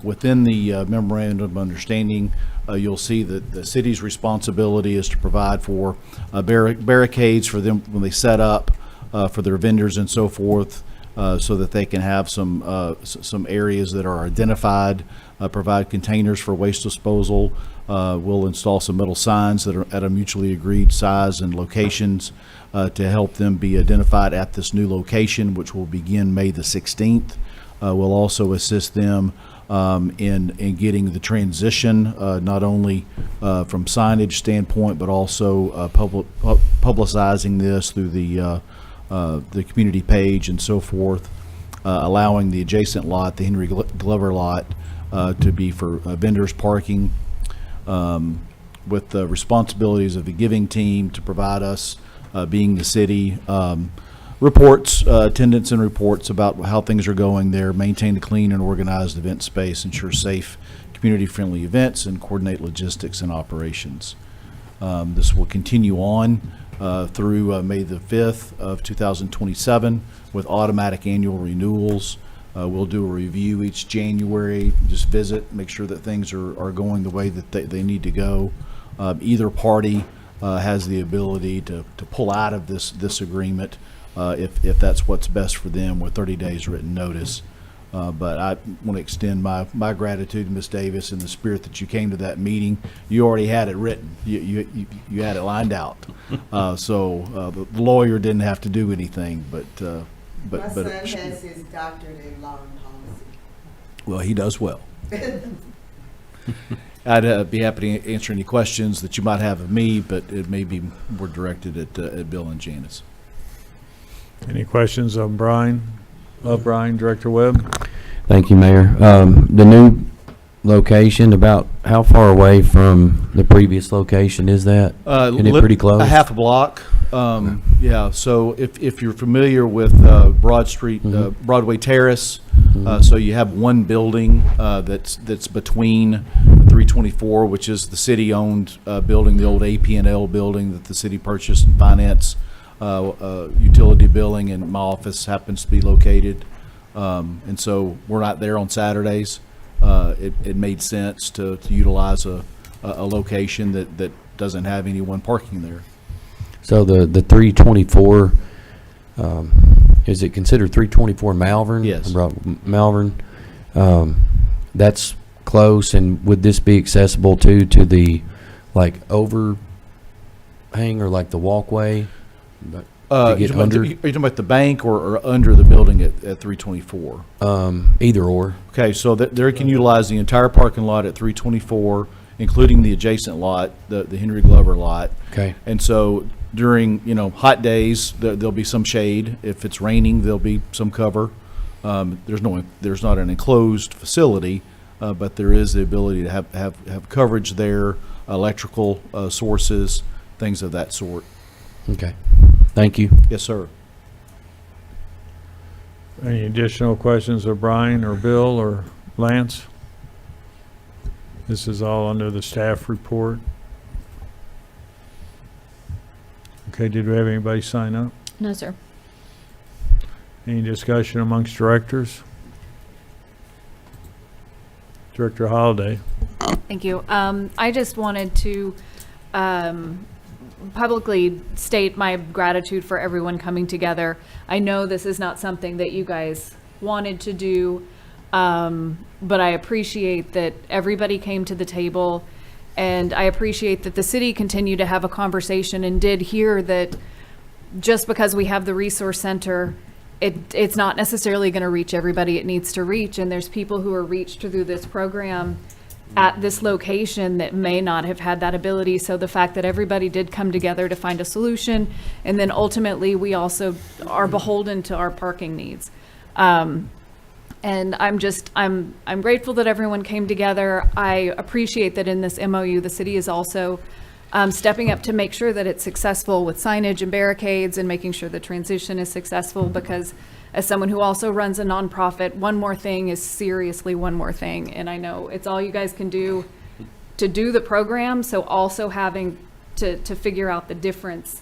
Within the memorandum of understanding, you'll see that the city's responsibility is to provide for barricades for them when they set up for their vendors and so forth, so that they can have some areas that are identified, provide containers for waste disposal. We'll install some metal signs that are at a mutually agreed size and locations to help them be identified at this new location, which will begin May the 16th. We'll also assist them in getting the transition, not only from signage standpoint, but also publicizing this through the community page and so forth, allowing the adjacent lot, the Henry Glover lot, to be for vendors parking, with the responsibilities of the Giving Team to provide us, being the city, reports, attendance and reports about how things are going there, maintain a clean and organized event space, ensure safe, community-friendly events, and coordinate logistics and operations. This will continue on through May the 5th of 2027 with automatic annual renewals. We'll do a review each January, just visit, make sure that things are going the way that they need to go. Either party has the ability to pull out of this agreement if that's what's best for them with 30 days written notice. But I want to extend my gratitude to Ms. Davis in the spirit that you came to that meeting. You already had it written. You had it lined out. So the lawyer didn't have to do anything, but My son has his doctorate in law and policy. well, he does well. I'd be happy to answer any questions that you might have of me, but it may be more directed at Bill and Janice. Any questions of Brian? Director Webb? Thank you, Mayor. The new location, about how far away from the previous location is that? Isn't it pretty close? A half a block. Yeah, so if you're familiar with Broad Street, Broadway Terrace, so you have one building that's between 324, which is the city-owned building, the old AP&L building that the city purchased and financed. Utility billing, and my office happens to be located. And so we're not there on Saturdays. It made sense to utilize a location that doesn't have anyone parking there. So the 324, is it considered 324 Malvern? Yes. Malvern. That's close, and would this be accessible to the overhang or like the walkway? To get are you talking about the bank or under the building at 324? Either or. Okay, so they can utilize the entire parking lot at 324, including the adjacent lot, the Henry Glover lot. Okay. And so during, hot days, there'll be some shade. If it's raining, there'll be some cover. There's not an enclosed facility, but there is the ability to have coverage there, electrical sources, things of that sort. Okay. Thank you. Yes, sir. Any additional questions of Brian or Bill or Lance? This is all under the staff report. Okay, did we have anybody sign up? No, sir. Any discussion amongst directors? Director Holliday. Thank you. I just wanted to publicly state my gratitude for everyone coming together. I know this is not something that you guys wanted to do, but I appreciate that everybody came to the table, and I appreciate that the city continued to have a conversation and did hear that just because we have the resource center, it's not necessarily going to reach everybody it needs to reach, and there's people who are reached through this program at this location that may not have had that ability. So the fact that everybody did come together to find a solution, and then ultimately we also are beholden to our parking needs. And I'm grateful that everyone came together. I appreciate that in this MOU, the city is also stepping up to make sure that it's successful with signage and barricades and making sure the transition is successful, because as someone who also runs a nonprofit, one more thing is seriously one more thing. And I know it's all you guys can do to do the program, so also having to figure out the difference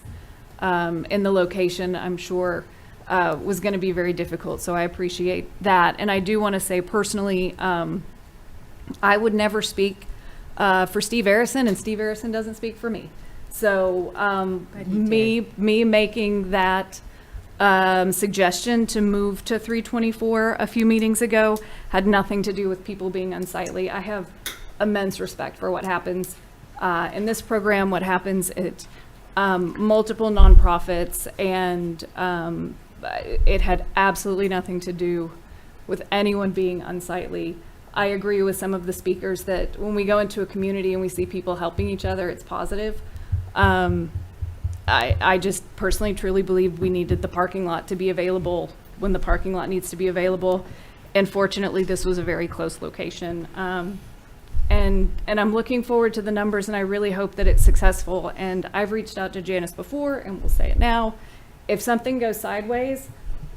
in the location, I'm sure was going to be very difficult. So I appreciate that. And I do want to say personally, I would never speak for Steve Arison, and Steve Arison doesn't speak for me. So me making that suggestion to move to 324 a few meetings ago had nothing to do with people being unsightly. I have immense respect for what happens in this program, what happens at multiple nonprofits, and it had absolutely nothing to do with anyone being unsightly. I agree with some of the speakers that when we go into a community and we see people helping each other, it's positive. I just personally truly believe we needed the parking lot to be available when the parking lot needs to be available. And fortunately, this was a very close location. And I'm looking forward to the numbers, and I really hope that it's successful. And I've reached out to Janice before, and we'll say it now. If something goes sideways,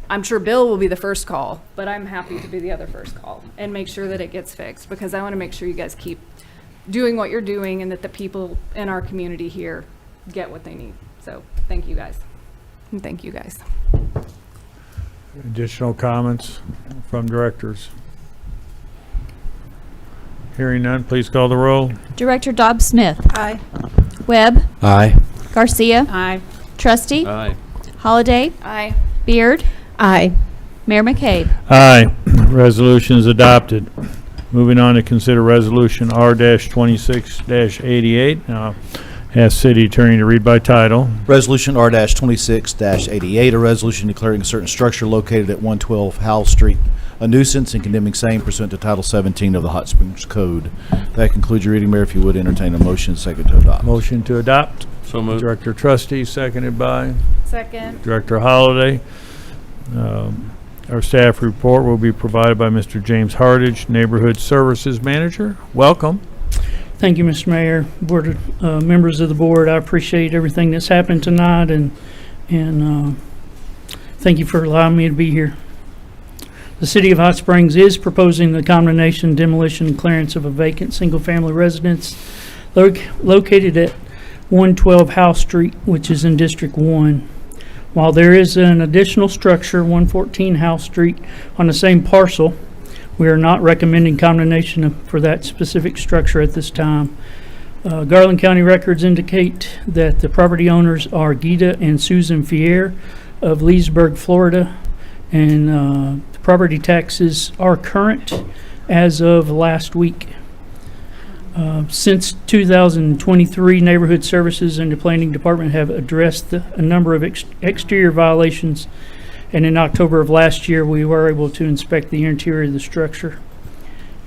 I'm sure Bill will be the first call, but I'm happy to be the other first call and make sure that it gets fixed, because I want to make sure you guys keep doing what you're doing and that the people in our community here get what they need. So thank you guys. And thank you guys. Additional comments from directors? Hearing none, please call the roll. Director Dobbs-Smith. Aye. Webb. Aye. Garcia. Aye. Trustee. Aye. Holliday. Aye. Beard. Aye. Mayor McCabe. Aye. Resolution is adopted. Moving on to consider Resolution R-26-88. Now, ask City Attorney to read by title. Resolution R-26-88, a resolution declaring a certain structure located at 112 Howell Street a nuisance and condemning same pursuant to Title 17 of the Hot Springs Code. That concludes your reading, Mayor. If you would entertain a motion, second to adopt. Motion to adopt. So moved. Director Trustee, seconded by Second. Director Holliday. Our staff report will be provided by Mr. James Hardage, Neighborhood Services Manager. Welcome. Thank you, Mr. Mayor, board, members of the board. I appreciate everything that's happened tonight, and thank you for allowing me to be here. The City of Hot Springs is proposing the condemnation, demolition, and clearance of a vacant single-family residence located at 112 Howell Street, which is in District 1. While there is an additional structure, 114 Howell Street, on the same parcel, we are not recommending condemnation for that specific structure at this time. Garland County records indicate that the property owners are Gita and Susan Fier of Leesburg, Florida, and the property taxes are current as of last week. Since 2023, Neighborhood Services and the Planning Department have addressed a number of exterior violations, and in October of last year, we were able to inspect the interior of the structure.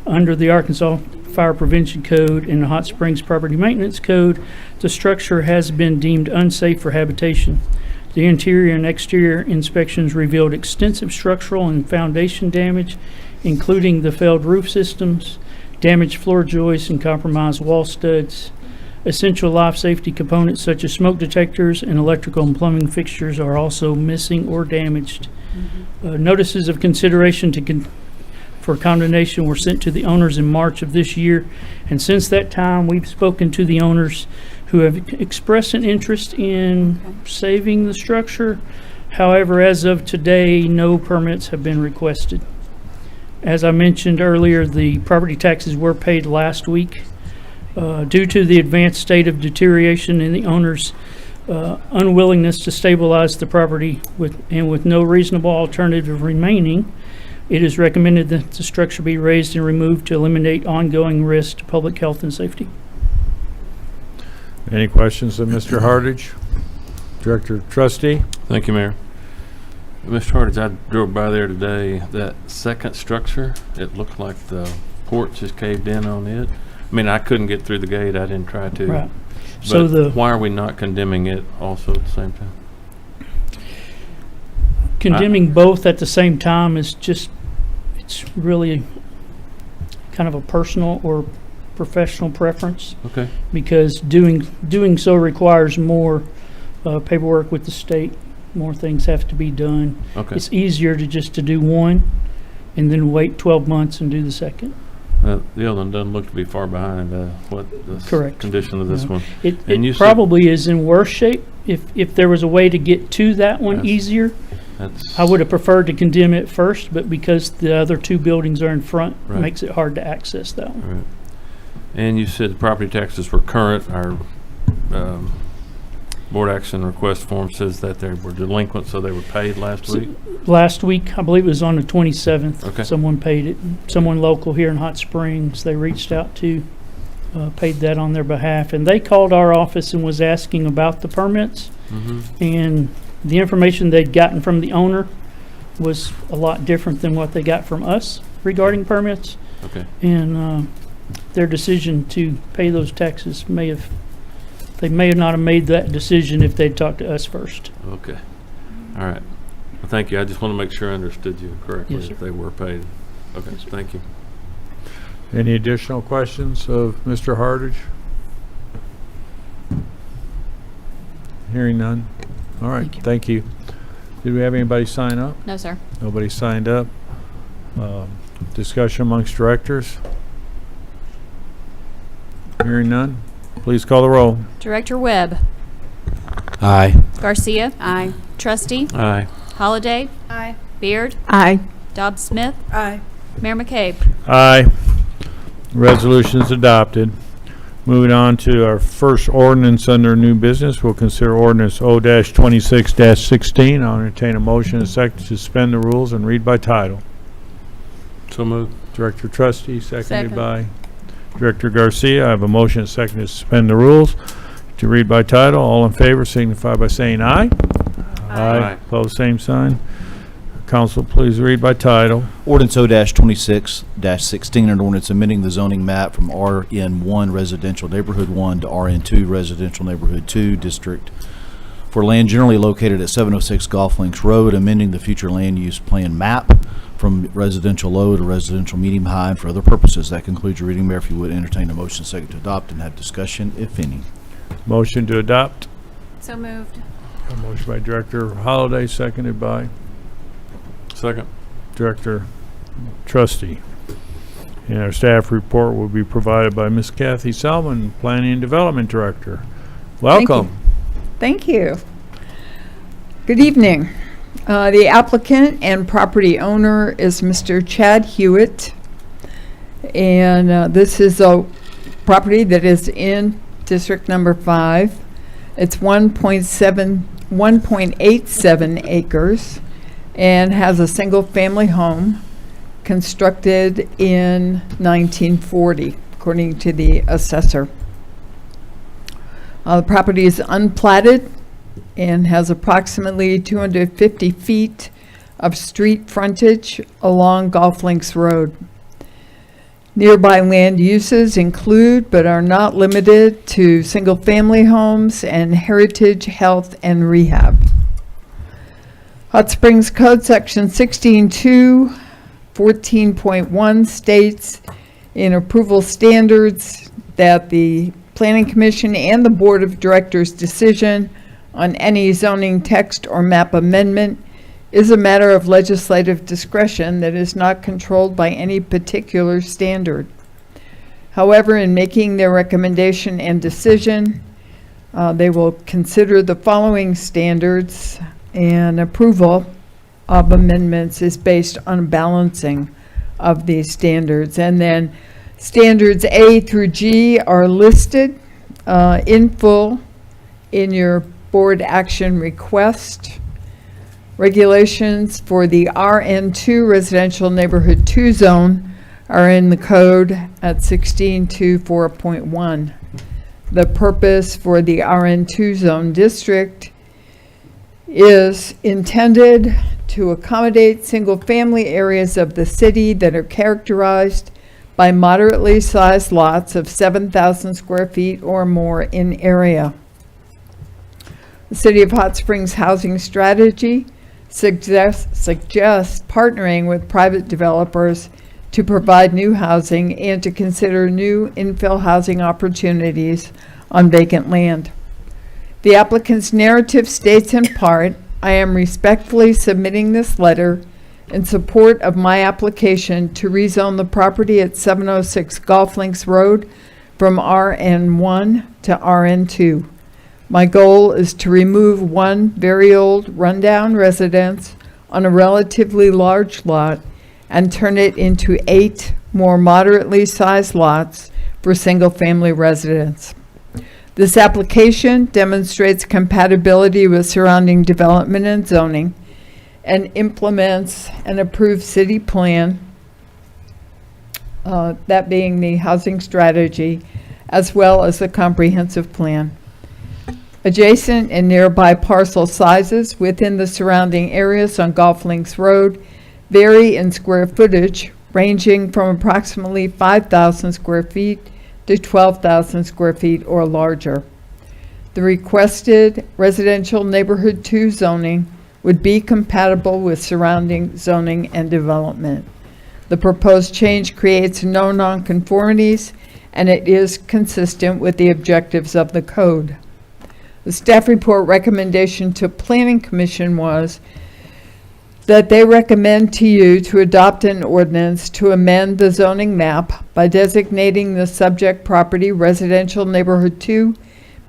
under the Arkansas Fire Prevention Code and the Hot Springs Property Maintenance Code, the structure has been deemed unsafe for habitation. The interior and exterior inspections revealed extensive structural and foundation damage, including the failed roof systems, damaged floor joists, and compromised wall studs. Essential life safety components such as smoke detectors and electrical and plumbing fixtures are also missing or damaged. Notices of consideration for condemnation were sent to the owners in March of this year, and since that time, we've spoken to the owners who have expressed an interest in saving the structure. However, as of today, no permits have been requested. As I mentioned earlier, the property taxes were paid last week. Due to the advanced state of deterioration and the owner's unwillingness to stabilize the property with no reasonable alternative remaining, it is recommended that the structure be raised and removed to eliminate ongoing risk to public health and safety. Any questions of Mr. Hardage? Director Trustee? Thank you, Mayor. Mr. Hardage, I drove by there today. That second structure, it looked like the porch is caved in on it. I mean, I couldn't get through the gate. I didn't try to. Right. But So why are we not condemning it also at the same time? Condemning both at the same time is just, it's really kind of a personal or professional preference. Okay. Because doing so requires more paperwork with the state. More things have to be done. Okay. It's easier to just to do one and then wait 12 months and do the second. The other one doesn't look to be far behind what the Correct. condition of this No. one. It you said- probably is in worse shape. If there was a way to get to that one That's- easier, That's I would have preferred to condemn it first, but because the other two buildings are in front, it Right. makes it hard to access that one. right. And you said the property taxes were current. Our board action request form says that they were delinquent, so they were paid last week. Last week, I believe it was on the 27th, Okay. someone paid it. Someone local here in Hot Springs, they reached out to, paid that on their behalf. And they called our office and was asking about the permits. And the information they'd gotten from the owner was a lot different than what they got from us regarding permits. Okay. And their decision to pay those taxes they may not have made that decision if they'd talked to us first. Okay. All right. Well, thank you. I just want to make sure I understood you correctly. Yes, sir. If they were paid. Okay. Thank you. Any additional questions of Mr. Hardage? Hearing none. All right, thank you. Did we have anybody sign up? No, sir. Nobody signed up. Discussion amongst directors? Hearing none. Please call the roll. Director Webb. Aye. Garcia. Aye. Trustee. Aye. Holliday. Aye. Beard. Aye. Dobbs Smith. Aye. Mayor McCabe. Aye. Resolution is adopted. Moving on to our first ordinance under new business, we'll consider ordinance O-26-16. I'll entertain a motion and a second to suspend the rules and read by title. So moved. Director Trustee, seconded Second. by Director Garcia. I have a motion and a second to suspend the rules to read by title. All in favor signify by saying aye. Aye. Opposed, same sign. Council, please read by title. Ordinance O-26-16, an ordinance amending the zoning map from RN1 Residential Neighborhood 1 to RN2 Residential Neighborhood 2 District for land generally located at 706 Golf Links Road, amending the future land use plan map from residential low to residential medium high and for other purposes. That concludes your reading, Mayor. If you would entertain a motion second to adopt and have discussion, if any. Motion to adopt. So moved. A motion by Director Holliday, seconded by Second. Director Trustee. And our staff report will be provided by Ms. Kathy Salmon, Planning and Development Director. Welcome. Thank you. Good evening. The applicant and property owner is Mr. Chad Hewitt. And this is a property that is in District Number 5. It's 1.87 acres and has a single-family home constructed in 1940, according to the assessor. The property is unplatted and has approximately 250 feet of street frontage along Golf Links Road. Nearby land uses include but are not limited to single-family homes and heritage, health, and rehab. Hot Springs Code Section 16.2, 14.1 states in approval standards that the Planning Commission and the Board of Directors' decision on any zoning text or map amendment is a matter of legislative discretion that is not controlled by any particular standard. However, in making their recommendation and decision, they will consider the following standards, and approval of amendments is based on balancing of these standards. And then standards A through G are listed in full in your board action request. Regulations for the RN2 Residential Neighborhood 2 zone are in the code at 16.2.4.1. The purpose for the RN2 zone district is intended to accommodate single-family areas of the city that are characterized by moderately sized lots of 7,000 square feet or more in area. The City of Hot Springs Housing Strategy suggests partnering with private developers to provide new housing and to consider new infill housing opportunities on vacant land. The applicant's narrative states in part, I am respectfully submitting this letter in support of my application to rezone the property at 706 Golf Links Road from RN1 to RN2. My goal is to remove one very old rundown residence on a relatively large lot and turn it into 8 more moderately sized lots for single-family residents. This application demonstrates compatibility with surrounding development and zoning and implements an approved city plan, that being the housing strategy, as well as the comprehensive plan. Adjacent and nearby parcel sizes within the surrounding areas on Golf Links Road vary in square footage, ranging from approximately 5,000 square feet to 12,000 square feet or larger. The requested residential neighborhood 2 zoning would be compatible with surrounding zoning and development. The proposed change creates no nonconformities, and it is consistent with the objectives of the code. The staff report recommendation to Planning Commission was that they recommend to you to adopt an ordinance to amend the zoning map by designating the subject property residential neighborhood 2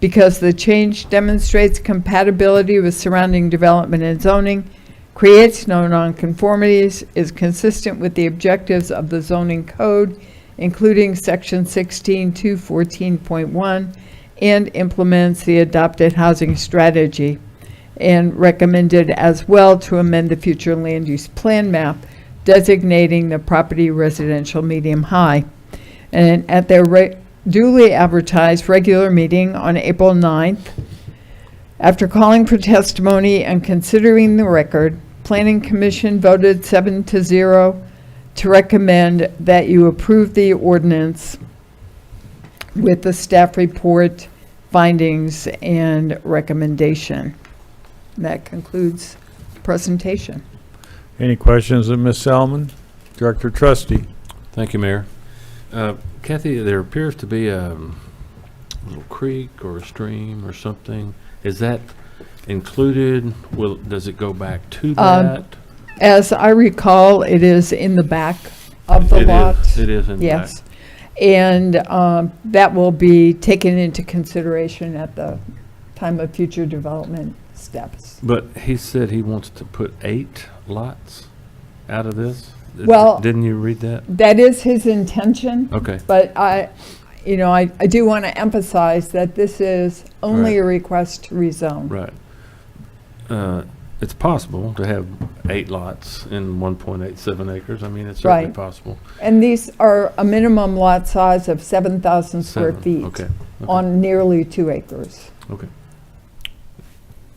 because the change demonstrates compatibility with surrounding development and zoning, creates no nonconformities, is consistent with the objectives of the zoning code, including section 16.2.14.1, and implements the adopted housing strategy, and recommended as well to amend the future land use plan map designating the property residential medium high. And at their duly advertised regular meeting on April 9th, after calling for testimony and considering the record, Planning Commission voted 7-0 to recommend that you approve the ordinance with the staff report, findings, and recommendation. That concludes presentation. Any questions of Ms. Selman? Director Trustee. Thank you, Mayor. Kathy, there appears to be a little creek or a stream or something. Is that included? Does it go back to that? As I recall, it is in the back of the lot. It is in the back. Yes. And that will be taken into consideration at the time of future development steps. But he said he wants to put 8 lots out of this? Well, didn't you read that? That is his intention. Okay. But I do want to emphasize that this is only a request to rezone. Right. It's possible to have 8 lots in 1.87 acres. I mean, it's certainly Right. possible. And these are a minimum lot size of 7,000 square 7, feet okay, on nearly 2 acres. Okay.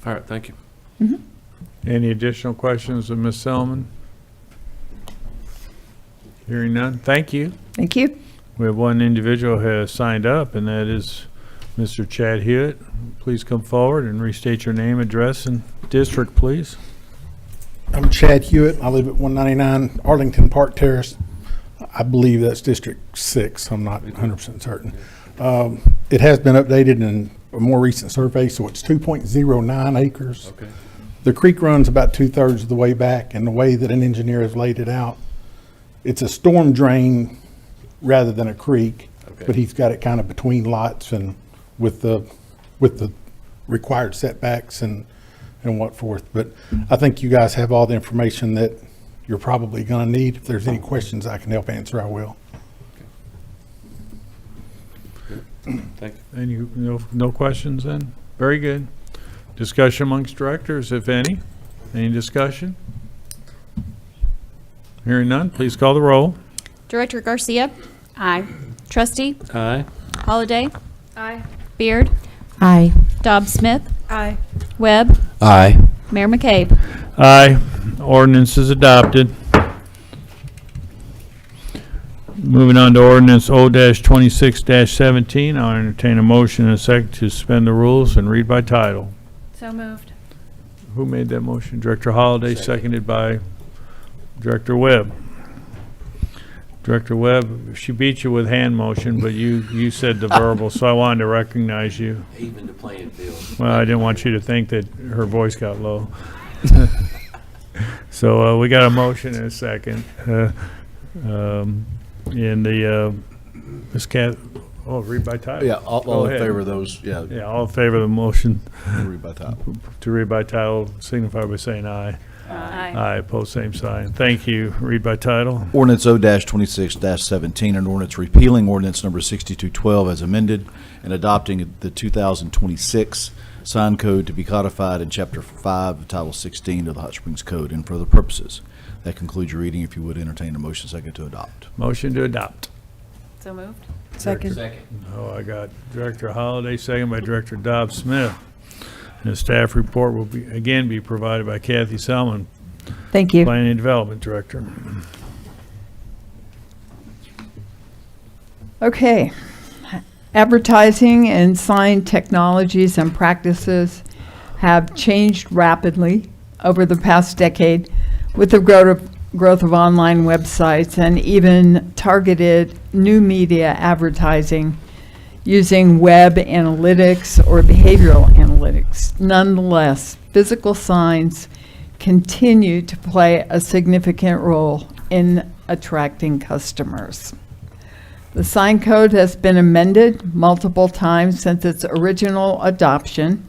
All right, thank you. Any additional questions of Ms. Selman? Hearing none, thank you. Thank you. We have one individual who has signed up, and that is Mr. Chad Hewitt. Please come forward and restate your name, address, and district, please. I'm Chad Hewitt. I live at 199 Arlington Park Terrace. I believe that's District 6. I'm not 100% certain. It has been updated in a more recent survey, so it's 2.09 acres. Okay. The creek runs about 2/3 of the way back, and the way that an engineer has laid it out, it's a storm drain rather than a creek, Okay. but he's got it kind of between lots and with the required setbacks and what forth. But I think you guys have all the information that you're probably going to need. If there's any questions I can help answer, I will. Thank you. And no questions then? Very good. Discussion amongst directors, if any. Any discussion? Hearing none, please call the roll. Director Garcia. Aye. Trustee Aye. Holliday. Aye. Beard. Aye. Dobbs Smith. Aye. Webb. Aye. Mayor McCabe. Aye. Ordinance is adopted. Moving on to ordinance O-26-17, I'll entertain a motion and a second to suspend the rules and read by title. So moved. Who made that motion? Director Holliday, seconded by Director Webb. Director Webb, she beat you with hand motion, but you said the verbal, so I wanted to recognize you. Even the playing field. Well, I didn't want you to think that her voice got low. So we got a motion and a second. Ms. Kath, read by title. Yeah, all Go in ahead. favor of those, yeah. Yeah, all in favor of the motion Read by title. to read by title, signify by saying aye. Aye. Aye, pose same sign. Thank you. Read by title. Ordinance O-26-17, an ordinance repealing ordinance number 6212 as amended and adopting the 2026 sign code to be codified in Chapter 5 of Title 16 of the Hot Springs Code and for other purposes. That concludes your reading. If you would entertain a motion second to adopt. Motion to adopt. So moved. Second. Oh, I got Director Holliday, second by Director Dobbs Smith. And the staff report will be provided by Kathy Selman, Thank you. Planning and Development Director. Okay. Advertising and sign technologies and practices have changed rapidly over the past decade with the growth of online websites and even targeted new media advertising using web analytics or behavioral analytics. Nonetheless, physical signs continue to play a significant role in attracting customers. The sign code has been amended multiple times since its original adoption,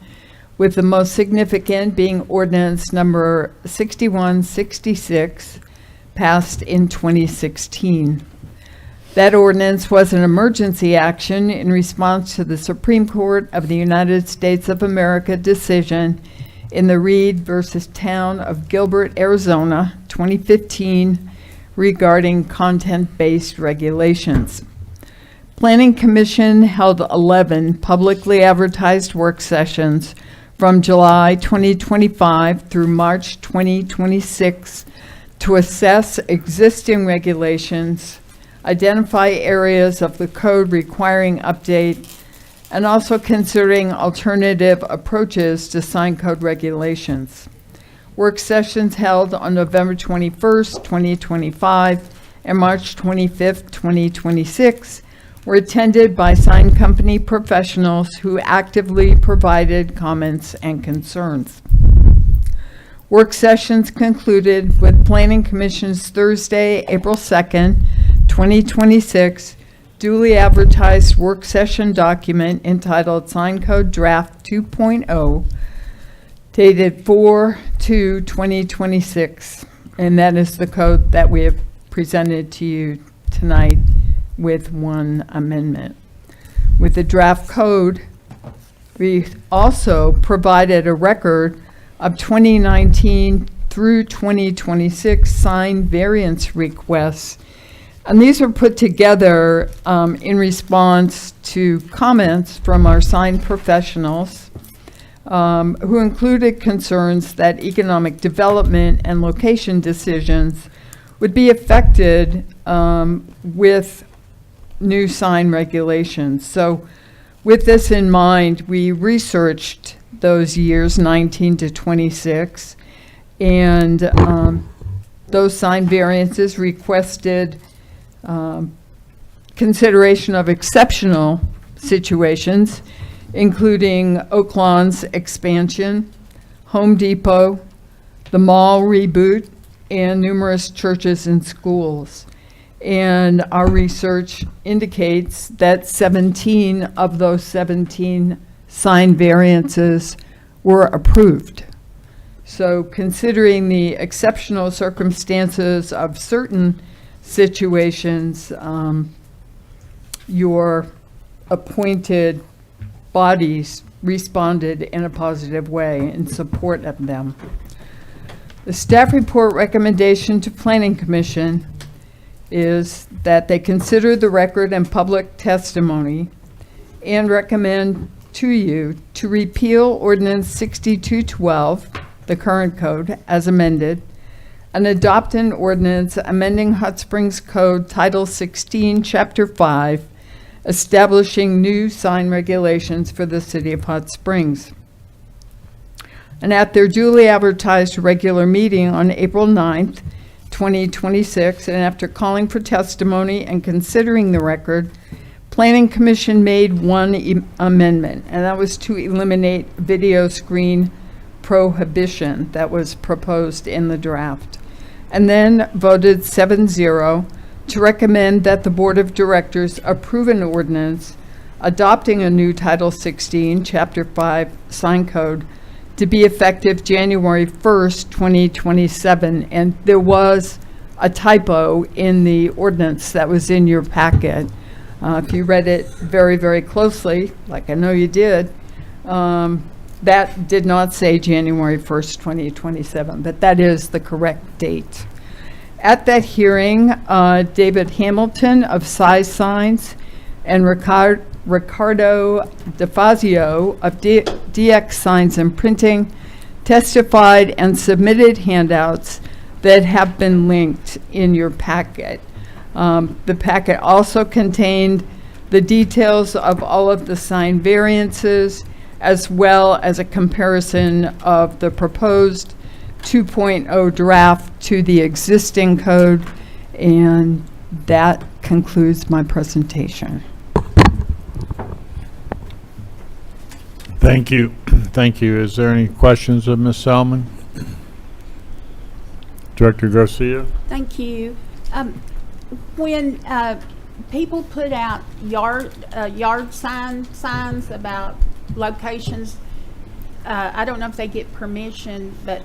with the most significant being ordinance number 6166, passed in 2016. That ordinance was an emergency action in response to the Supreme Court of the United States of America decision in the Reed versus Town of Gilbert, Arizona, 2015, regarding content-based regulations. Planning Commission held 11 publicly advertised work sessions from July 2025 through March 2026 to assess existing regulations, identify areas of the code requiring update, and also considering alternative approaches to sign code regulations. Work sessions held on November 21st, 2025 and March 25th, 2026 were attended by sign company professionals who actively provided comments and concerns. Work sessions concluded with Planning Commission's Thursday, April 2nd, 2026, duly advertised work session document entitled Sign Code Draft 2.0, dated 4/2/2026, and that is the code that we have presented to you tonight with one amendment. With the draft code, we also provided a record of 2019 through 2026 sign variance requests. And these were put together in response to comments from our sign professionals who included concerns that economic development and location decisions would be affected with new sign regulations. So with this in mind, we researched those years 19 to 26, and those sign variances requested consideration of exceptional situations, including Oaklawn's expansion, Home Depot, the mall reboot, and numerous churches and schools. And our research indicates that 17 of those 17 sign variances were approved. So considering the exceptional circumstances of certain situations, your appointed bodies responded in a positive way in support of them. The staff report recommendation to Planning Commission is that they consider the record and public testimony and recommend to you to repeal Ordinance 6212, the current code, as amended, and adopt an ordinance amending Hot Springs Code Title 16, Chapter 5, establishing new sign regulations for the city of Hot Springs. And at their duly advertised regular meeting on April 9th, 2026, and after calling for testimony and considering the record, Planning Commission made one amendment, and that was to eliminate video screen prohibition that was proposed in the draft, and then voted 7-0 to recommend that the Board of Directors approve an ordinance adopting a new Title 16, Chapter 5 sign code to be effective January 1st, 2027. And there was a typo in the ordinance that was in your packet. If you read it very, very closely, like I know you did, that did not say January 1st, 2027, but that is the correct date. At that hearing, David Hamilton of Size Signs and Ricardo DeFazio of DX Signs and Printing testified and submitted handouts that have been linked in your packet. The packet also contained the details of all of the sign variances, as well as a comparison of the proposed 2.0 draft to the existing code, and that concludes my presentation. Thank you. Thank you. Is there any questions of Ms. Selman? Director Garcia? Thank you. When people put out yard signs about locations, I don't know if they get permission, but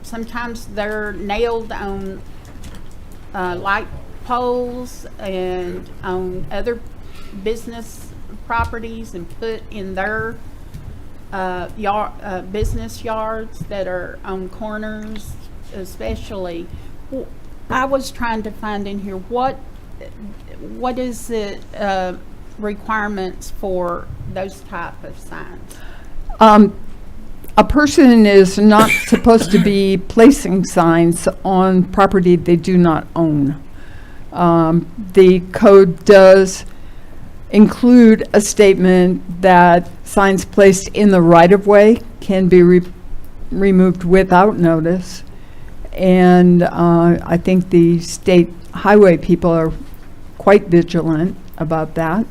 sometimes they're nailed on light poles and on other business properties and put in their business yards that are on corners, especially. I was trying to find in here what is the requirements for those type of signs? A person is not supposed to be placing signs on property they do not own. The code does include a statement that signs placed in the right-of-way can be removed without notice. And I think the state highway people are quite vigilant about that.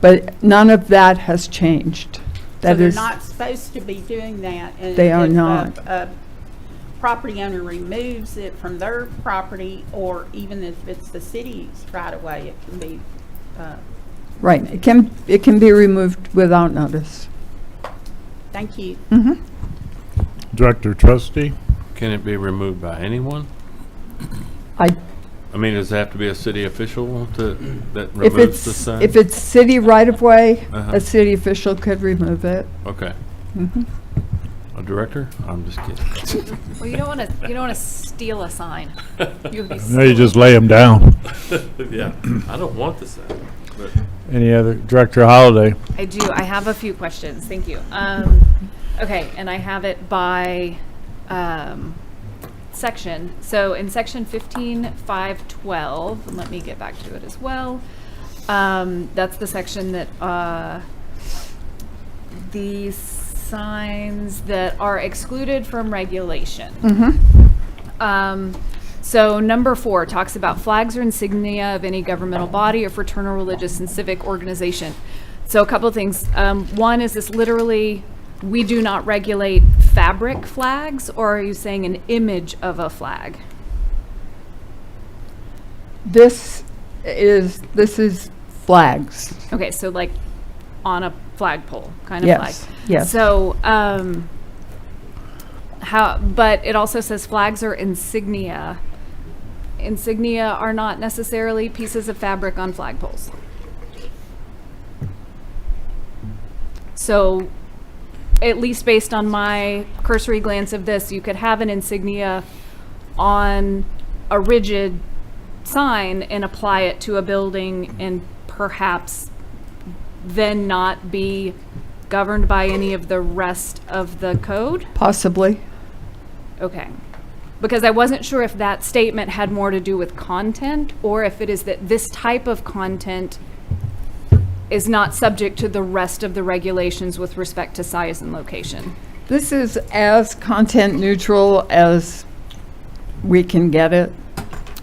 But none of that has changed. So they're not supposed to be doing that. And they are if not. A property owner removes it from their property, or even if it's the city's right of way, it can be. Right. It can be removed without notice. Thank you. Mm-hmm. Director Trustee? Can it be removed by anyone? I mean, does it have to be a city official that removes the sign? If it's city right-of-way, a city official could remove it. Okay. Mm-hmm. A director? I'm just kidding. Well, you don't want to steal a sign. You would be No, you just lay them down. Yeah, I don't want the sign. But Any other? Director Holliday? I do. I have a few questions. Thank you. Okay, and I have it by section. So in section 15.5.12, and let me get back to it as well. That's the section that these signs that are excluded from regulation. So number 4 talks about flags or insignia of any governmental body or fraternal, religious, and civic organization. So a couple of things. One, is this literally, we do not regulate fabric flags, or are you saying an image of a flag? This is flags. Okay, so like on a flagpole kind of Yes, flag. yes. So but it also says flags are insignia. Insignia are not necessarily pieces of fabric on flagpoles. So at least based on my cursory glance of this, you could have an insignia on a rigid sign and apply it to a building and perhaps then not be governed by any of the rest of the code? Possibly. Okay. Because I wasn't sure if that statement had more to do with content or if it is that this type of content is not subject to the rest of the regulations with respect to size and location. This is as content neutral as we can get it.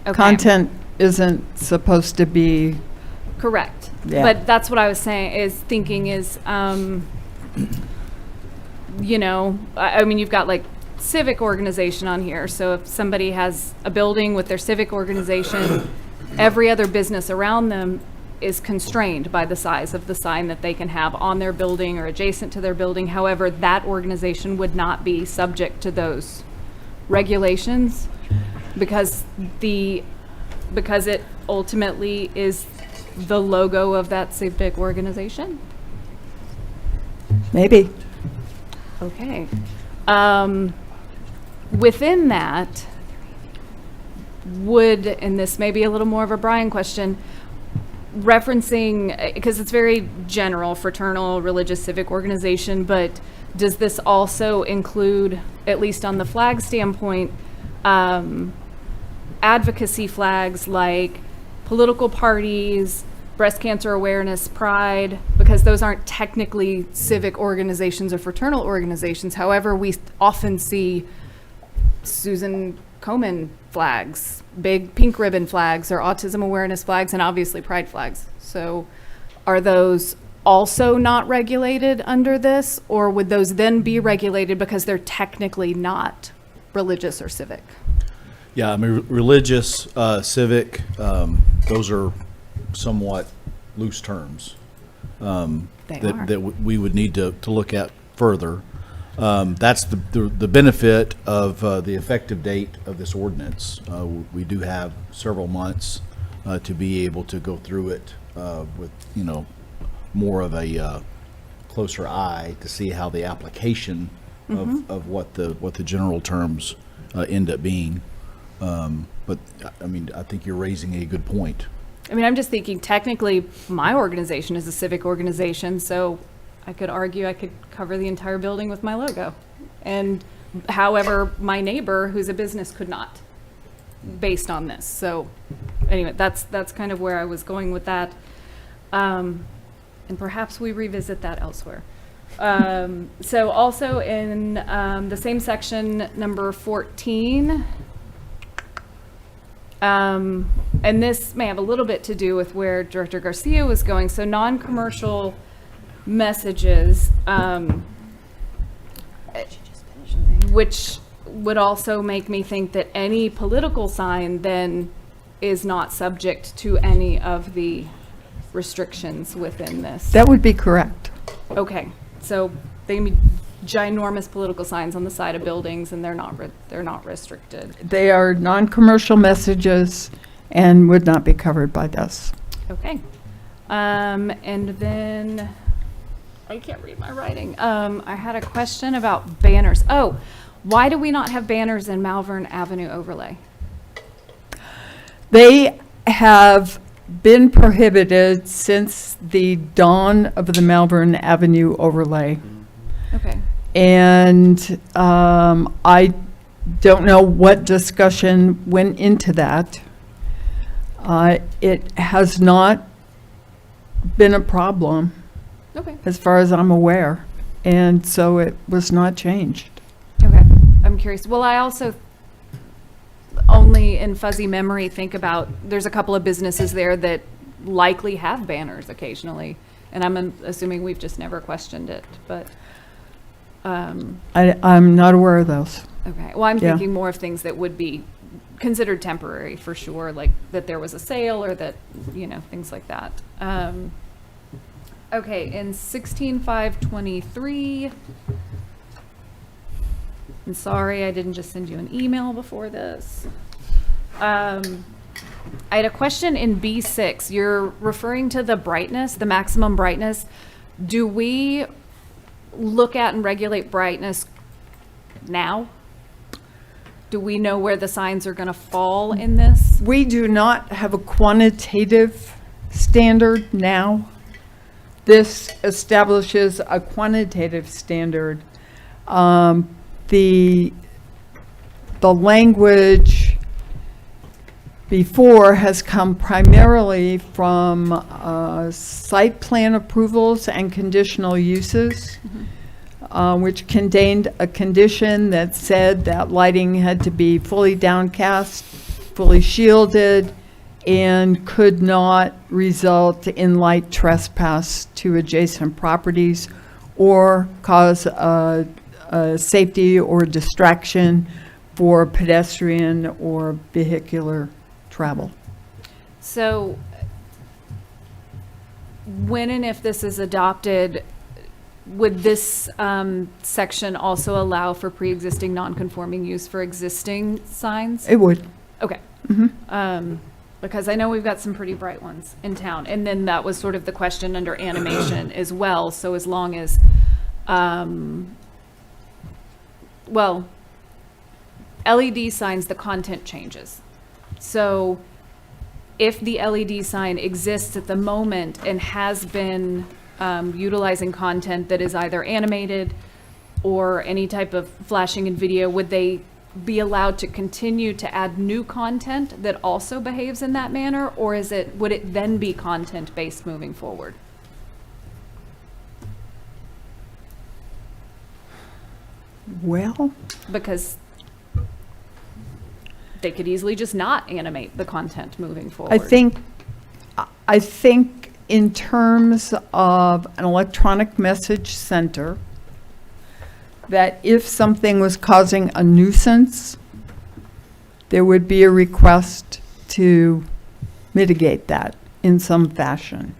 Okay. Content isn't supposed to be. Correct. Yeah. But that's what I was saying, you know, I mean, you've got like civic organization on here. So if somebody has a building with their civic organization, every other business around them is constrained by the size of the sign that they can have on their building or adjacent to their building. However, that organization would not be subject to those regulations because it ultimately is the logo of that civic organization. Maybe. Okay. Within that, and this may be a little more of a Brian question, referencing, because it's very general, fraternal, religious, civic organization, but does this also include, at least on the flag standpoint, advocacy flags like political parties, breast cancer awareness, pride, because those aren't technically civic organizations or fraternal organizations. However, we often see Susan Komen flags, big pink ribbon flags, or autism awareness flags, and obviously pride flags. So are those also not regulated under this, or would those then be regulated because they're technically not religious or civic? Yeah, I mean, religious, civic, those are somewhat loose terms that we would need to look at further. That's the benefit of the effective date of this ordinance. We do have several months to be able to go through it with, you know, more of a closer eye to see how the application of what the general terms end up being. But I mean, I think you're raising a good point. I mean, I'm just thinking technically my organization is a civic organization, so I could argue I could cover the entire building with my logo. And however, my neighbor who's a business could not, based on this. So anyway, that's kind of where I was going with that. And perhaps we revisit that elsewhere. So also in the same section, number 14, and this may have a little bit to do with where Director Garcia was going. So non-commercial messages, which would also make me think that any political sign then is not subject to any of the restrictions within this. That would be correct. Okay, so they can be ginormous political signs on the side of buildings, and they're not restricted. They are non-commercial messages and would not be covered by this. Okay, and then I can't read my writing. I had a question about banners. Oh, why do we not have banners in Malvern Avenue overlay? They have been prohibited since the dawn of the Malvern Avenue overlay. Okay. And I don't know what discussion went into that. It has not been a problem, Okay. as far as I'm aware, and so it was not changed. Okay, I'm curious. Well, I also only in fuzzy memory think about, there's a couple of businesses there that likely have banners occasionally, and I'm assuming we've just never questioned it, but, I'm not aware of those. okay. Well, I'm Yeah. thinking more of things that would be considered temporary for sure, like that there was a sale or that, things like that. Okay, in 16.523, I'm sorry, I didn't just send you an email before this. I had a question in B6. You're referring to the brightness, the maximum brightness. Do we look at and regulate brightness now? Do we know where the signs are going to fall in this? We do not have a quantitative standard now. This establishes a quantitative standard. The language before has come primarily from site plan approvals and conditional uses, which contained a condition that said that lighting had to be fully downcast, fully shielded, and could not result in light trespass to adjacent properties or cause a safety or distraction for pedestrian or vehicular travel. So when and if this is adopted, would this section also allow for pre-existing non-conforming use for existing signs? It would. Okay. Because I know we've got some pretty bright ones in town. And then that was sort of the question under animation as well. So as long as, LED signs, the content changes. So if the LED sign exists at the moment and has been utilizing content that is either animated or any type of flashing and video, would they be allowed to continue to add new content that also behaves in that manner, or would it then be content-based moving forward? Well, because they could easily just not animate the content moving forward. I think in terms of an electronic message center, that if something was causing a nuisance, there would be a request to mitigate that in some fashion.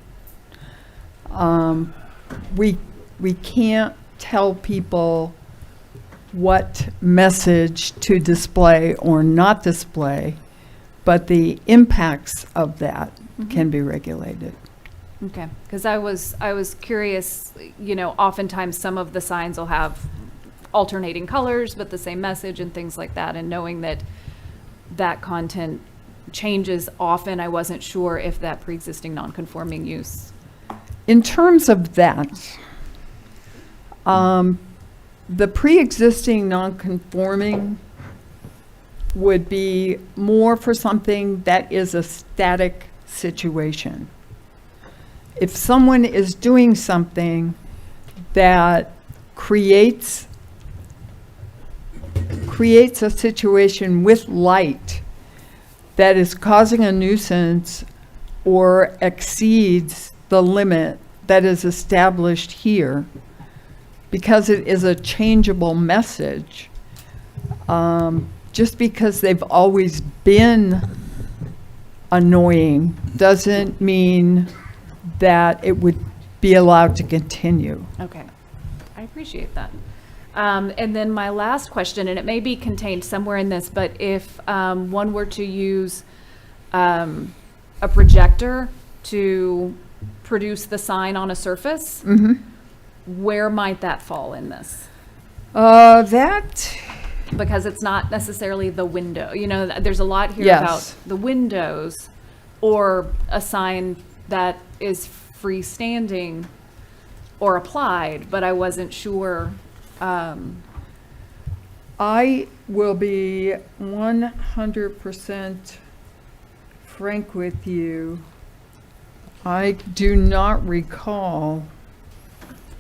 We can't tell people what message to display or not display, but the impacts of that can be regulated. Okay, because I was curious, oftentimes some of the signs will have alternating colors, but the same message and things like that, and knowing that content changes often, I wasn't sure if that pre-existing non-conforming use. In terms of that, the pre-existing non-conforming would be more for something that is a static situation. If someone is doing something that creates a situation with light that is causing a nuisance or exceeds the limit that is established here, because it is a changeable message, just because they've always been annoying doesn't mean that it would be allowed to continue. Okay, I appreciate that. And then my last question, and it may be contained somewhere in this, but if one were to use a projector to produce the sign on a surface, where might that fall in this? Because it's not necessarily the window. There's a lot here about the windows or a sign that is freestanding or applied, but I wasn't sure I will be 100% frank with you. I do not recall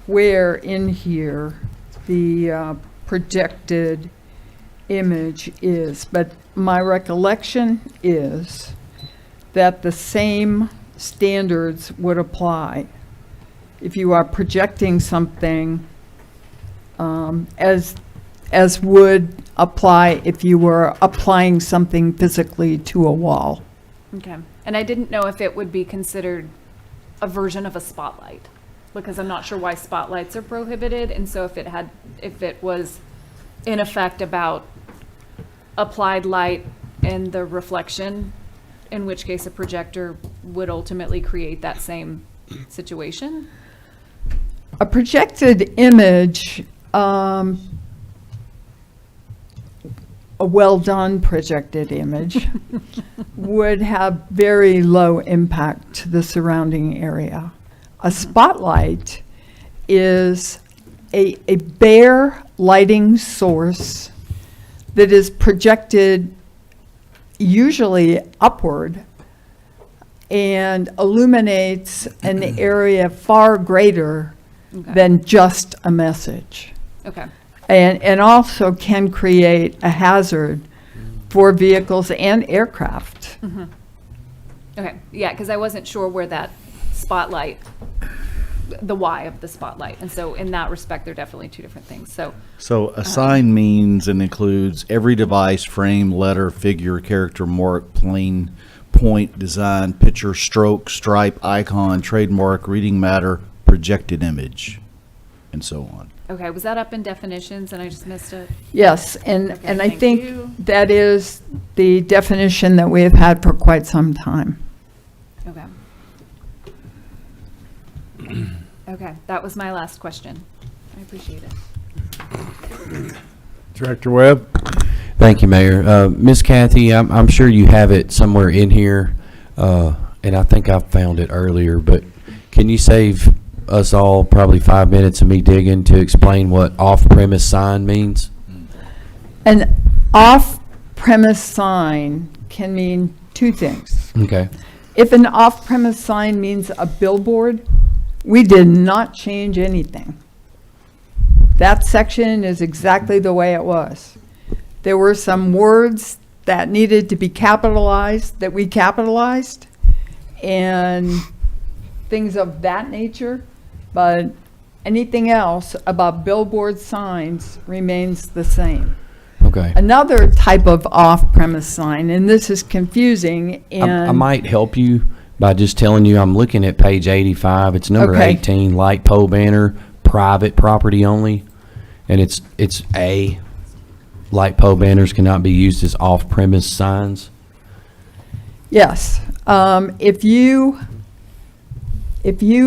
where in here the projected image is, but my recollection is that the same standards would apply if you are projecting something as would apply if you were applying something physically to a wall. Okay. And I didn't know if it would be considered a version of a spotlight, because I'm not sure why spotlights are prohibited. And so if it was in effect about applied light and the reflection, in which case a projector would ultimately create that same situation. A projected image, a well-done projected image, would have very low impact to the surrounding area. A spotlight is a bare lighting source that is projected usually upward and illuminates an area far greater than just a message. Okay. And also can create a hazard for vehicles and aircraft. Mm-hmm. Okay, yeah, because I wasn't sure where that spotlight, the why of the spotlight. And so in that respect, they're definitely two different things. So A sign means and includes every device, frame, letter, figure, character, mark, plane, point, design, picture, stroke, stripe, icon, trademark, reading matter, projected image, and so on. okay, was that up in definitions and I just missed it? Yes, and Okay, I thank think you. that is the definition that we have had for quite some time. Okay. Okay, that was my last question. I appreciate it. Director Webb? Thank you, Mayor. Miss Kathy, I'm sure you have it somewhere in here, and I think I found it earlier, but can you save us all probably 5 minutes of me digging to explain what off-premise sign means? An off-premise sign can mean two things. Okay. If an off-premise sign means a billboard, we did not change anything. That section is exactly the way it was. There were some words that needed to be capitalized that we capitalized and things of that nature, but anything else about billboard signs remains the same. Okay. Another type of off-premise sign, and this is confusing, and I might help you by just telling you I'm looking at page 85. It's number Okay. 18, light pole banner, private property only. And it's A, light pole banners cannot be used as off-premise signs. yes, if you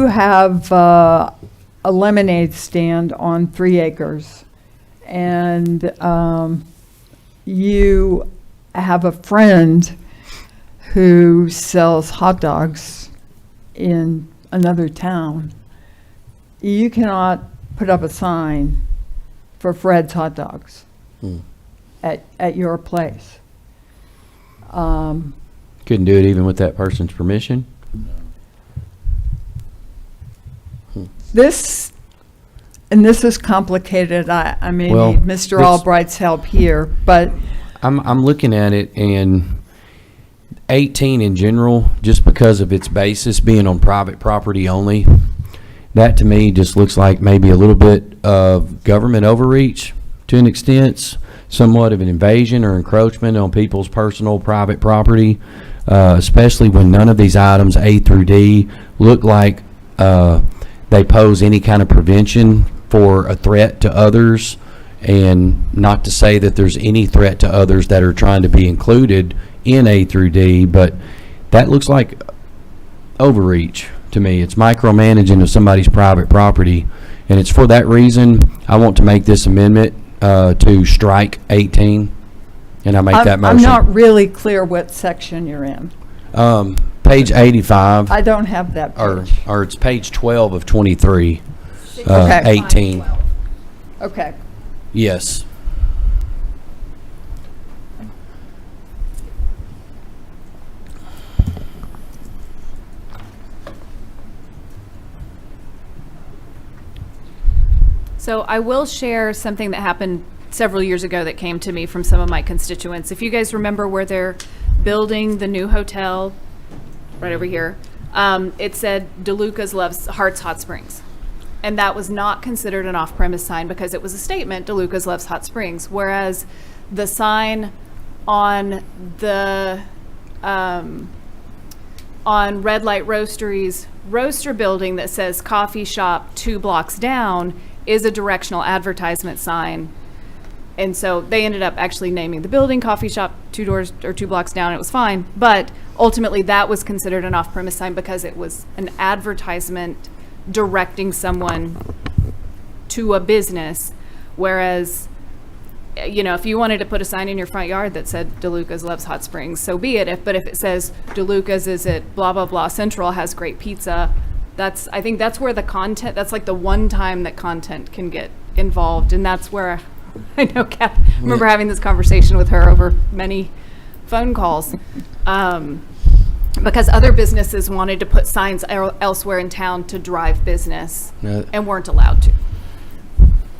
have a lemonade stand on 3 acres and you have a friend who sells hot dogs in another town, you cannot put up a sign for Fred's Hot Dogs at your place. Couldn't do it even with that person's permission? This is complicated. I may Well, need Mr. it's- Albright's help here, but I'm looking at it, and 18 in general, just because of its basis being on private property only, that to me just looks like maybe a little bit of government overreach to an extent, somewhat of an invasion or encroachment on people's personal private property, especially when none of these items, A through D, look like they pose any kind of prevention for a threat to others. And not to say that there's any threat to others that are trying to be included in A through D, but that looks like overreach to me. It's micromanaging of somebody's private property. And it's for that reason I want to make this amendment to strike 18. And I make that motion. I'm not really clear what section you're in. Page 85. I don't have that page. Or it's page 12 of 23. Okay. 18. Okay. Yes. So I will share something that happened several years ago that came to me from some of my constituents. If you guys remember where they're building the new hotel, right over here, it said DeLuca's Loves Hearts Hot Springs. And that was not considered an off-premise sign because it was a statement, DeLuca's Loves Hot Springs. Whereas the sign on the on Red Light Roastery's roaster building that says coffee shop 2 blocks down is a directional advertisement sign. And so they ended up actually naming the building coffee shop 2 doors or 2 blocks down. It was fine. But ultimately that was considered an off-premise sign because it was an advertisement directing someone to a business. Whereas, you know, if you wanted to put a sign in your front yard that said DeLuca's Loves Hot Springs, so be it. But if it says DeLuca's is at blah, blah, blah Central, has great pizza, I think that's where the content, that's like the one time that content can get involved. And that's where I know Kath, I remember having this conversation with her over many phone calls. Because other businesses wanted to put signs elsewhere in town to drive business and weren't allowed to.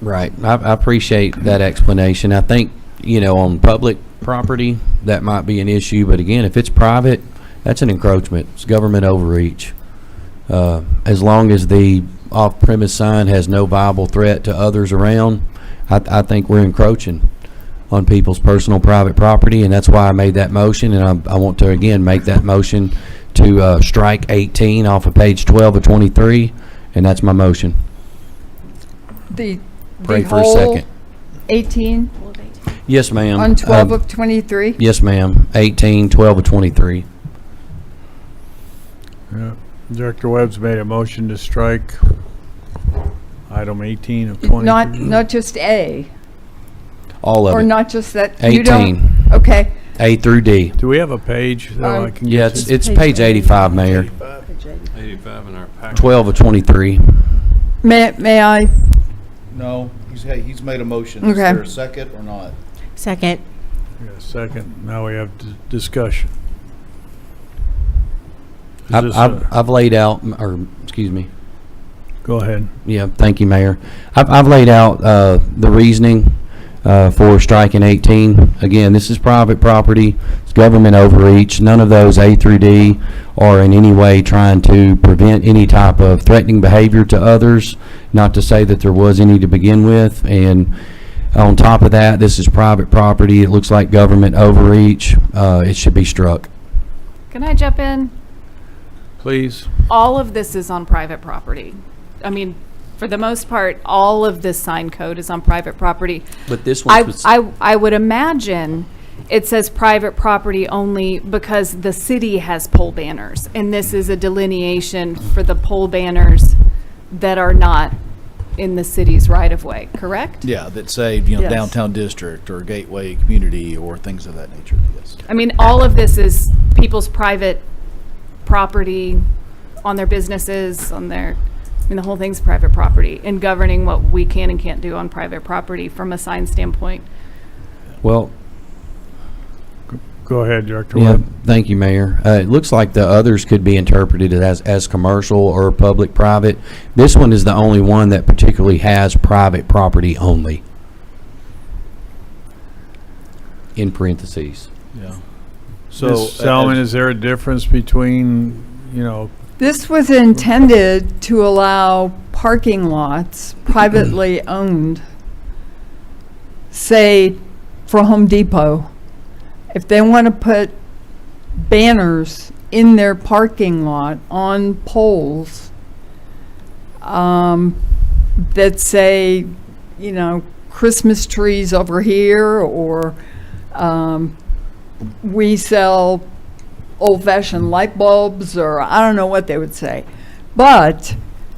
Right. I appreciate that explanation. I think, you know, on public property, that might be an issue. But again, if it's private, that's an encroachment. It's government overreach. As long as the off-premise sign has no viable threat to others around, I think we're encroaching on people's personal private property. And that's why I made that motion. And I want to, again, make that motion to strike 18 off of page 12 of 23. And that's my motion. Pray for a second. 18 Yes, ma'am. on 12 of 23? Yes, ma'am. 18, 12 of 23. Yeah. Director Webb's made a motion to strike item 18 of 23. Not just A, All of or it. not just that? 18. You don't? Okay. A through D. Do we have a page that I can Yeah, get to? it's page 85, Mayor. 85 in our packet. 12 of 23. May I? No, he's made a motion. Is Okay. there a second or not? Second. Yeah, second. Now we have discussion. Is this I've laid out, or excuse me. Go ahead. Yeah, thank you, Mayor. I've laid out the reasoning for striking 18. Again, this is private property. It's government overreach. None of those A through D are in any way trying to prevent any type of threatening behavior to others. Not to say that there was any to begin with. And on top of that, this is private property. It looks like government overreach. It should be struck. Can I jump in? Please. All of this is on private property. I mean, for the most part, all of this sign code is on private property. But this one was... I would imagine it says private property only because the city has pole banners. And this is a delineation for the pole banners that are not in the city's right-of-way, correct? Yeah, that say, you know, Yes. downtown district or gateway community or things of that nature, yes. I mean, all of this is people's private property on their businesses, on their, I mean, the whole thing's private property and governing what we can and can't do on private property from a sign standpoint. Well, Go ahead, Director yeah, Webb. thank you, Mayor. It looks like the others could be interpreted as commercial or public-private. This one is the only one that particularly has private property only. In parentheses. Yeah. So, So, Ms. Salmon, is there a difference between, you know, This was intended to allow parking lots privately owned, say, for Home Depot. If they want to put banners in their parking lot on poles that say, you know, Christmas trees over here, or we sell old-fashioned light bulbs, or I don't know what they would say. But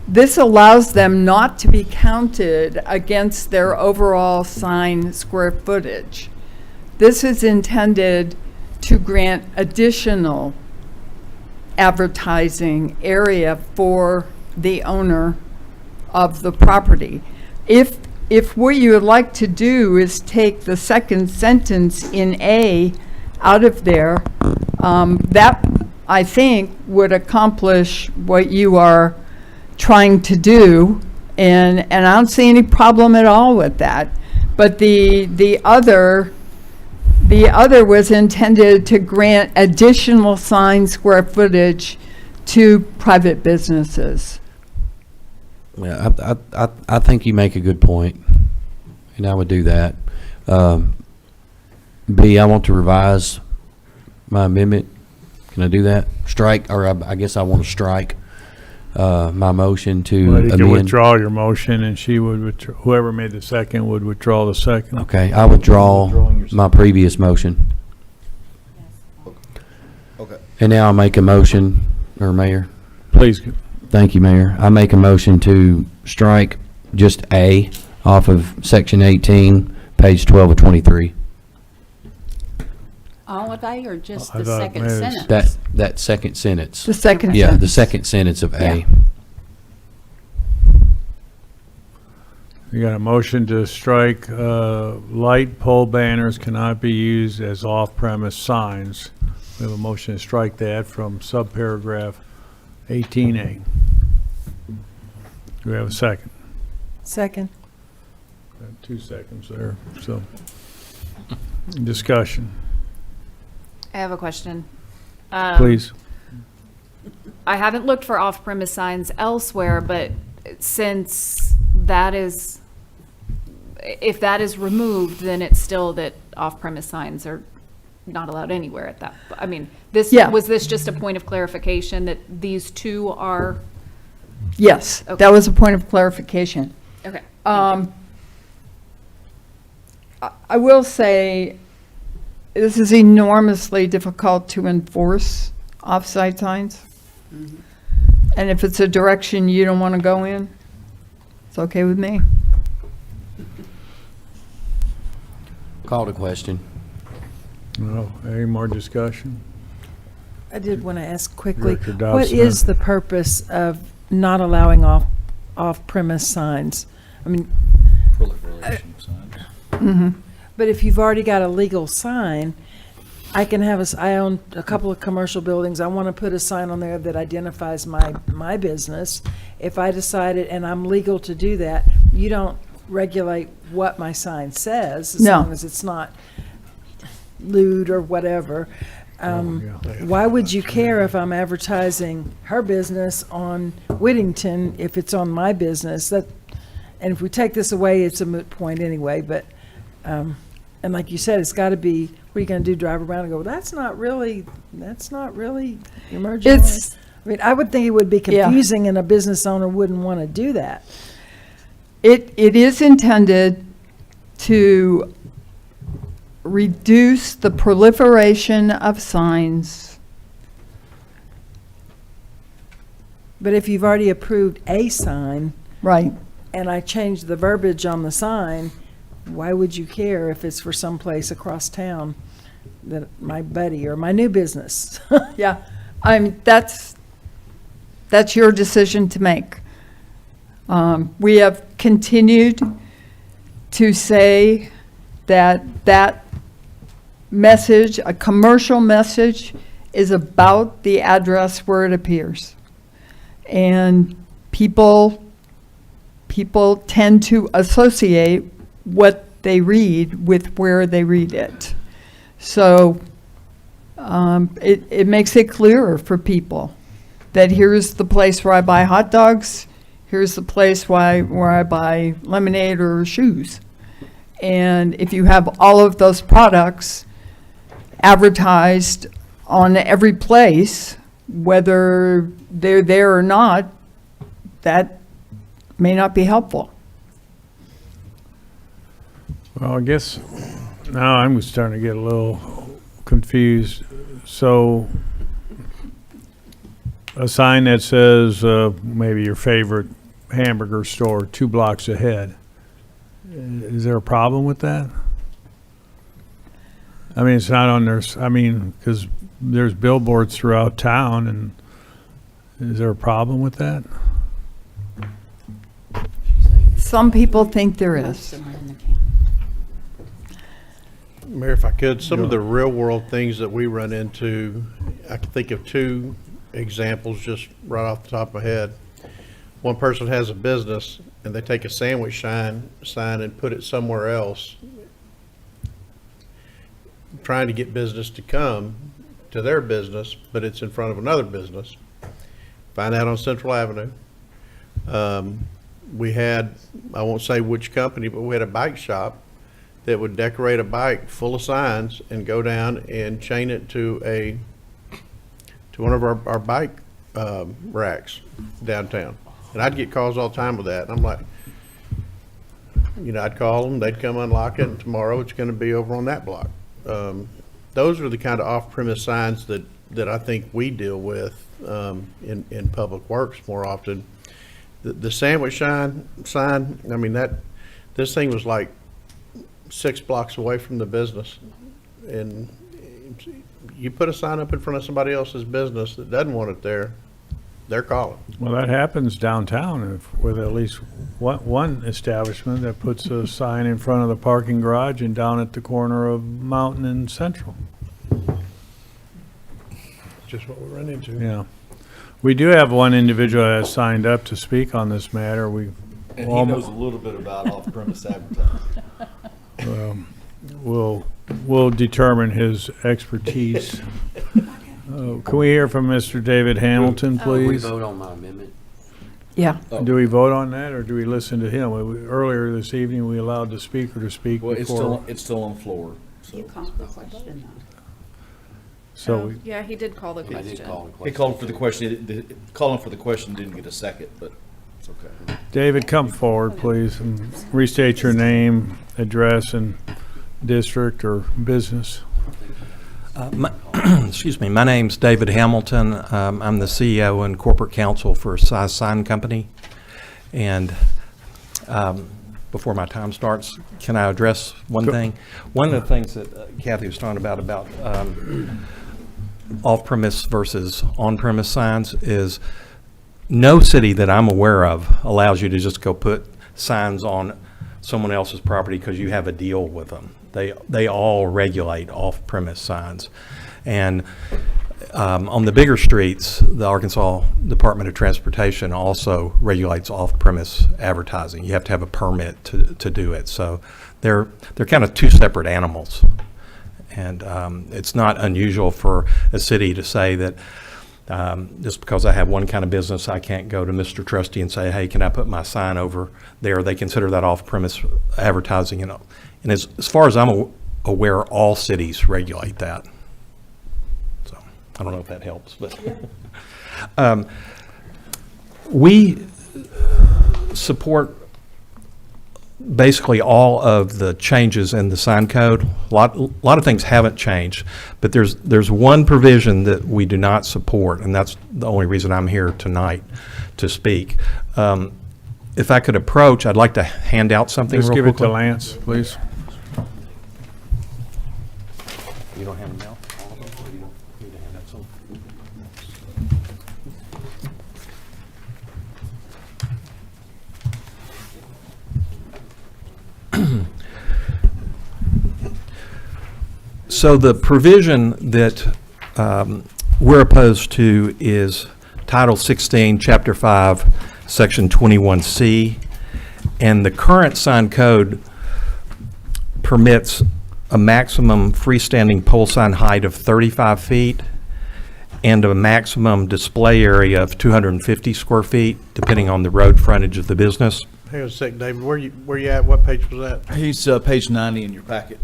this allows them not to be counted against their overall sign square footage. This is intended to grant additional advertising area for the owner of the property. If what you would like to do is take the second sentence in A out of there, that, I think, would accomplish what you are trying to do, And I don't see any problem at all with that. But the other was intended to grant additional sign square footage to private businesses. Yeah, I think you make a good point, and I would do that. B, I want to revise my amendment. Can I do that? Strike, or I guess I want to strike my motion to Well, you can amend. withdraw your motion, and she would, whoever made the second would withdraw the second. Okay, I withdraw my previous motion. Okay. And now I make a motion, or Mayor. Please. Thank you, Mayor. I make a motion to strike just A off of section 18, page 12 of 23. All of A or just I the thought second maybe sentence? That second sentence. The second Yeah, the sentence. second sentence of A. Yeah. You got a motion to strike, light pole banners cannot be used as off-premise signs. We have a motion to strike that from subparagraph 18A. Do we have a second? Second. Got 2 seconds there, so. Discussion, I have a question. please. I haven't looked for off-premise signs elsewhere, but since that is, if that is removed, then it's still that off-premise signs are not allowed anywhere at that. I mean, this, Yeah. was this just a point of clarification that these two are? Yes, Okay. that was a point of clarification. Okay. I will say, this is enormously difficult to enforce off-site signs. And if it's a direction you don't want to go in, it's okay with me. Call to question. No, any more discussion? I did want to ask quickly, Director what Dodson. is the purpose of not allowing off-premise signs? I mean, but if you've already got a legal sign, I can have I own a couple of commercial buildings. I want to put a sign on there that identifies my business. If I decided, and I'm legal to do that, you don't regulate what my sign says as No. long as it's not lewd or whatever. Why would you care if I'm advertising her business on Whittington if it's on my business? And if we take this away, it's a moot point anyway, but, and like you said, it's got to be, what are you going to do, drive around and go, that's not really emergency? It's- I mean, I would think it would be Yeah. confusing and a business owner wouldn't want to do that. It is intended to reduce the proliferation of signs. But if you've already approved a sign, Right. and I change the verbiage on the sign, why would you care if it's for someplace across town that my buddy or my new business? Yeah, that's your decision to make. We have continued to say that message, a commercial message, is about the address where it appears. And people tend to associate what they read with where they read it. So it makes it clearer for people that here's the place where I buy hot dogs, here's the place where I buy lemonade or shoes. And if you have all of those products advertised on every place, whether they're there or not, that may not be helpful. Well, I guess now I'm starting to get a little confused. So a sign that says maybe your favorite hamburger store 2 blocks ahead, is there a problem with that? I mean, it's not on there, because there's billboards throughout town, and is there a problem with that? Some people think there is. Mayor, if I could, some of the real-world things that we run into, I can think of 2 examples just right off the top of my head. One person has a business, and they take a sandwich sign and put it somewhere else, trying to get business to come to their business, but it's in front of another business. Find out on Central Avenue. We had, I won't say which company, but we had a bike shop that would decorate a bike full of signs and go down and chain it to one of our bike racks downtown. And I'd get calls all the time with that. And I'm like, I'd call them, they'd come unlock it, and tomorrow it's going to be over on that block. Those are the kind of off-premise signs that I think we deal with in public works more often. The sandwich sign, I mean, this thing was like 6 blocks away from the business. And you put a sign up in front of somebody else's business that doesn't want it there, they're calling. Well, that happens downtown with at least one establishment that puts a sign in front of the parking garage and down at the corner of Mountain and Central. Just what we run into. Yeah. We do have one individual that has signed up to speak on this matter. And he knows a little bit about off-premise advertising. We'll determine his expertise. Can we hear from Mr. David Hamilton, please? We vote on my amendment. Yeah. Do we vote on that, or do we listen to him? Earlier this evening, we allowed the speaker to speak Well, before. it's still on the floor. So. You called the question. So we, Yeah, he did call the question. He called for the question. Calling for the question didn't get a second, but it's okay. David, come forward, please, and restate your name, address, and district or business. Excuse me, my name's David Hamilton. I'm the CEO and corporate counsel for Size Sign Company. And before my time starts, can I address one thing? One of the things that Kathy was talking about off-premise versus on-premise signs is no city that I'm aware of allows you to just go put signs on someone else's property because you have a deal with them. They all regulate off-premise signs. And on the bigger streets, the Arkansas Department of Transportation also regulates off-premise advertising. You have to have a permit to do it. So they're kind of two separate animals. And it's not unusual for a city to say that just because I have one kind of business, I can't go to Mr. Trustee and say, hey, can I put my sign over there? They consider that off-premise advertising. And as far as I'm aware, all cities regulate that. So I don't know if that helps, but we support basically all of the changes in the sign code. A lot of things haven't changed, but there's one provision that we do not support, and that's the only reason I'm here tonight to speak. If I could approach, I'd like to hand out something Just real give it quickly. to Lance, please. You don't hand them out, all of them, or you don't need to hand out some? So the provision that we're opposed to is Title 16, Chapter 5, Section 21C. And the current sign code permits a maximum freestanding pole sign height of 35 feet and a maximum display area of 250 square feet, depending on the road frontage of the business. Hang on a sec, David. Where you at? What page was that? He's page 90 in your packet.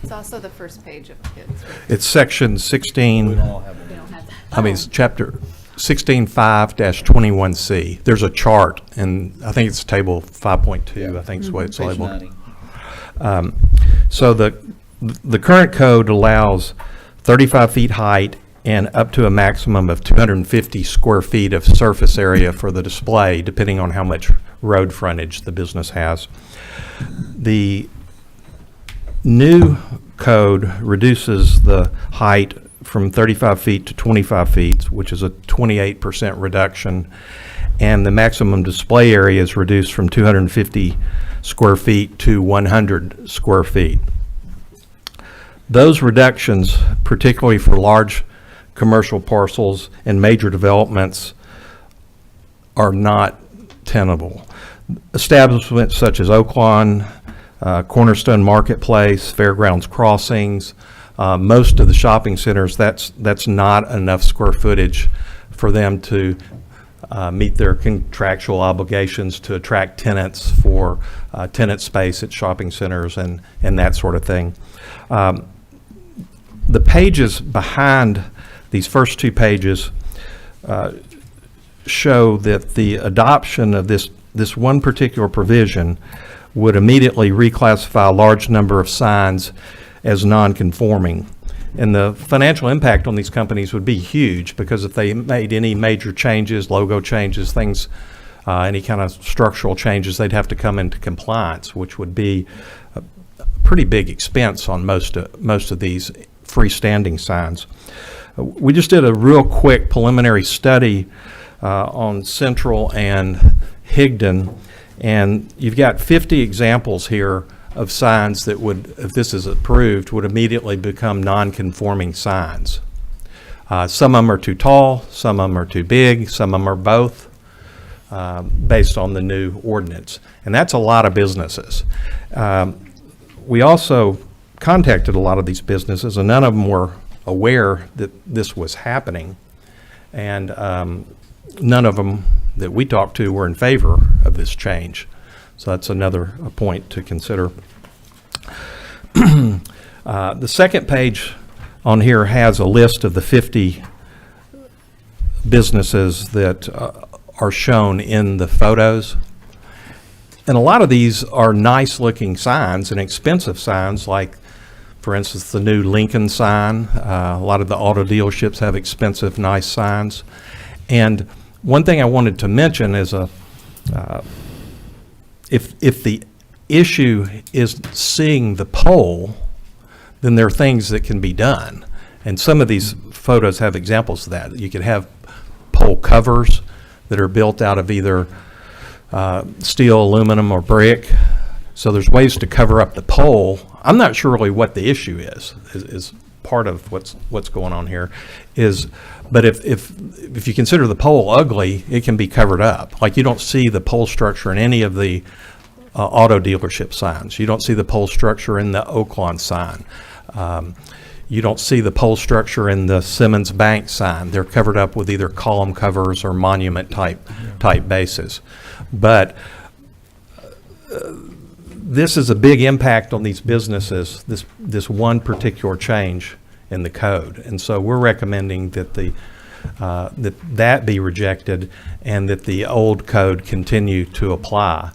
It's also the first page of kids. It's Section 16. We don't all have one. We don't have that. I mean, it's Chapter 16.5-21C. There's a chart, and I think it's table 5.2, I think is what it's Page labeled. 90. So the current code allows 35 feet height and up to a maximum of 250 square feet of surface area for the display, depending on how much road frontage the business has. The new code reduces the height from 35 feet to 25 feet, which is a 28% reduction, and the maximum display area is reduced from 250 square feet to 100 square feet. Those reductions, particularly for large commercial parcels and major developments, are not tenable. establishments such as Oaklawn, Cornerstone Marketplace, Fairgrounds Crossings, most of the shopping centers, that's not enough square footage for them to meet their contractual obligations to attract tenants for tenant space at shopping centers and that sort of thing. The pages behind these first two pages show that the adoption of this one particular provision would immediately reclassify a large number of signs as non-conforming. And the financial impact on these companies would be huge, because if they made any major changes, logo changes, things, any kind of structural changes, they'd have to come into compliance, which would be a pretty big expense on most of these freestanding signs. We just did a real quick preliminary study on Central and Higdon, and you've got 50 examples here of signs that would, if this is approved, would immediately become non-conforming signs. Some of them are too tall, some of them are too big, some of them are both, based on the new ordinance. And that's a lot of businesses. We also contacted a lot of these businesses, and none of them were aware that this was happening. And none of them that we talked to were in favor of this change. So that's another point to consider. The second page on here has a list of the 50 businesses that are shown in the photos. And a lot of these are nice looking signs and expensive signs, like, for instance, the new Lincoln sign. A lot of the auto dealerships have expensive, nice signs. And one thing I wanted to mention is if the issue is seeing the pole, then there are things that can be done. And some of these photos have examples of that. You could have pole covers that are built out of either steel, aluminum, or brick. So there's ways to cover up the pole. I'm not sure really what the issue is part of what's going on here. But if you consider the pole ugly, it can be covered up. Like, you don't see the pole structure in any of the auto dealership signs. You don't see the pole structure in the Oaklawn sign. You don't see the pole structure in the Simmons Bank sign. They're covered up with either column covers or monument type bases. But this is a big impact on these businesses, this one particular change in the code. And so we're recommending that that be rejected and that the old code continue to apply.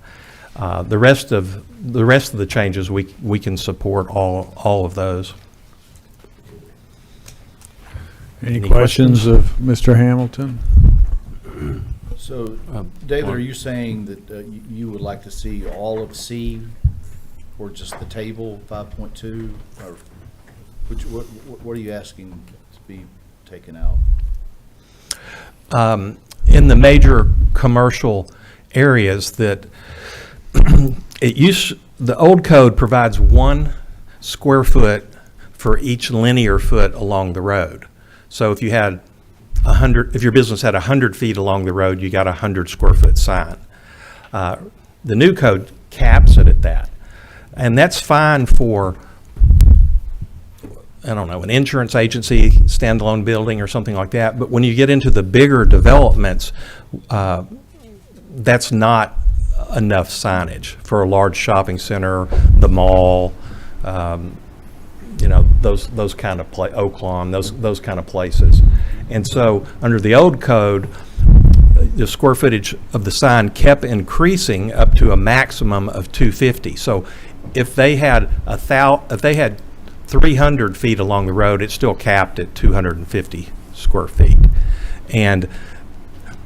The rest of the changes, we can support all of those. Any questions of Mr. Hamilton? So, David, are you saying that you would like to see all of C, or just the table 5.2, or what are you asking to be taken out? In the major commercial areas, that the old code provides 1 square foot for each linear foot along the road. So if you had if your business had 100 feet along the road, you got a 100 square foot sign. The new code caps it at that. And that's fine for, I don't know, an insurance agency, standalone building or something like that. But when you get into the bigger developments, that's not enough signage for a large shopping center, the mall, those kind of Oaklawn, those kind of places. And so under the old code, the square footage of the sign kept increasing up to a maximum of 250. So if they had 300 feet along the road, it's still capped at 250 square feet. And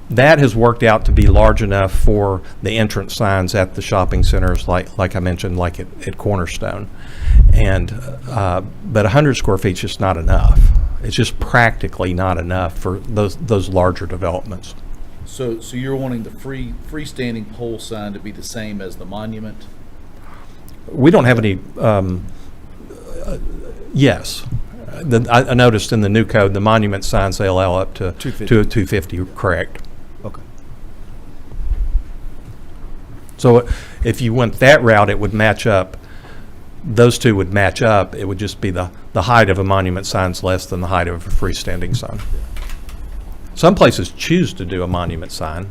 that has worked out to be large enough for the entrance signs at the shopping centers, like I mentioned, like at Cornerstone. And but 100 square feet is just not enough. It's just practically not enough for those larger developments. So you're wanting the freestanding pole sign to be the same as the monument? We don't have any. Yes, I noticed in the new code the monument signs, they allow up to 250. Correct. Okay. So if you went that route, it would match up. Those two would match up. It would just be the height of a monument sign's less than the height of a freestanding sign. Some places choose to do a monument sign,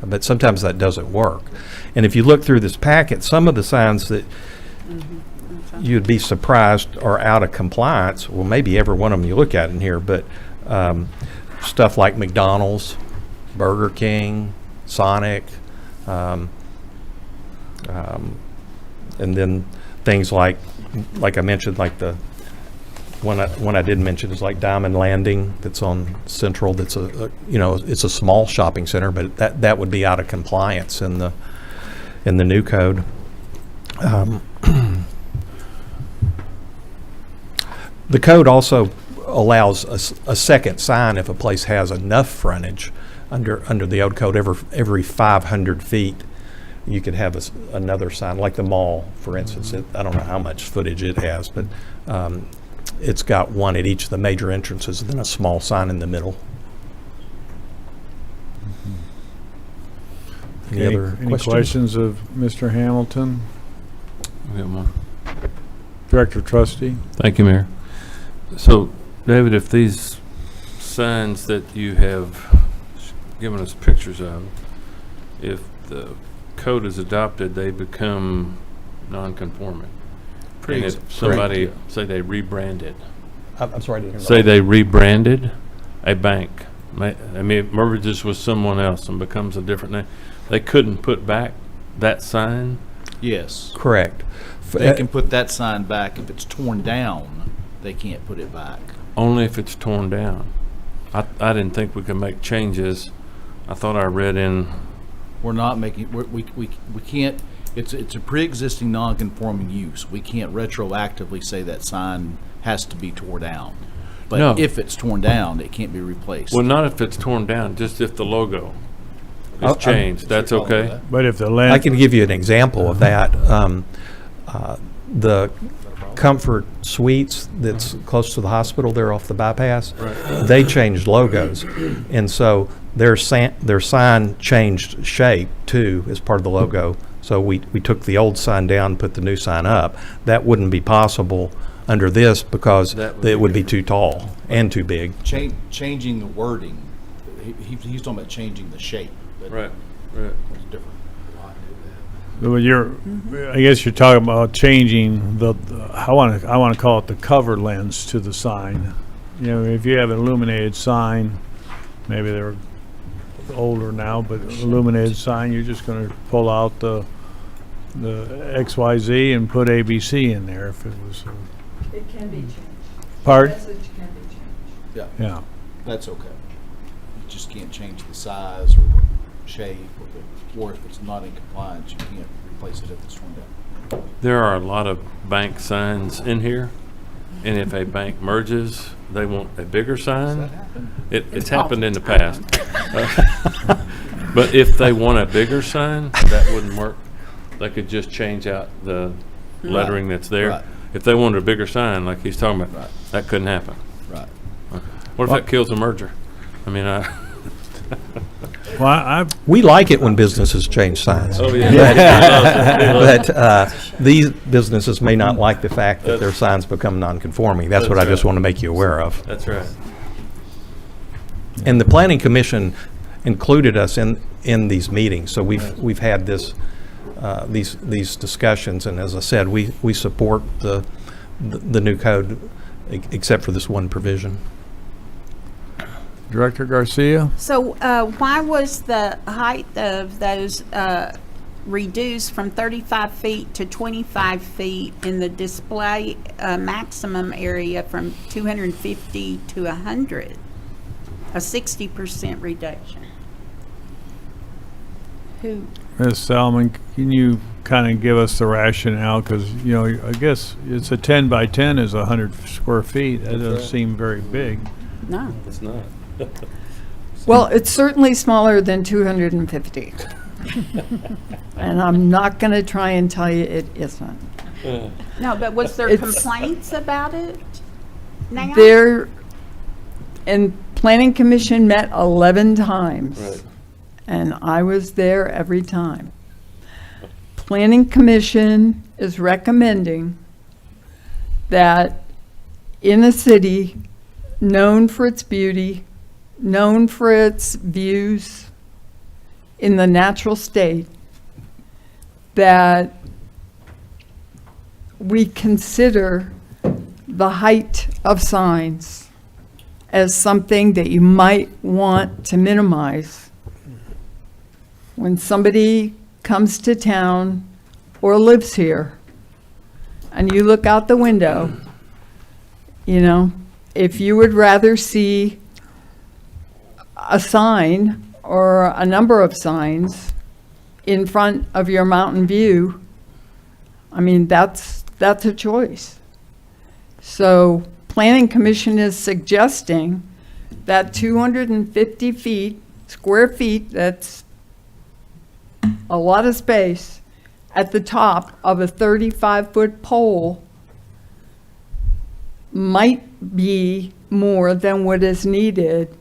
but sometimes that doesn't work. And if you look through this packet, some of the signs that you'd be surprised are out of compliance. Well, maybe every one of them you look at in here, but stuff like McDonald's, Burger King, Sonic, and then things like I mentioned, like the one I did mention is like Diamond Landing that's on Central. That's it's a small shopping center, but that would be out of compliance in the new code. The code also allows a second sign if a place has enough frontage under the old code. Every 500 feet, you could have another sign, like the mall, for instance. I don't know how much footage it has, but it's got one at each of the major entrances, and then a small sign in the middle. Any questions of Mr. Hamilton? We have one. Director Trustee? Thank you, Mayor. So, David, if these signs that you have given us pictures of, if the code is adopted, they become non-conforming. And if somebody, say they rebranded. I'm sorry to interrupt. Say they rebranded a bank. I mean, it merges with someone else and becomes a different name. They couldn't put back that sign? Yes. Correct. They can put that sign back. If it's torn down, they can't put it back. Only if it's torn down. I didn't think we could make changes. I thought I read in. We're not making, we can't, it's a pre-existing non-conforming use. We can't retroactively say that sign has to be torn down. But No. if it's torn down, it can't be replaced. Well, not if it's torn down, just if the logo is changed. That's okay? But if the land. I can give you an example of that. The Comfort Suites that's close to the hospital there off the bypass, they changed logos. And so their sign changed shape too as part of the logo. So we took the old sign down, put the new sign up. That wouldn't be possible under this because it would be too tall and too big. Changing the wording, he's talking about changing the shape. Right. It's different. I guess you're talking about changing I want to call it the cover lens to the sign. You know, if you have an illuminated sign, maybe they're older now, but illuminated sign, you're just going to pull out the XYZ and put ABC in there if it was. It can be changed. Pardon? The message can be changed. Yeah. That's okay. You just can't change the size or the shape or if it's not in compliance, you can't replace it if it's torn down. There are a lot of bank signs in here, and if a bank merges, they want a bigger sign. It's happened in the past. But if they want a bigger sign, that wouldn't work. They could just change out the lettering that's there. Right. If they wanted a bigger sign, like he's talking about, that couldn't happen. Right. Okay. What if that kills a merger? I mean, we like it when businesses change signs. Oh, yeah. But these businesses may not like the fact that their signs become non-conforming. That's what I just want to make you aware of. That's right. And the Planning Commission included us in these meetings, so we've had these discussions, and as I said, we support the new code, except for this one provision. Director Garcia? So why was the height of those reduced from 35 feet to 25 feet in the display maximum area from 250 to 100? A 60% reduction. Who? Ms. Salmon, can you kind of give us the rationale? Because, you know, I guess it's a 10 by 10 is 100 square feet. That doesn't seem very big. No. It's not. Well, it's certainly smaller than 250. And I'm not going to try and tell you it isn't. No, but was there complaints about it now? And Planning Commission met 11 times. Right. And I was there every time. Planning Commission is recommending that in a city known for its beauty, known for its views in the natural state, that we consider the height of signs as something that you might want to minimize. When somebody comes to town or lives here and you look out the window, you know, if you would rather see a sign or a number of signs in front of your mountain view, I mean, that's a choice. So Planning Commission is suggesting that 250 feet, square feet, that's a lot of space, at the top of a 35-foot pole might be more than what is needed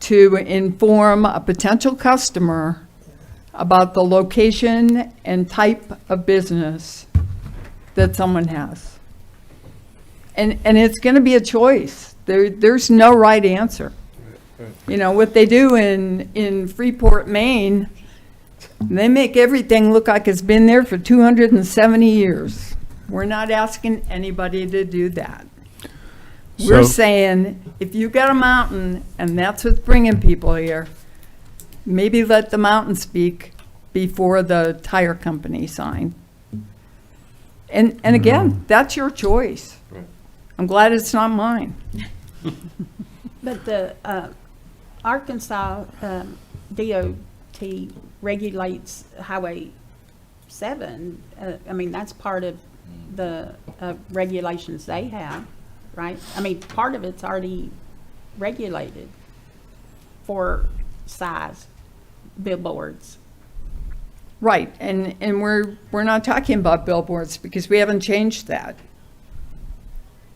to inform a potential customer about the location and type of business that someone has. And it's going to be a choice. There's no right answer. You know, what they do in Freeport, Maine, they make everything look like it's been there for 270 years. We're not asking anybody to do that. We're saying, if you've got a mountain and that's what's bringing people here, maybe let the mountain speak before the tire company sign. And again, that's your choice. I'm glad it's not mine. But the Arkansas DOT regulates Highway 7. I mean, that's part of the regulations they have, right? I mean, part of it's already regulated for size billboards. Right, and we're not talking about billboards because we haven't changed that.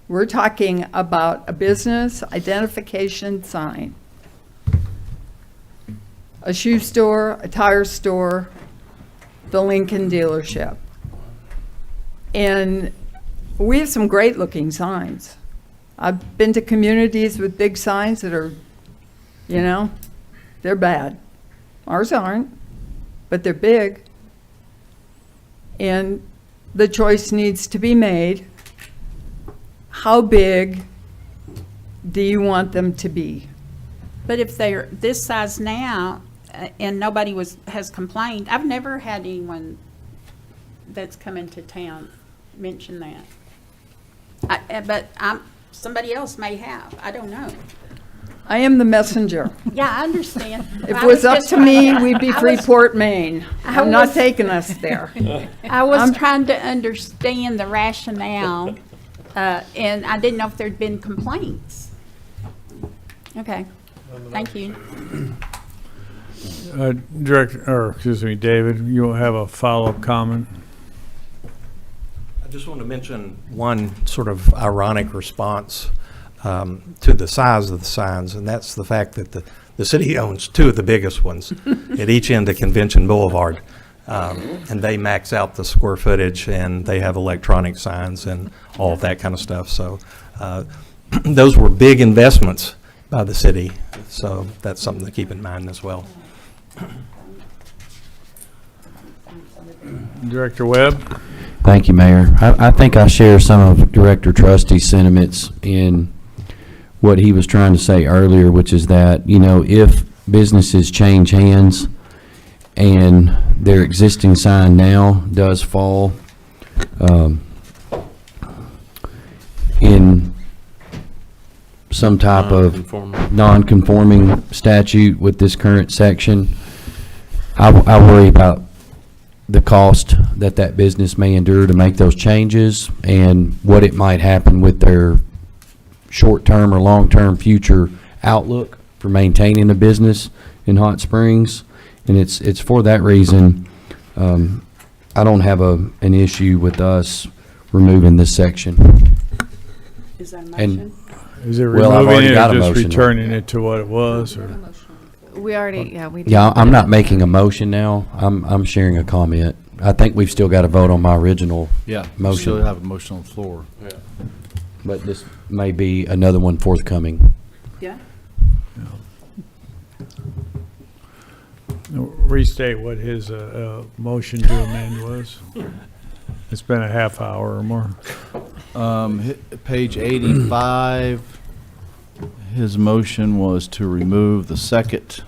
We're talking about a business identification sign. A shoe store, a tire store, the Lincoln dealership. And we have some great looking signs. I've been to communities with big signs that are, you know, they're bad. Ours aren't, but they're big. And the choice needs to be made. How big do you want them to be? But if they're this size now, and nobody has complained, I've never had anyone that's come into town mention that. But somebody else may have. I don't know. I am the messenger. Yeah, I understand. If it was up to me, we'd be Freeport, Maine. I'm not taking us there. I was trying to understand the rationale, and I didn't know if there'd been complaints. Okay, thank you. David, you have a follow-up comment? I just want to mention one sort of ironic response to the size of the signs, and that's the fact that the city owns two of the biggest ones at each end of Convention Boulevard, and they max out the square footage, and they have electronic signs and all of that kind of stuff. So those were big investments by the city, so that's something to keep in mind as well. Director Webb? Thank you, Mayor. I think I share some of Director Trusty's sentiments in what he was trying to say earlier, which is that, you know, if businesses change hands and their existing sign now does fall in some type of non-conforming statute with this current section, I worry about the cost that business may endure to make those changes and what it might happen with their short-term or long-term future outlook for maintaining a business in Hot Springs. And it's for that reason I don't have an issue with us removing this section. Is that a motion? Is it Well, I've removing already it got or a just motion. returning it to what it was? Or? We already, yeah, we did. Yeah, I'm not making a motion now. I'm sharing a comment. I think we've still got to vote on my original Yeah, we motion. still have a motion on the floor. But this may be another one forthcoming. Yeah. Restate what his motion to amend was. It's been a half hour or more. Page 85, his motion was to remove the second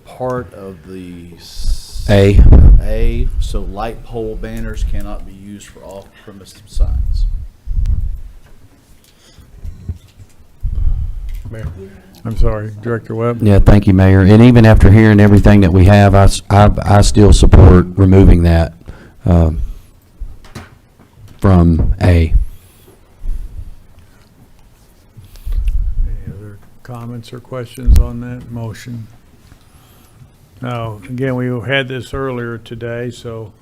part of the A. so light pole banners cannot be used for off-premise signs. Mayor. I'm sorry, Director Webb. Yeah, thank you, Mayor. And even after hearing everything that we have, I still support removing that from A. Any other comments or questions on that motion? Now, again, we had this earlier today, so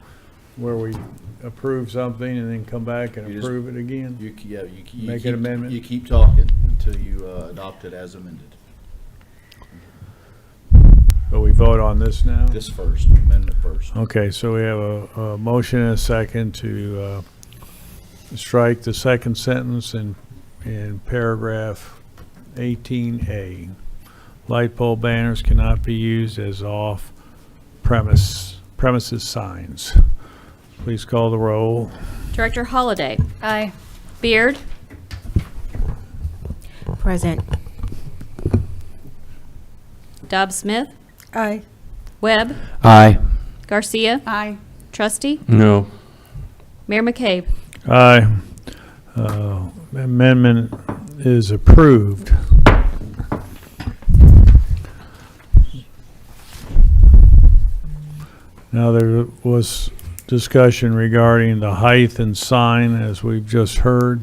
where we approve something and then come back and You just- approve it again? You Make keep, an amendment? You keep talking until you adopt it as amended. But we vote on this now? This first, amendment first. Okay, so we have a motion and a second to strike the second sentence in paragraph 18A. Light pole banners cannot be used as premises signs. Please call the roll. Director Holliday. Aye. Beard. Present. Dobbs Smith. Aye. Webb. Aye. Garcia. Aye. Trustee. No. Mayor McCabe. Aye. Amendment is approved. Now, there was discussion regarding the height and sign, as we've just heard.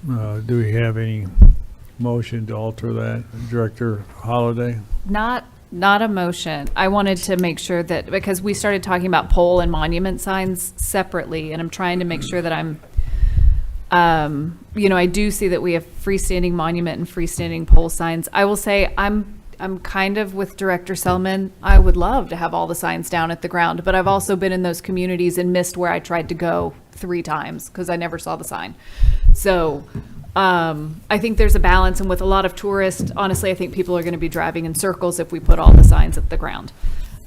Do we have any motion to alter that? Director Holliday? Not a motion. I wanted to make sure that, because we started talking about pole and monument signs separately, and I'm trying to make sure that I'm, I do see that we have freestanding monument and freestanding pole signs. I will say I'm kind of with Director Selman. I would love to have all the signs down at the ground, but I've also been in those communities and missed where I tried to go 3 times because I never saw the sign. So I think there's a balance, and with a lot of tourists, honestly, I think people are going to be driving in circles if we put all the signs at the ground.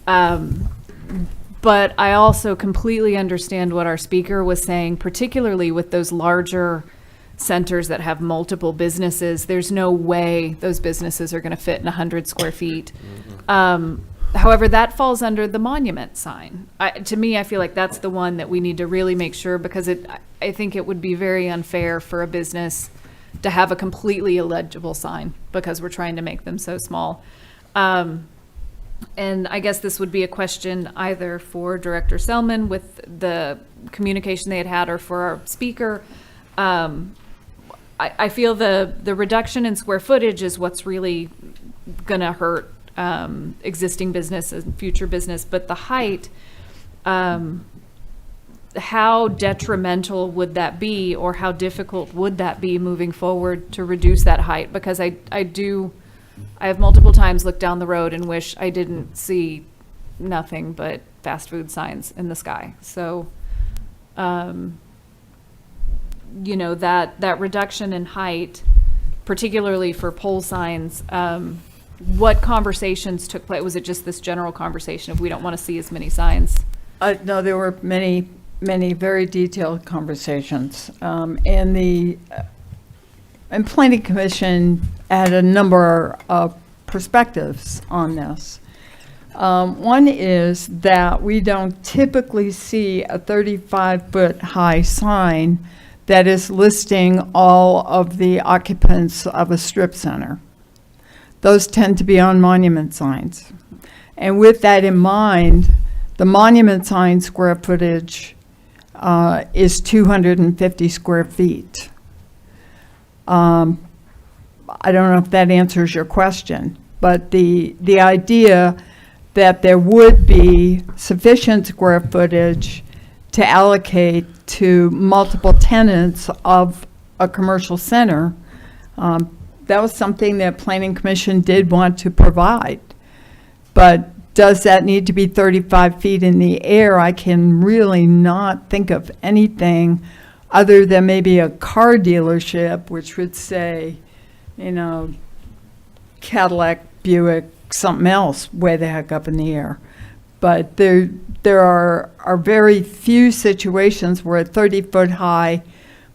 But I also completely understand what our speaker was saying, particularly with those larger centers that have multiple businesses. There's no way those businesses are going to fit in 100 square feet. However, that falls under the monument sign. To me, I feel like that's the one that we need to really make sure, because I think it would be very unfair for a business to have a completely illegible sign because we're trying to make them so small. And I guess this would be a question either for Director Selman with the communication they had or for our speaker. I feel the reduction in square footage is what's really going to hurt existing business and future business, but the height, how detrimental would that be, or how difficult would that be moving forward to reduce that height? Because I have multiple times looked down the road and wish I didn't see nothing but fast food signs in the sky. So, that reduction in height, particularly for pole signs, what conversations took place? Was it just this general conversation of we don't want to see as many signs? No, there were many very detailed conversations. And Planning Commission had a number of perspectives on this. One is that we don't typically see a 35-foot high sign that is listing all of the occupants of a strip center. Those tend to be on monument signs. And with that in mind, the monument sign square footage is 250 square feet. I don't know if that answers your question, but the idea that there would be sufficient square footage to allocate to multiple tenants of a commercial center, that was something that Planning Commission did want to provide. But does that need to be 35 feet in the air? I can really not think of anything other than maybe a car dealership, which would say, you know, Cadillac, Buick, something else way the heck up in the air. But there are very few situations where a 30-foot high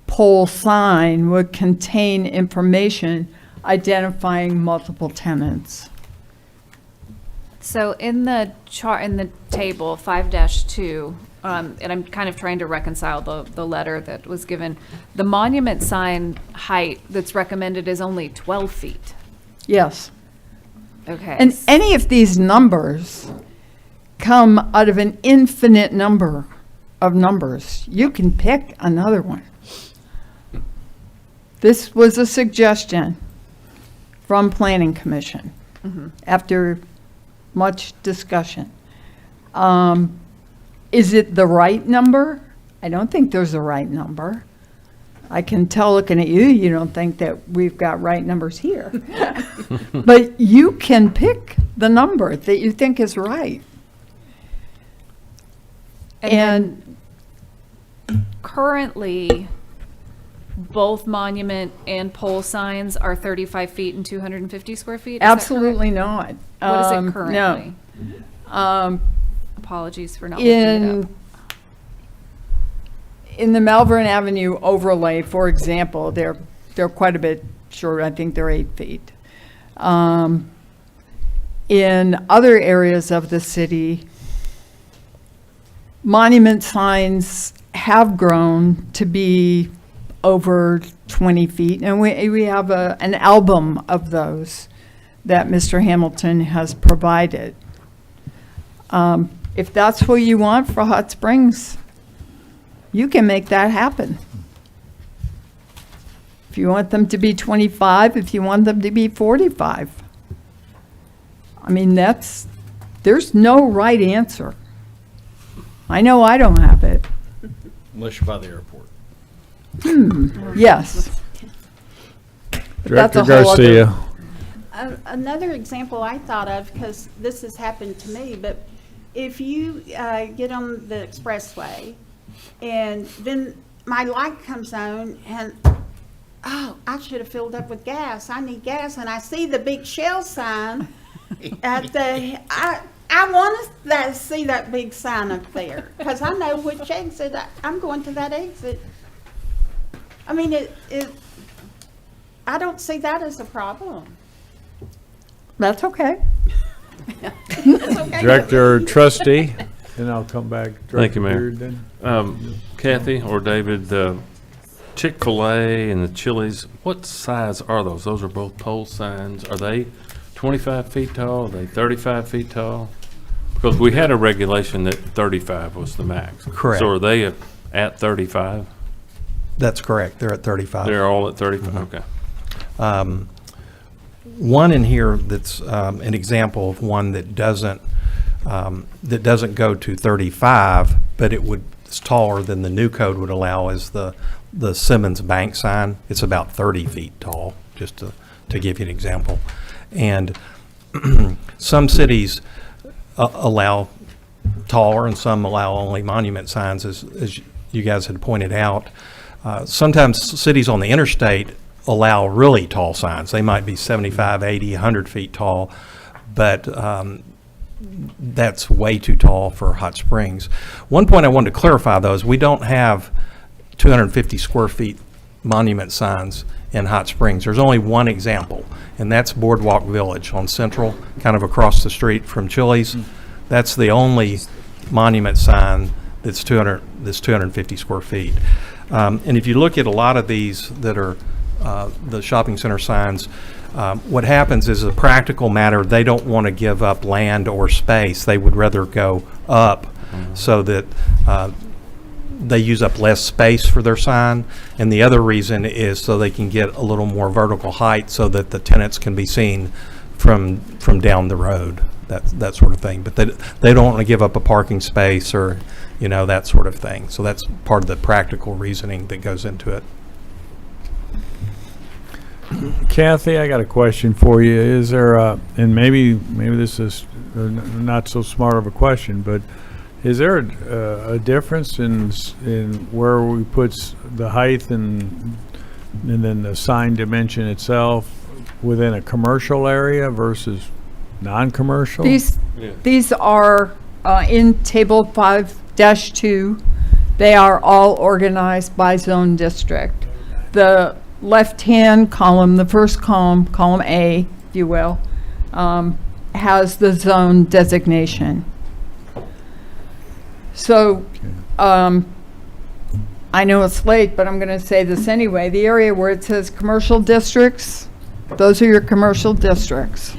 pole sign would contain information identifying multiple tenants. So in the chart, in the table 5-2, and I'm kind of trying to reconcile the letter that was given, the monument sign height that's recommended is only 12 feet. Yes. Okay. And any of these numbers come out of an infinite number of numbers. You can pick another one. This was a suggestion from Planning Commission after much discussion. Is it the right number? I don't think there's a right number. I can tell looking at you, you don't think that we've got right numbers here. But you can pick the number that you think is right. And currently, both monument and pole signs are 35 feet and 250 square feet? Is that absolutely not. What is it No. currently? Apologies for not looking it up. In the Malvern Avenue overlay, for example, they're quite a bit short. I think they're 8 feet. In other areas of the city, monument signs have grown to be over 20 feet, and we have an album of those that Mr. Hamilton has provided. If that's what you want for Hot Springs, you can make that happen. If you want them to be 25, if you want them to be 45. I mean, there's no right answer. I know I don't have it. Unless you're by the airport. Yes. But that's Director a whole other- Garcia. Another example I thought of, because this has happened to me, but if you get on the expressway and then my light comes on and, oh, I should have filled up with gas. I need gas. And I see the big Shell sign at the, I want to see that big sign up there because I know which exit, I'm going to that exit. I mean, I don't see that as a problem. That's okay. It's okay. Director Trustee, then I'll come back. Thank you, Mayor. Director Beard, Kathy or David, the Chick-fil-A and the Chili's, what size are those? Those are both pole signs. Are they 25 feet tall? Are they 35 feet tall? Because we had a regulation that 35 was the max. Correct. So are they at 35? That's correct. They're at 35. They're all at 35? Okay. One in here that's an example of one that doesn't go to 35, but it's taller than the new code would allow, is the Simmons Bank sign. It's about 30 feet tall, just to give you an example. And some cities allow taller and some allow only monument signs, as you guys had pointed out. Sometimes cities on the interstate allow really tall signs. They might be 75, 80, 100 feet tall, but that's way too tall for Hot Springs. One point I wanted to clarify, though, is we don't have 250 square feet monument signs in Hot Springs. There's only one example, and that's Boardwalk Village on Central, kind of across the street from Chili's. That's the only monument sign that's 250 square feet. And if you look at a lot of these that are the shopping center signs, what happens is, a practical matter, they don't want to give up land or space. They would rather go up so that they use up less space for their sign. And the other reason is so they can get a little more vertical height so that the tenants can be seen from down the road, that sort of thing. But they don't want to give up a parking space or, that sort of thing. So that's part of the practical reasoning that goes into it. Kathy, I got a question for you. Is there and maybe this is not so smart of a question, but is there a difference in where we put the height and then the sign dimension itself within a commercial area versus non-commercial? These are in Table 5-2. They are all organized by zone district. The left-hand column, the first column, column A, if you will, has the zone designation. So, I know it's late, but I'm going to say this anyway. The area where it says commercial districts, those are your commercial districts.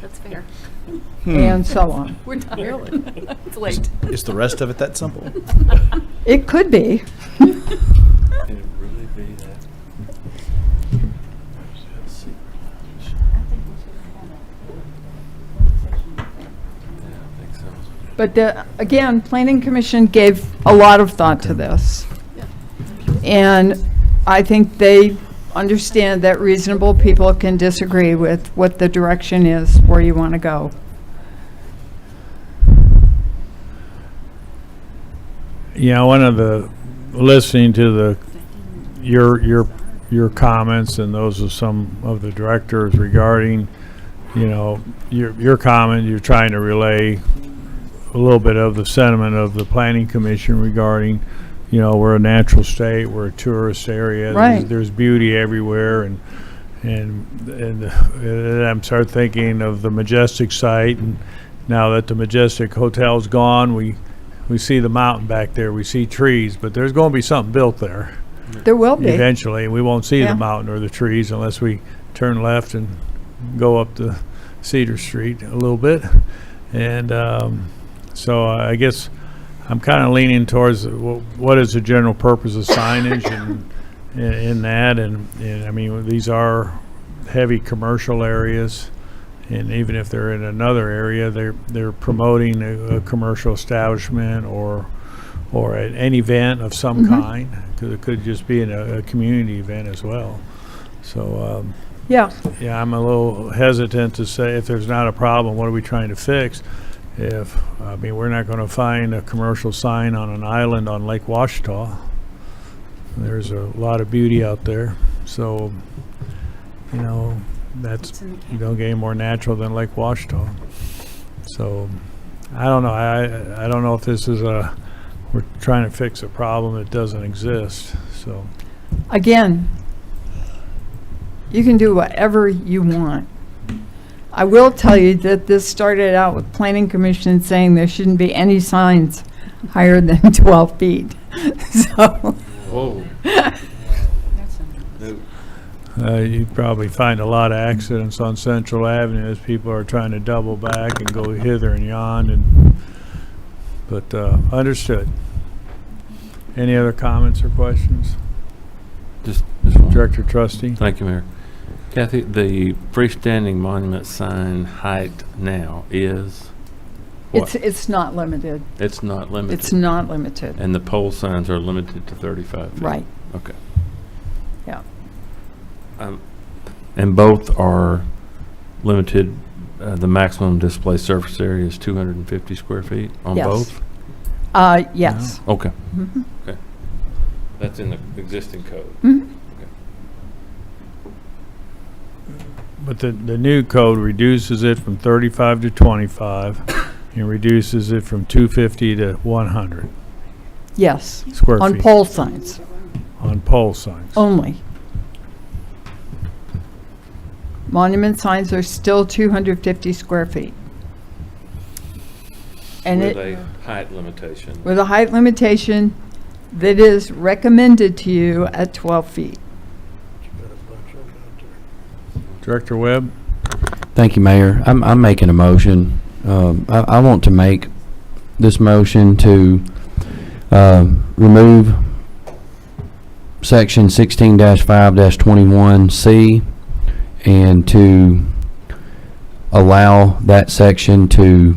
That's fair. And so on. We're done. Really? It's late. Is the rest of it that simple? It could be. Can it really be that? But again, Planning Commission gave a lot of thought to this. And I think they understand that reasonable people can disagree with what the direction is where you want to go. Yeah, one of the listening to your comments and those of some of the directors regarding, your comment, you're trying to relay a little bit of the sentiment of the Planning Commission regarding, we're a natural state, we're a tourist area. Right. There's beauty everywhere, and I'm start thinking of the Majestic site, and now that the Majestic Hotel's gone, we see the mountain back there, we see trees, but there's going to be something built there. There will be. Eventually, we won't see Yeah. the mountain or the trees unless we turn left and go up the Cedar Street a little bit. And so I guess I'm kind of leaning towards what is the general purpose of signage and in that. And I mean, these are heavy commercial areas. And even if they're in another area, they're promoting a commercial establishment or an event of some kind, because it could just be a community event as well. So yeah, I'm a little hesitant to say if there's not a problem, what are we trying to fix? We're not going to find a commercial sign on an island on Lake Ouachita. There's a lot of beauty out there, so that's you don't get any more natural than Lake Ouachita. So I don't know. I don't know if this is we're trying to fix a problem that doesn't exist. So Again, you can do whatever you want. I will tell you that this started out with Planning Commission saying there shouldn't be any signs higher than 12 feet. So. Whoa. You'd probably find a lot of accidents on Central Avenue as people are trying to double back and go hither and yon. But understood. Any other comments or questions? Just one. Director Trustee. Thank you, Mayor. Kathy, the freestanding monument sign height now is what? It's not limited. It's not limited. It's not limited. And the pole signs are limited to 35 feet. Right. Okay. Yeah. And both are limited. The maximum display surface area is 250 square feet on Yes. both. Yes. Okay. Mhm. Okay. That's in the existing code. Mhm. Okay. But the new code reduces it from 35 to 25 and reduces it from 250 to 100 Yes. square feet. On pole signs On pole signs. only. Monument signs are still 250 square feet. And With it, a height limitation. with a height limitation that is recommended to you at 12 feet. Director Webb? Thank you, Mayor. I'm making a motion. I want to make this motion to remove section 16-5-21C and to allow that section to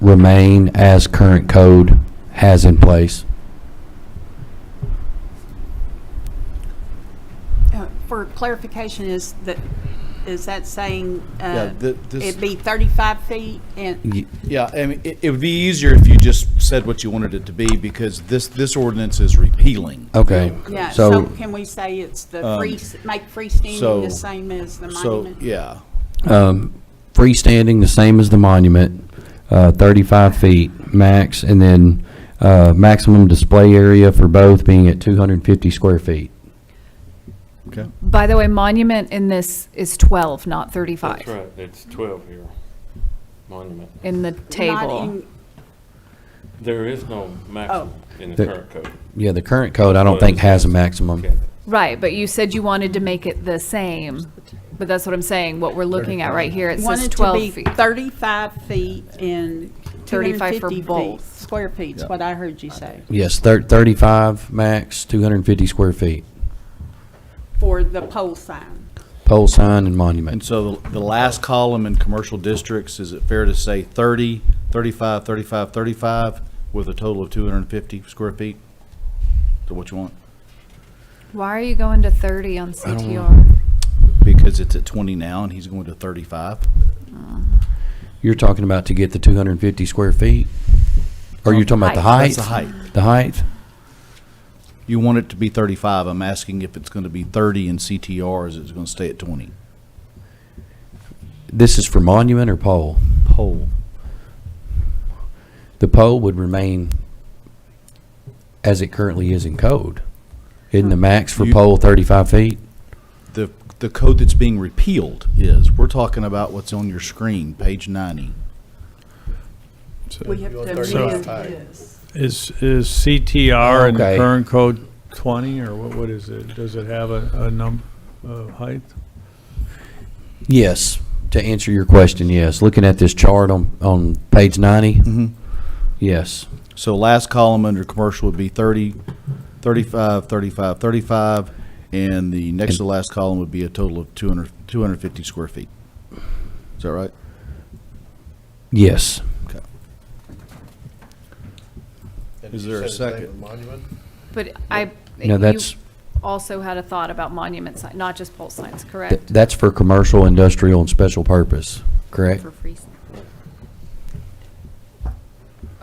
remain as current code has in place. for clarification, is that saying, Yeah, it'd be 35 feet and, Yeah, I mean, it would be easier if you just said what you wanted it to be, because this ordinance is repealing. Okay. yeah, so So, can we say it's the make so- freestanding the same as the So, monument? yeah. freestanding, the same as the monument, 35 feet max, and then maximum display area for both being at 250 square feet. Okay. By the way, monument in this is 12, not 35. That's right, it's 12 here, monument. In the Not table. in- There is no maximum in the The- current code. Yeah, the current code, I don't think has a maximum. Right, but you said you wanted to make it the same. But that's what I'm saying. What we're looking at right here, it Want says it to 12 be feet. 35 feet and 35 for 250 feet, both. square feet, is what I heard you say, Yes, 35 max, 250 square feet. for the pole sign. Pole sign and monument. And so the last column in commercial districts, is it fair to say 30, 35, 35, 35, with a total of 250 square feet? Is that what you want? Why are you going to 30 on CTR? Because it's at 20 now, and he's going to 35. You're talking about to get the 250 square feet? Or you're talking about the height? That's the height. The height? You want it to be 35. I'm asking if it's going to be 30 in CTR, or is it going to stay at 20? This is for monument or pole? Pole. The pole would remain as it currently is in code. Isn't the max for pole 35 feet? The code that's being repealed is, we're talking about what's on your screen, page 90. We have to So- amend this. Is CTR in the Okay. current code 20, or what is it? Does it have a height? Yes. To answer your question, yes. Looking at this chart on page 90, yes. So last column under commercial would be 30, 35, 35, 35, and the next to the last column would be a total of 250 square feet. Is that right? Yes. Okay. Is there a second? But No, that's- you also had a thought about monument sign, not just pole signs, Th- correct? That's for commercial, industrial, and special purpose, correct? For free.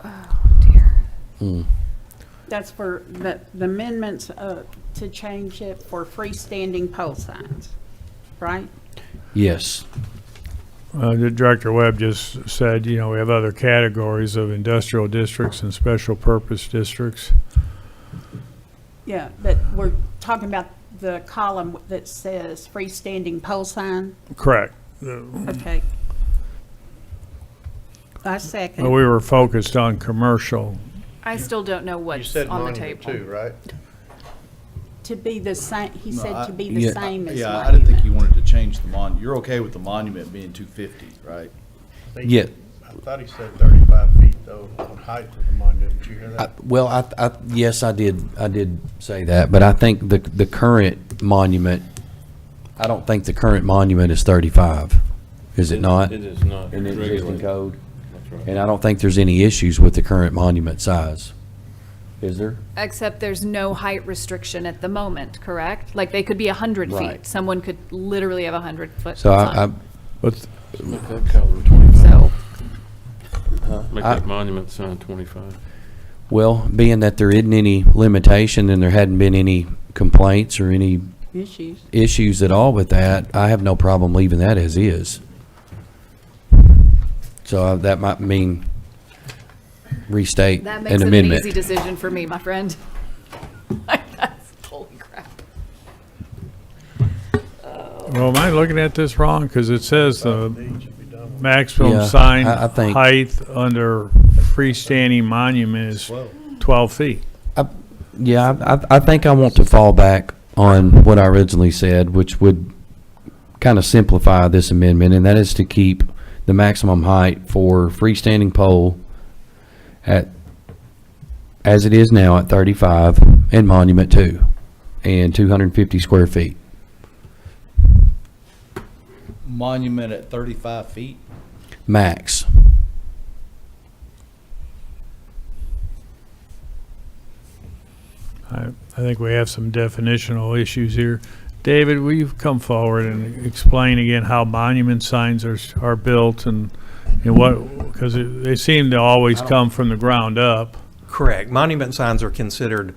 Oh, dear. Mm. That's for the amendments to change it for freestanding pole signs, right? Yes. The Director Webb just said, we have other categories of industrial districts and special purpose districts. Yeah, but we're talking about the column that says freestanding pole sign. Correct. Okay. I second. Well, we were focused on commercial. I still don't know what's on the table. right? To be the same, he No, said to be the Yeah. same as Yeah, I didn't think monument. you wanted to change the you're okay with the monument being 250, right? Yeah. I thought he said 35 feet though, on height of the monument. Did you hear that? Well, yes, I did say that, but I think the current monument, I don't think the current monument is 35, is it not? It is not. In the existing Regulated. code? That's right. And I don't think there's any issues with the current monument size. Is there? Except there's no height restriction at the moment, correct? Like they could be 100 Right. feet. Someone could literally have a 100-foot So sign. But Make that color 25. So, Make I- that monument sign 25. Well, being that there isn't any limitation and there hadn't been any complaints or any issues at all with that, I have no problem leaving that as is. So that might mean restate that an makes it an amendment. easy decision for me, my friend. That's, holy crap. Well, am I looking at this wrong? Because it says the maximum Yeah, sign I think- height under freestanding monument is 12 feet. Yeah, I think I want to fall back on what I originally said, which would kind of simplify this amendment, and that is to keep the maximum height for freestanding pole at, as it is now, at 35, and monument 2, and 250 square feet. Monument at 35 feet? Max. I think we have some definitional issues here. David, will you come forward and explain again how monument signs are built and what, because they seem to always come from the ground up. Correct. Monument signs are considered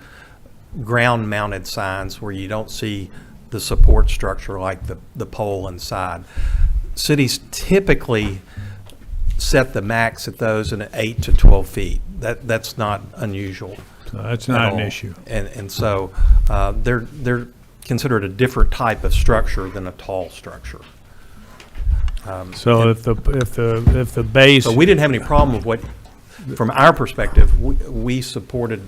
ground-mounted signs where you don't see the support structure like the pole inside. Cities typically set the max at those in 8 to 12 feet. That's not unusual. So that's at not an all. issue. And so they're considered a different type of structure than a tall structure. So if the base. So we didn't have any problem with what, from our perspective, we supported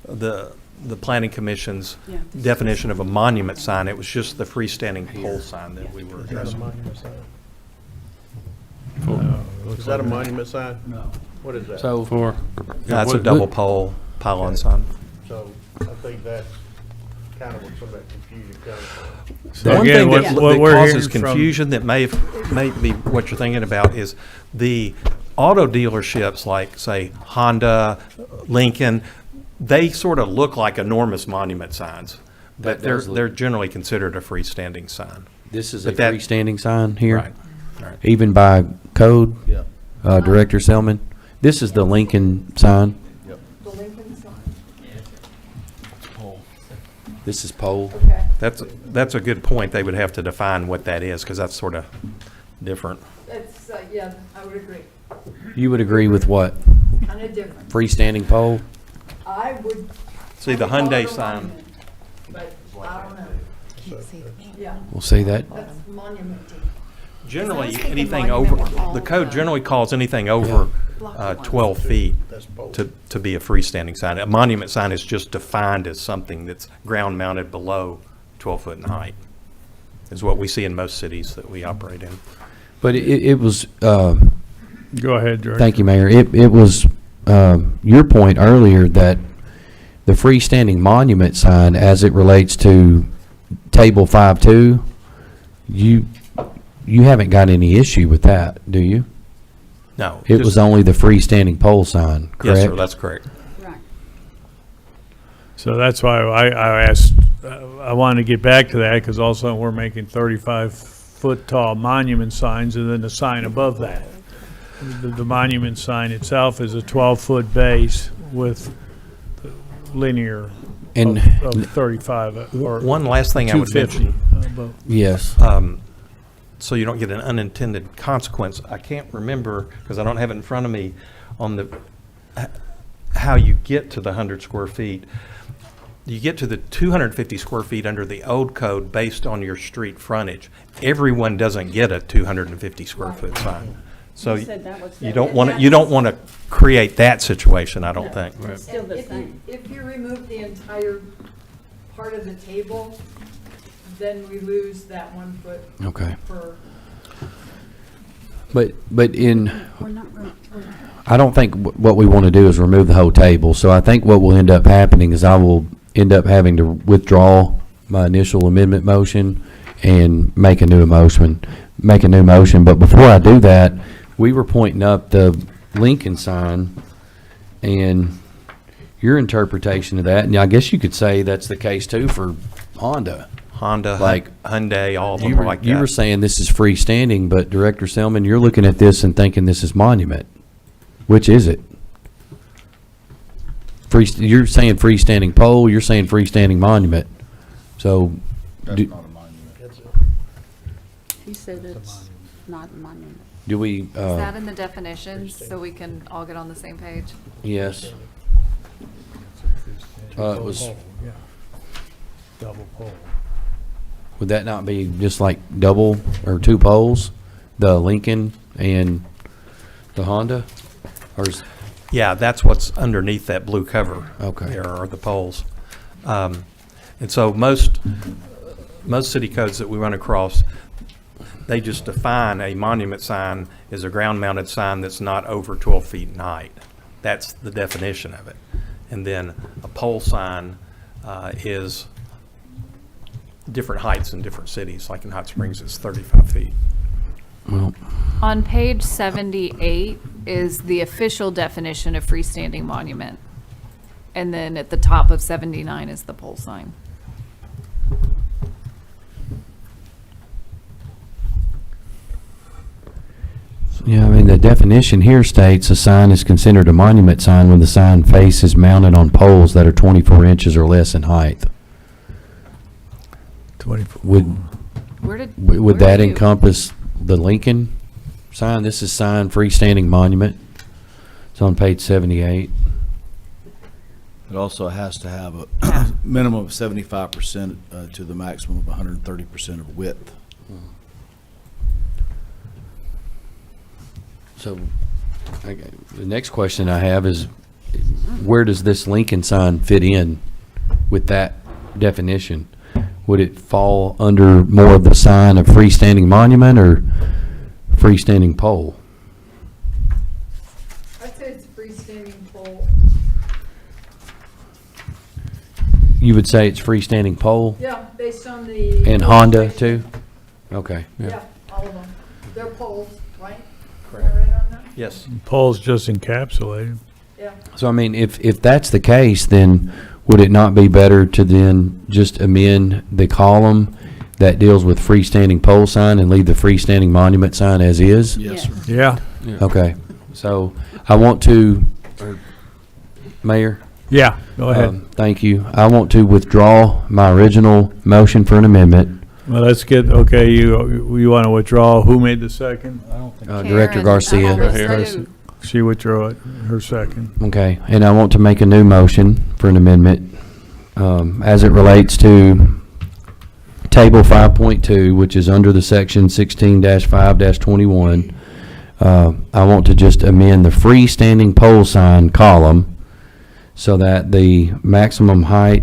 the planning commission's definition of a monument sign. It was just the freestanding pole sign that we were addressing. Is that a monument sign? No. What is that? So That's a double pole pylon sign. So I think that's kind of what some of that confusion comes from. So One again, thing that what we're causes hearing from- confusion that may be what you're thinking about is the auto dealerships like, say, Honda, Lincoln, they sort of look like enormous monument signs, but That does they're look- generally considered a freestanding sign. this is a But that- freestanding sign here? Right. Right. Even by code? Yeah. Director Selman? This is the Lincoln sign? This is pole? That's a good point. They would have to define what that is, because that's sort of different. That's, yeah, I would agree. You would agree with what? Kind of different. Freestanding pole? I would. See, the Hyundai sign, But I don't know. Yeah. We'll see that. That's monumental. generally, thinking anything monument over, with all the code the generally calls anything over 12 feet to be a freestanding sign. A monument sign is just defined as something that's ground mounted below 12 foot in height, is what we see in most cities that we operate in. But it was, Go ahead, Director. thank you, Mayor. It was your point earlier that the freestanding monument sign, as it relates to Table 5.2, you haven't got any issue with that, do you? No. It just- was only the freestanding pole sign, correct? Yes, sir, that's correct. Right. So that's why I asked, I wanted to get back to that, because all of a sudden we're making 35-foot tall monument signs and then the sign above that. The monument sign itself is a 12-foot base with linear And- of 35 or One last thing I would 250 mention. above. Yes. So you don't get an unintended consequence. I can't remember, because I don't have it in front of me, on the, how you get to the 100 square feet. You get to the 250 square feet under the old code based on your street frontage. Everyone doesn't get a 250 square foot sign. So You said that was- you don't want to create that situation, I don't think. Still the same. If you remove the entire part of the table, then we lose that 1 foot Okay. per. But in, We're not, I don't think what we want to do is remove the whole table. So I think what will end up happening is I will end up having to withdraw my initial amendment motion and make a new motion. But before I do that, we were pointing up the Lincoln sign and your interpretation of that, and I guess you could say that's the case too for Honda. Honda, Like, Hyundai, all of them You are were, like you were that. saying this is freestanding, but Director Selman, you're looking at this and thinking this is monument. Which is it? You're saying freestanding pole, you're saying freestanding monument. So, do he said it's not a monument. do we, Is that in the definitions, so we can all get on the same page? yes. It was, Double pole. would that not be just like double or two poles? The Lincoln and the Honda? Or is, Yeah, that's what's underneath that blue cover. Okay. There are the poles. And so most city codes that we run across, they just define a monument sign as a ground-mounted sign that's not over 12 feet in height. That's the definition of it. And then a pole sign is different heights in different cities. Like in Hot Springs, it's 35 feet. well, On page 78 is the official definition of freestanding monument. And then at the top of 79 is the pole sign. definition here states a sign is considered a monument sign when the sign face is mounted on poles that are 24 inches or less in height. 24. Would that encompass the Lincoln sign? This is sign freestanding monument. It's on page 78. It also has to have a minimum of 75% to the maximum of 130% of width. So, the next question I have is, where does this Lincoln sign fit in with that definition? Would it fall under more of the sign of freestanding monument or freestanding pole? I'd say it's a freestanding pole. You would say it's freestanding pole? Yeah, based on the. And Honda too? Okay. Yeah, all of them. They're poles, right? Yes. Pole's just encapsulated. Yeah. So I mean, if that's the case, then would it not be better to then just amend the column that deals with freestanding pole sign and leave the freestanding monument sign as is? Yes, sir. Yeah. Okay. So I want to, Mayor? Yeah, go ahead. Thank you. I want to withdraw my original motion for an amendment. Well, let's get, okay, you want to withdraw. Who made the second? I don't think. Director Garcia. She withdrew it, her second. Okay, and I want to make a new motion for an amendment as it relates to Table 5.2, which is under the section 16-5-21. I want to just amend the freestanding pole sign column so that the maximum height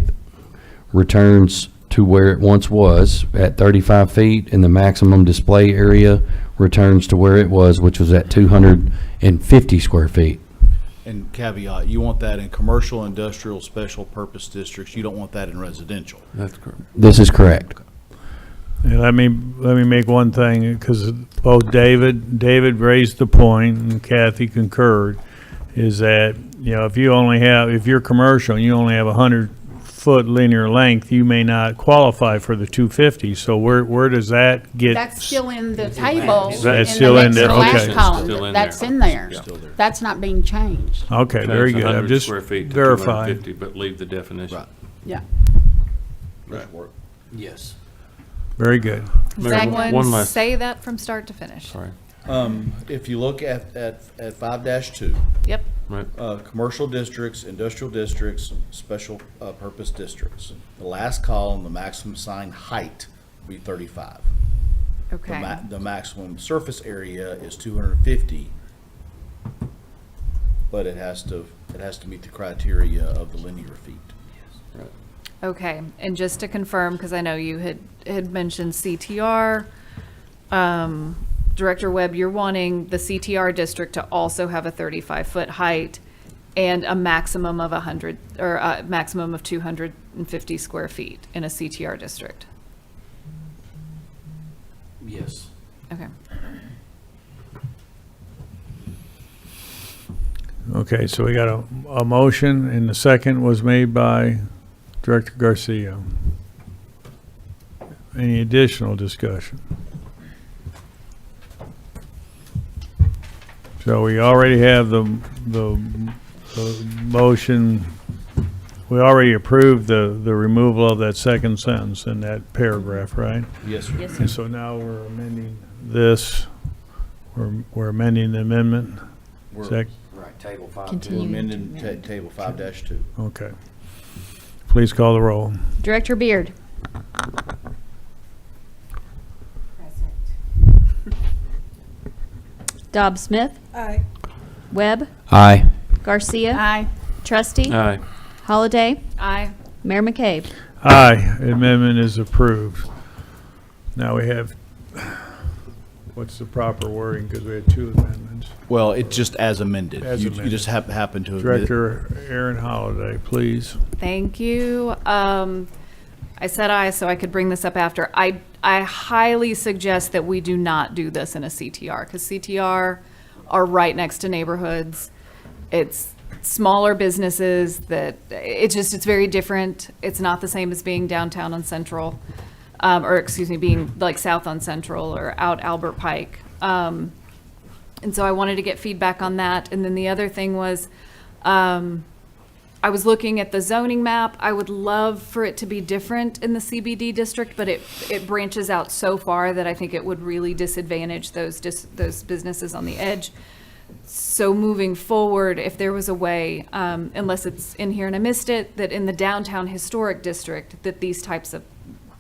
returns to where it once was at 35 feet, and the maximum display area returns to where it was, which was at 250 square feet. And caveat, you want that in commercial, industrial, special purpose districts. You don't want that in residential. That's correct. This is correct. And let me make one thing, because both David raised the point and Kathy concurred, is that, you know, if you're commercial and you only have 100-foot linear length, you may not qualify for the 250. So where does that get? That's still in the table. That's still in there, last okay. column. Still in That's there. in there. Yeah. Still there. That's not being changed. Okay, very Change good. I'm 100 just square feet to verifying. 250, but leave the definition. Right. Yeah. Yes. Very good. Mayor, Someone one last- say that from start to finish. Sorry. If you look at 5-2, Yep. Right. commercial districts, industrial districts, special purpose districts. The last column, the maximum sign height will be 35. Okay. The maximum surface area is 250, but it has to meet the criteria of the linear feet. Okay, and just to confirm, because I know you had mentioned CTR, Director Webb, you're wanting the CTR district to also have a 35-foot height and a maximum of 100, or a maximum of 250 square feet in a CTR district. Yes. Okay. Okay, so we got a motion, and the second was made by Director Garcia. Any additional discussion? So we already have the motion, we already approved the removal of that second sentence in that paragraph, right? Yes, sir. Yes, And so now we're amending this, we're amending the amendment? We're- Right, Table 5. Continue. Amending table 5-2. Okay. Please call the roll. Director Beard. Dobbs Smith. Aye. Webb. Aye. Garcia. Aye. Trustee. Aye. Holiday. Aye. Mayor McCabe. Aye, amendment is approved. Now we have, what's the proper wording, because we had two amendments. Well, it just as amended. As You amended. just happen to. Director Aaron Holiday, please. Thank you. I said aye so I could bring this up after. I highly suggest that we do not do this in a CTR, because CTR are right next to neighborhoods. It's smaller businesses that, it's very different. It's not the same as being downtown on Central, or excuse me, being like south on Central or out Albert Pike. And so I wanted to get feedback on that. And then the other thing was, I was looking at the zoning map. I would love for it to be different in the CBD district, but it branches out so far that I think it would really disadvantage those businesses on the edge. So moving forward, if there was a way, unless it's in here and I missed it, that in the downtown historic district, that these types of,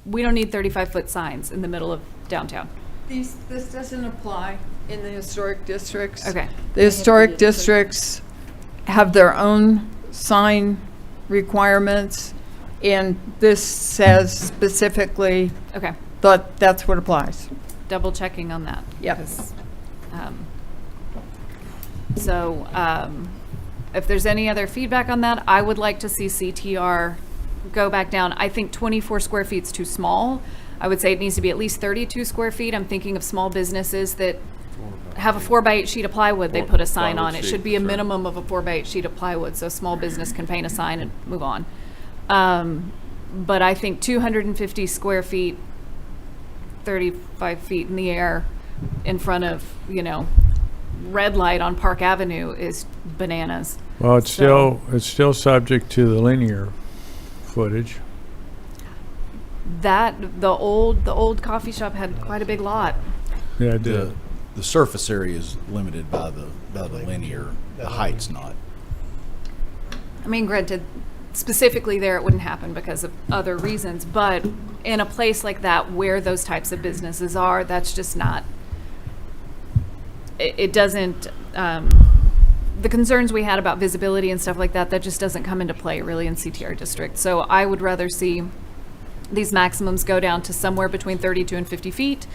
we don't need 35-foot signs in the middle of downtown. This doesn't apply in the historic districts. Okay. The historic districts have their own sign requirements, and this says specifically Okay. that that's what applies. Double checking on that. Yep. 'Cause, if there's any other feedback on that, I would like to see CTR go back down. I think 24 square feet is too small. I would say it needs to be at least 32 square feet. I'm thinking of small businesses that have a 4x8 sheet of plywood, they put a sign on. It should be a minimum of a 4x8 sheet of plywood, so a small business can paint a sign and move on. But I think 250 square feet, 35 feet in the air in front of, red light on Park Avenue is bananas. Well, it's still subject to the linear footage. The old coffee shop had quite a big lot. Yeah, it did. The surface area is limited by the linear, the height's not. I mean, granted, specifically there it wouldn't happen because of other reasons, but in a place like that where those types of businesses are, that's just not, it doesn't, the concerns we had about visibility and stuff like that, that just doesn't come into play really in CTR district. So I would rather see these maximums go down to somewhere between 32 and 50 feet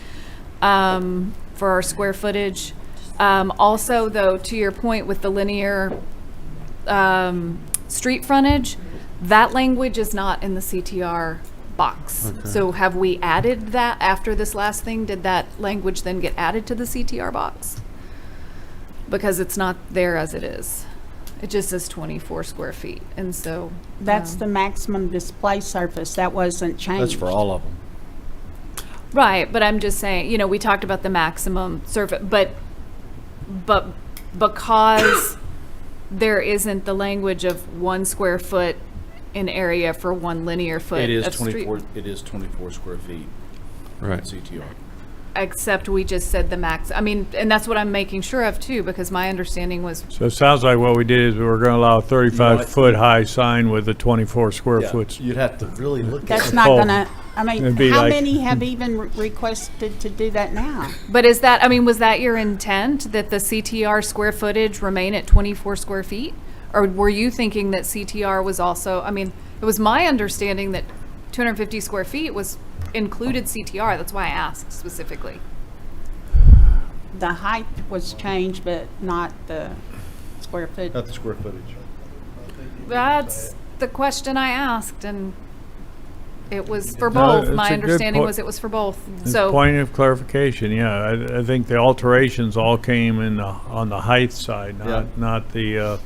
for our square footage. Also, though, to your point with the linear street frontage, that language is not in the CTR box. Okay. So have we added that after this last thing? Did that language then get added to the CTR box? Because it's not there as it is. It just says 24 square feet. And so That's the maximum display surface. That wasn't changed. That's for all of them. right, but I'm just saying, we talked about the maximum surface, but because there isn't the language of 1 square foot in area for 1 linear foot It is of street. 24. It is 24 square feet. Right. CTR. Except we just said the max. I mean, and that's what I'm making sure of too, because my understanding was, So it sounds like what we did is we were going to allow a 35-foot high sign with a 24 square foot. You'd have to really look at That's it. not pole. gonna, I It'd mean, be how like- many have even requested to do that now? but is that, I mean, was that your intent, that the CTR square footage remain at 24 square feet? Or were you thinking that CTR was also, I mean, it was my understanding that 250 square feet was included CTR. That's why I asked specifically. The height was changed, but not the square foot. Not the square footage. That's the question I asked, and it was for No, both. it's My a good understanding point. was it was for both. It's So, point of clarification, yeah. I think the alterations all came on the height side, not the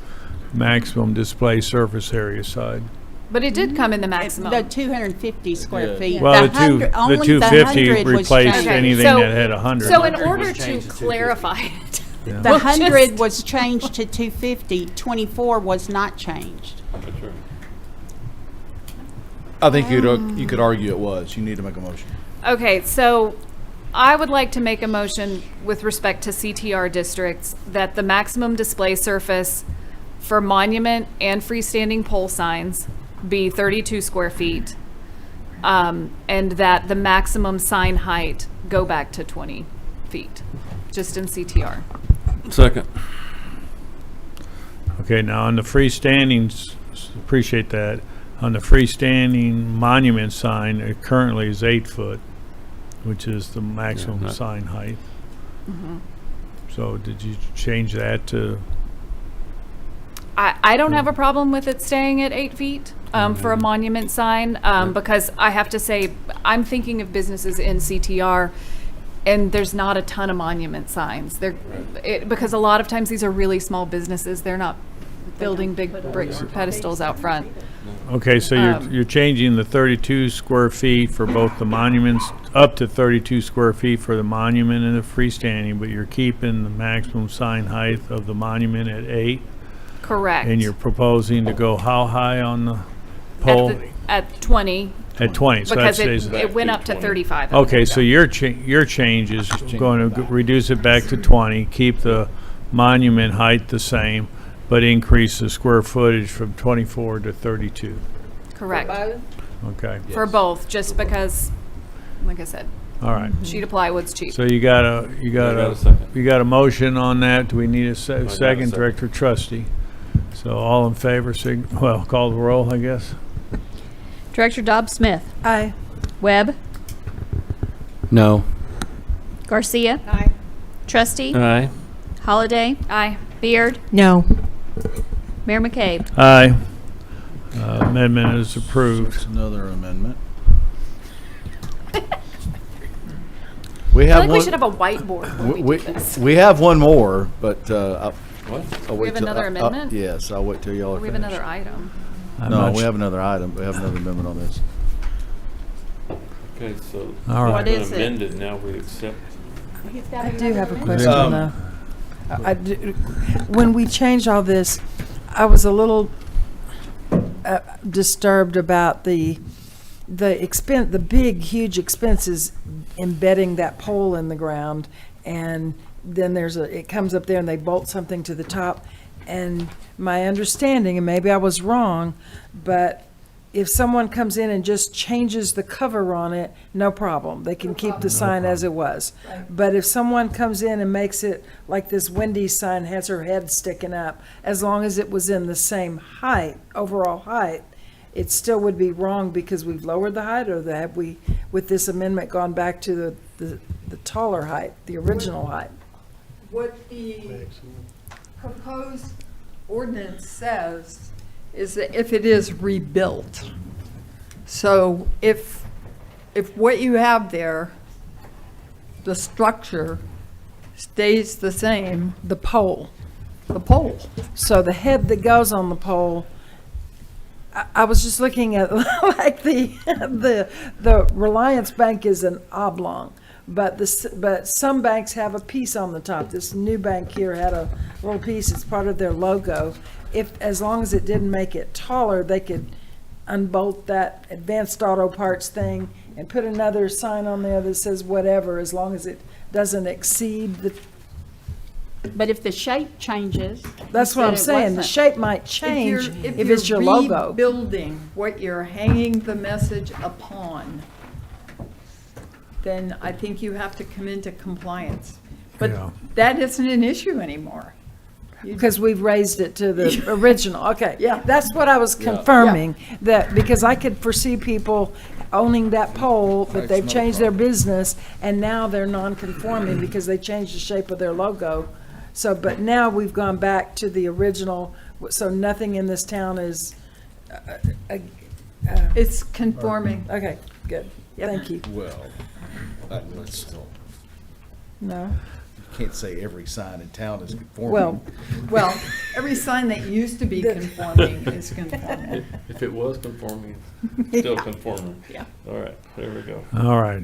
maximum display surface area side. but it did come in the maximum. The 250 square feet. Well, the only 250 100 was replaced changed. anything so- that had 100. So in order to clarify it, Yeah. The we'll 100 just- was changed to 250, 24 was not changed. I think you could argue it was. You need to make a motion. Okay, so I would like to make a motion with respect to CTR districts that the maximum display surface for monument and freestanding pole signs be 32 square feet, and that the maximum sign height go back to 20 feet, just in CTR. Second. Okay, now on the freestanding, appreciate that. On the freestanding monument sign, it currently is 8 foot, which is the maximum not- sign height. Mm-hmm. So did you change that to? I don't have a problem with it staying at 8 feet for a monument sign, because I have to say, I'm thinking of businesses in CTR, and there's not a ton of monument signs. Because a lot of times these are really small businesses. They're not building big brick pedestals out front. Okay, so you're changing the 32 square feet for both the monuments, up to 32 square feet for the monument and the freestanding, but you're keeping the maximum sign height of the monument at 8? Correct. And you're proposing to go how high on the pole? At 20. At 20, so that Because stays. it went up to 35. Okay, so your change is going to reduce it back to 20, keep the monument height the same, but increase the square footage from 24 to 32. Correct. Okay. For both, just because, like I said, All right. sheet of plywood's cheap. So you got a motion on that. Do we need a second, Director Trustee? So all in favor, call the roll, I guess. Director Dobbs Smith. Aye. Webb. No. Garcia. Aye. Trustee. Aye. Holliday. Aye. Beard. No. Mayor McCabe. Aye. Amendment is approved. Another amendment. I We have feel like we one. should have a whiteboard when we do this. We have one more, but I'll We wait have till- another amendment? Yes, I'll wait till y'all are We have finished. another item. No, we have another item. We have another amendment on this. Okay, so. All right. What is is it? amended, now we accept. I do have a question though. When we changed all this, I was a little disturbed about the big, huge expenses embedding that pole in the ground, and then it comes up there and they bolt something to the top. And my understanding, and maybe I was wrong, but if someone comes in and just changes the cover on it, no problem. They can keep the sign as it was. But if someone comes in and makes it like this Wendy's sign has her head sticking up, as long as it was in the same height, overall height, it still would be wrong because we've lowered the height, or have we, with this amendment, gone back to the taller height, the original height? What the proposed ordinance says is that if it is rebuilt. So if what you have there, the structure stays the same, the pole. So the head that goes on the pole, I was just looking at like the Reliance Bank is an oblong, but some banks have a piece on the top. This new bank here had a little piece. It's part of their logo. As long as it didn't make it taller, they could unbolt that Advanced Auto Parts thing and put another sign on there that says whatever, as long as it doesn't exceed the. But if the shape changes. That's what I'm saying. The shape might change if it's your logo. Rebuilding what you're hanging the message upon, then I think you have to come into compliance. But Yeah. that isn't an issue anymore. Because we've raised it to the original. Okay. Yeah. That's what I was confirming, that, because I could foresee people owning that pole, but they've changed their business, and now they're non-conforming because they changed the shape of their logo. So, but now we've gone back to the original, so nothing in this town is, It's conforming. okay, good. Thank you. Well, let's still, No? you can't say every sign in town is conforming. Well, every sign that used to be conforming is conforming. If it was conforming, it's still conforming. Yeah. All right, there we go. All right.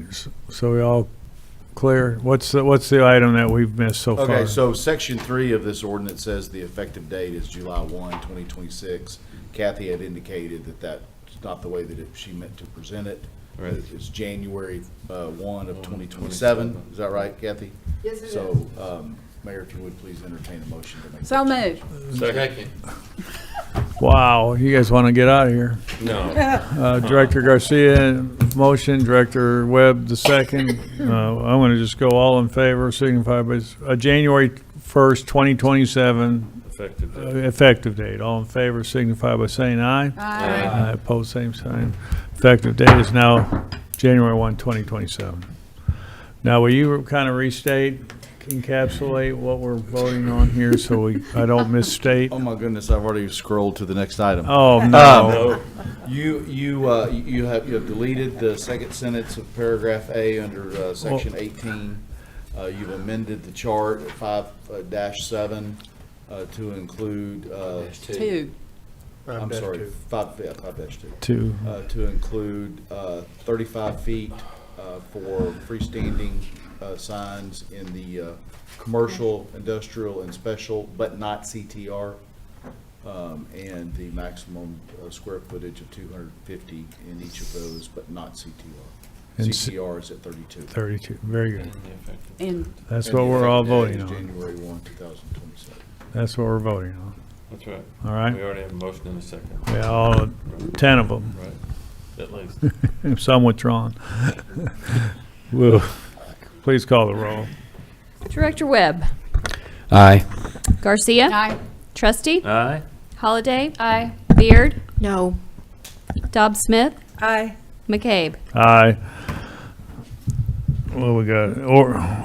So we all clear? What's the item that we've missed so far? Okay, so section 3 of this ordinance says the effective date is July 1, 2026. Kathy had indicated that that's not the way that she meant to present it. Right. It's January 1 of 2027. Is that right, Kathy? Yes, it is. So, Mayor, if you would please entertain a motion to make. So moved. Second. Wow, you guys want to get out of here? No. Director Garcia, motion, Director Webb, the second. I'm going to just go all in favor, signify by January 1st, 2027. Effective date. Effective date. All in favor, signify by saying aye. Aye. Opposed, same sign. Effective date is now January 1, 2027. Now, will you kind of restate, encapsulate what we're voting on here so I don't misstate? Oh my goodness, I've already scrolled to the next item. Oh, no. You have deleted the second sentence of paragraph A under section 18. You've amended the chart at 5-7 to include, Two. I'm sorry, 5-2. Two. To include 35 feet for freestanding signs in the commercial, industrial, and special, but not CTR, and the maximum square footage of 250 in each of those, but not CTR. And CTR is at 32. 32, very good. And That's And what the we're all effective date voting is on. January 1, 2027. That's what we're voting on. That's right. All right. We already have a motion and a second. Yeah, all 10 of them. Right, at least. Some withdrawn. Well, please call the roll. Director Webb. Aye. Garcia. Aye. Trustee. Aye. Holliday. Aye. Beard. No. Dobbs Smith. Aye. McCabe. Aye. Well, we got,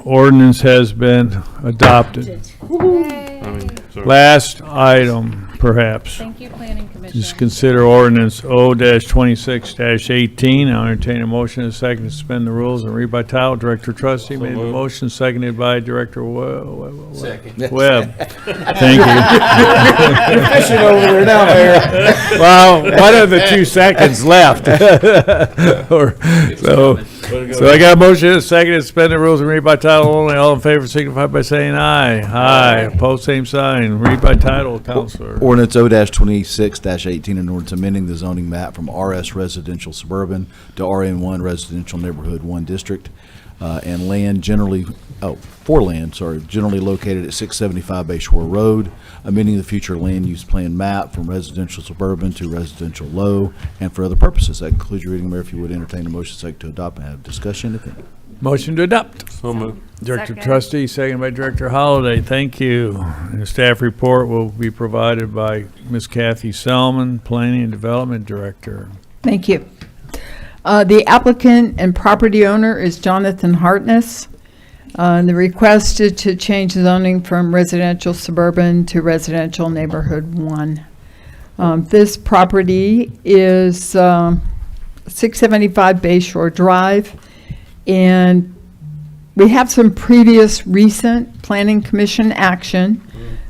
ordinance has been adopted. Last item, perhaps. Thank you, Planning Commission. Just consider ordinance O-26-18. I'll entertain a motion and a second to suspend the rules and read by title. Director Trustee made the moved. motion, seconded by Director Webb. Second. Thank you. Fishing over there now, Mayor. Well, one of the 2 seconds left. So I got a motion and a second to suspend the rules and read by title only. All in favor signify by saying aye. Aye. Opposed, same sign. Read by title, Counselor. Ordinance O-26-18, an ordinance amending the zoning map from RS Residential Suburban to RN1 Residential Neighborhood 1 District, and land generally located at 675 Bay Shore Road, amending the future land use plan map from residential suburban to residential low, and for other purposes. That concludes your reading, Mayor. If you would entertain a motion second to adopt and have discussion, if any. Motion to adopt. So moved. Director Trustee, second by Director Holliday. Thank you. And the staff report will be provided by Ms. Kathy Selman, Planning and Development Director. Thank you. The applicant and property owner is Jonathan Hartness. The request is to change zoning from residential suburban to residential neighborhood 1. This property is 675 Bay Shore Drive, and we have some previous recent Planning Commission action.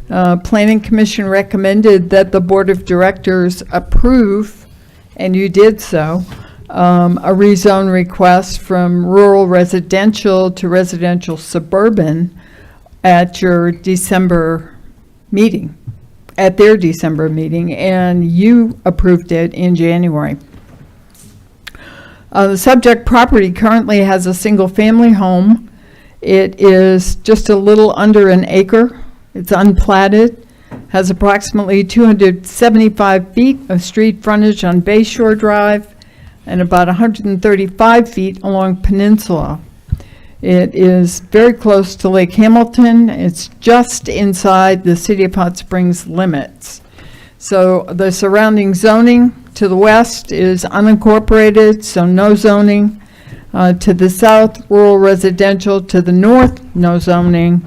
Planning Commission recommended that the Board of Directors approve, and you did so, a rezone request from rural residential to residential suburban at your December meeting, at their December meeting, and you approved it in January. The subject property currently has a single-family home. It is just a little under an acre. It's unplatted, has approximately 275 feet of street frontage on Bay Shore Drive, and about 135 feet along Peninsula. It is very close to Lake Hamilton. It's just inside the City of Hot Springs limits. So the surrounding zoning to the west is unincorporated, so no zoning. To the south, rural residential. To the north, no zoning.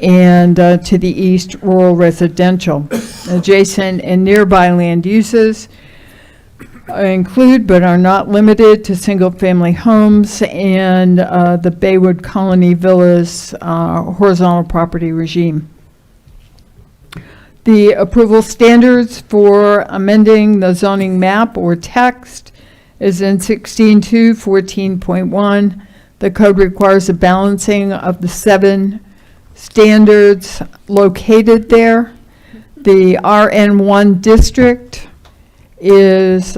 And to the east, rural residential. Adjacent and nearby land uses include but are not limited to single-family homes and the Baywood Colony Villas horizontal property regime. The approval standards for amending the zoning map or text is in 16.2.14.1. The code requires a balancing of the 7 standards located there. The RN1 district is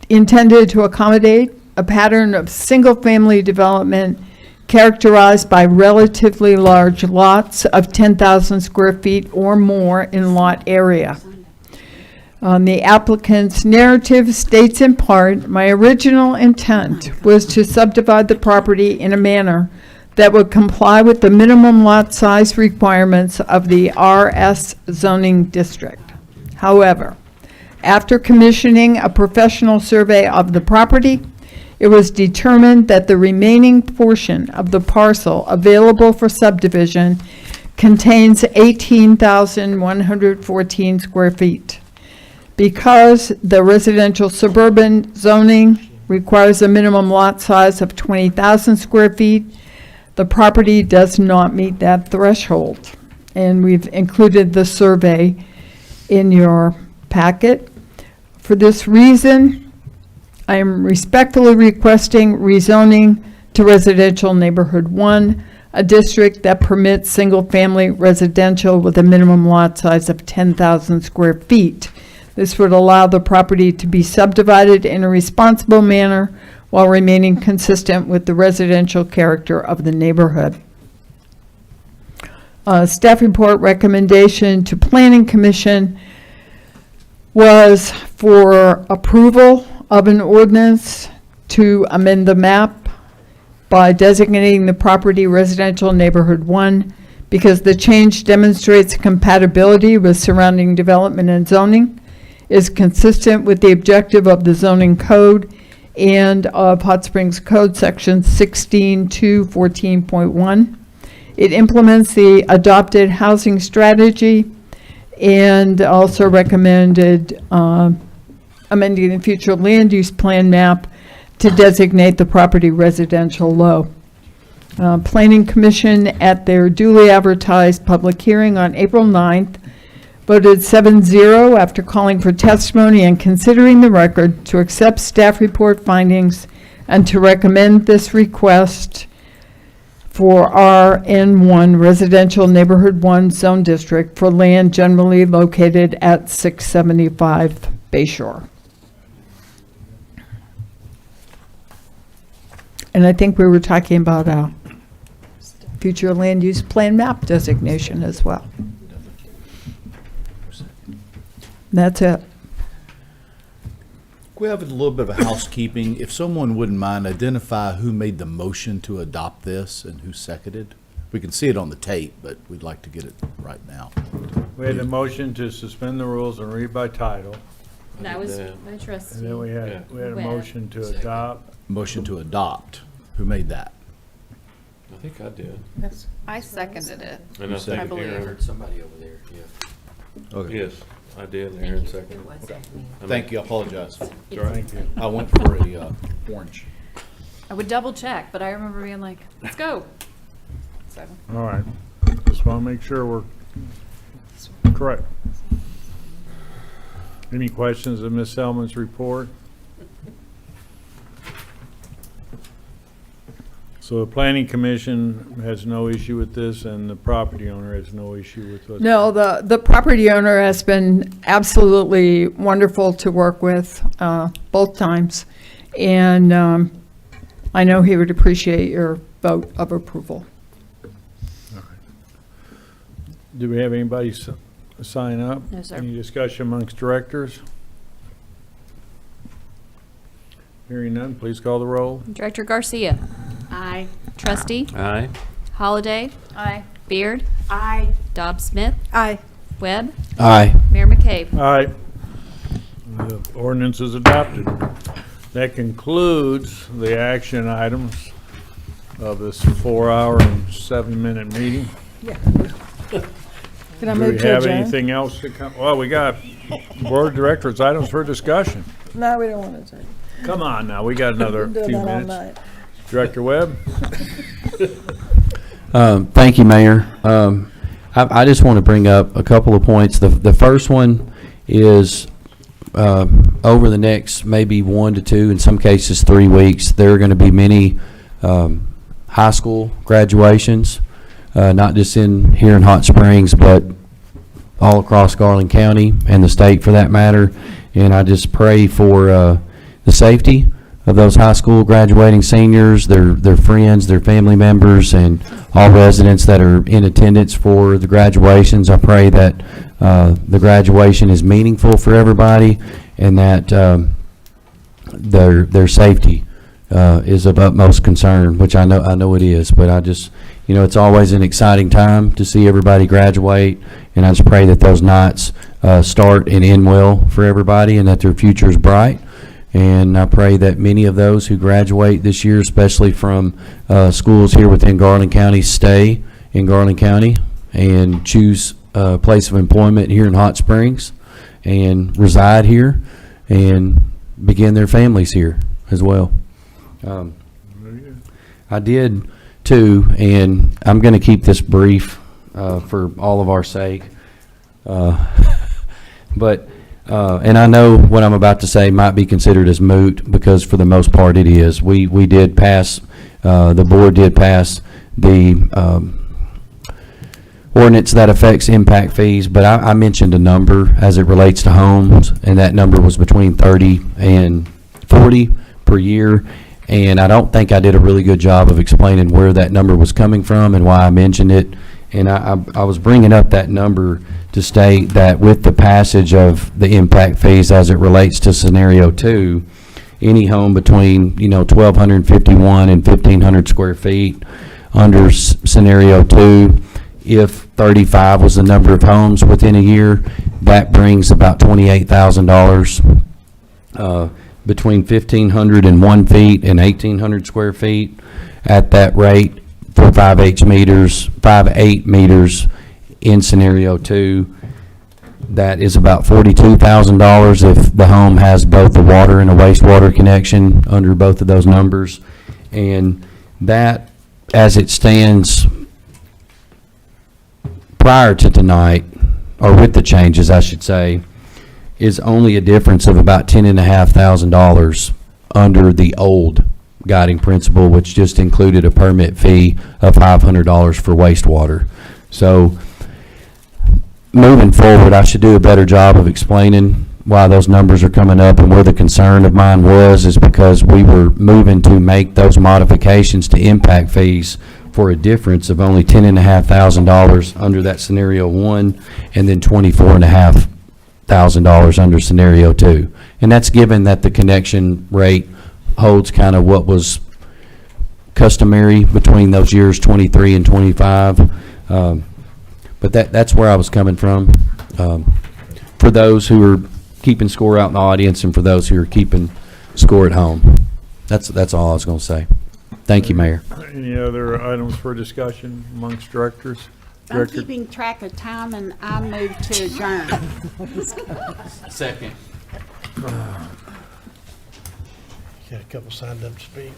intended to accommodate a pattern of single-family development characterized by relatively large lots of 10,000 square feet or more in lot area. The applicant's narrative states in part, my original intent was to subdivide the property in a manner that would comply with the minimum lot size requirements of the RS zoning district. However, after commissioning a professional survey of the property, it was determined that the remaining portion of the parcel available for subdivision contains 18,114 square feet. Because the residential suburban zoning requires a minimum lot size of 20,000 square feet, the property does not meet that threshold. and we've included the survey in your packet. For this reason, I am respectfully requesting rezoning to residential neighborhood 1, a district that permits single-family residential with a minimum lot size of 10,000 square feet. This would allow the property to be subdivided in a responsible manner while remaining consistent with the residential character of the neighborhood. Staff report recommendation to Planning Commission was for approval of an ordinance to amend the map by designating the property residential neighborhood 1 because the change demonstrates compatibility with surrounding development and zoning, is consistent with the objective of the zoning code and of Hot Springs Code Section 16-214.1. It implements the adopted housing strategy and also recommended amending the future land use plan map to designate the property residential low. Planning Commission at their duly advertised public hearing on April 9th voted 7-0 after calling for testimony and considering the record to accept staff report findings and to recommend this request for RN1 Residential Neighborhood 1 Zone District for land generally located at 675 Bayshore. And I think we were talking about a future land use plan map designation as well. That's it. We have a little bit of a housekeeping. If someone wouldn't mind, identify who made the motion to adopt this and who seconded. We can see it on the tape, but we'd like to get it right now. We had a motion to suspend the rules and read by title. That was my trustee. And then we had a Webb. motion to adopt. Motion to adopt. Who made that? I think I did. I seconded it. And I You seconded I believe. Aaron- Somebody over there, yeah. Okay. Yes, I did, Aaron seconded. Thank you, I apologize. Thank you. I went for a orange. I would double check, but I remember being like, let's go. So, All right. Just want to make sure we're correct. Any questions of Ms. Selman's report? So the Planning Commission has no issue with this, and the property owner has no issue with what's... No, the property owner has been absolutely wonderful to work with both times. And I know he would appreciate your vote of approval. Do we have anybody sign up? No, sir. Any discussion amongst directors? Hearing none, please call the roll. Director Garcia. Aye. Trustee. Aye. Holliday. aye. Beard. Aye. Dobbs Smith. Aye. Webb. Aye. Mayor McCabe. Aye. The ordinance is adopted. That concludes the action items of this 4-hour and 7-minute meeting. Can I Do move we to have adjourn? anything else to come? Well, we got board of directors items for discussion. No, we don't want to adjourn. Come on now, we got another We've been few doing that all minutes. night. Director Webb? Thank you, Mayor. I just want to bring up a couple of points. The first one is over the next maybe 1 to 2, in some cases 3 weeks, there are going to be many high school graduations, not just here in Hot Springs, but all across Garland County and the state for that matter. And I just pray for the safety of those high school graduating seniors, their friends, their family members, and all residents that are in attendance for the graduations. I pray that the graduation is meaningful for everybody, and that their safety is of utmost concern, which I know it is. But I just, it's always an exciting time to see everybody graduate, and I just pray that those nights start and end well for everybody, and that their future is bright. And I pray that many of those who graduate this year, especially from schools here within Garland County, stay in Garland County and choose a place of employment here in Hot Springs and reside here and begin their families here as well. I did too, and I'm going to keep this brief for all of our sake. But, and I know what I'm about to say might be considered as moot, because for the most part it is. We did pass, the board did pass the ordinance that affects impact fees, but I mentioned a number as it relates to homes, and that number was between 30 and 40 per year. And I don't think I did a really good job of explaining where that number was coming from and why I mentioned it. And I was bringing up that number to state that with the passage of the impact fees as it relates to scenario 2, any home between, 1,251 and 1,500 square feet under scenario 2, if 35 was the number of homes within a year, that brings about $28,000 between 1,501 feet and 1,800 square feet at that rate for 5/8 meters in scenario 2. That is about $42,000 if the home has both a water and a wastewater connection under both of those numbers. And that, as it stands prior to tonight, or with the changes, I should say, is only a difference of about $10,500 under the old guiding principle, which just included a permit fee of $500 for wastewater. So moving forward, I should do a better job of explaining why those numbers are coming up, and where the concern of mine was is because we were moving to make those modifications to impact fees for a difference of only $10,500 under that scenario 1, and then $24,500 under scenario 2. And that's given that the connection rate holds kind of what was customary between those years 23 and 25. But that's where I was coming from. For those who are keeping score out in the audience, and for those who are keeping score at home. That's all I was going to say. Thank you, Mayor. Any other items for discussion amongst directors? I'm keeping track of time, and I move to adjourn. Second. Got a couple signed up to speak.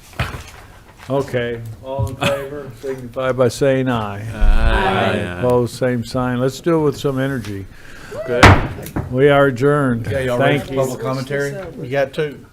Okay, all in favor, signify by saying aye. Aye. Opposed, same sign. Let's do it with some energy. Okay. We are adjourned. Yeah, y'all ready Thank for you. public commentary? We got two.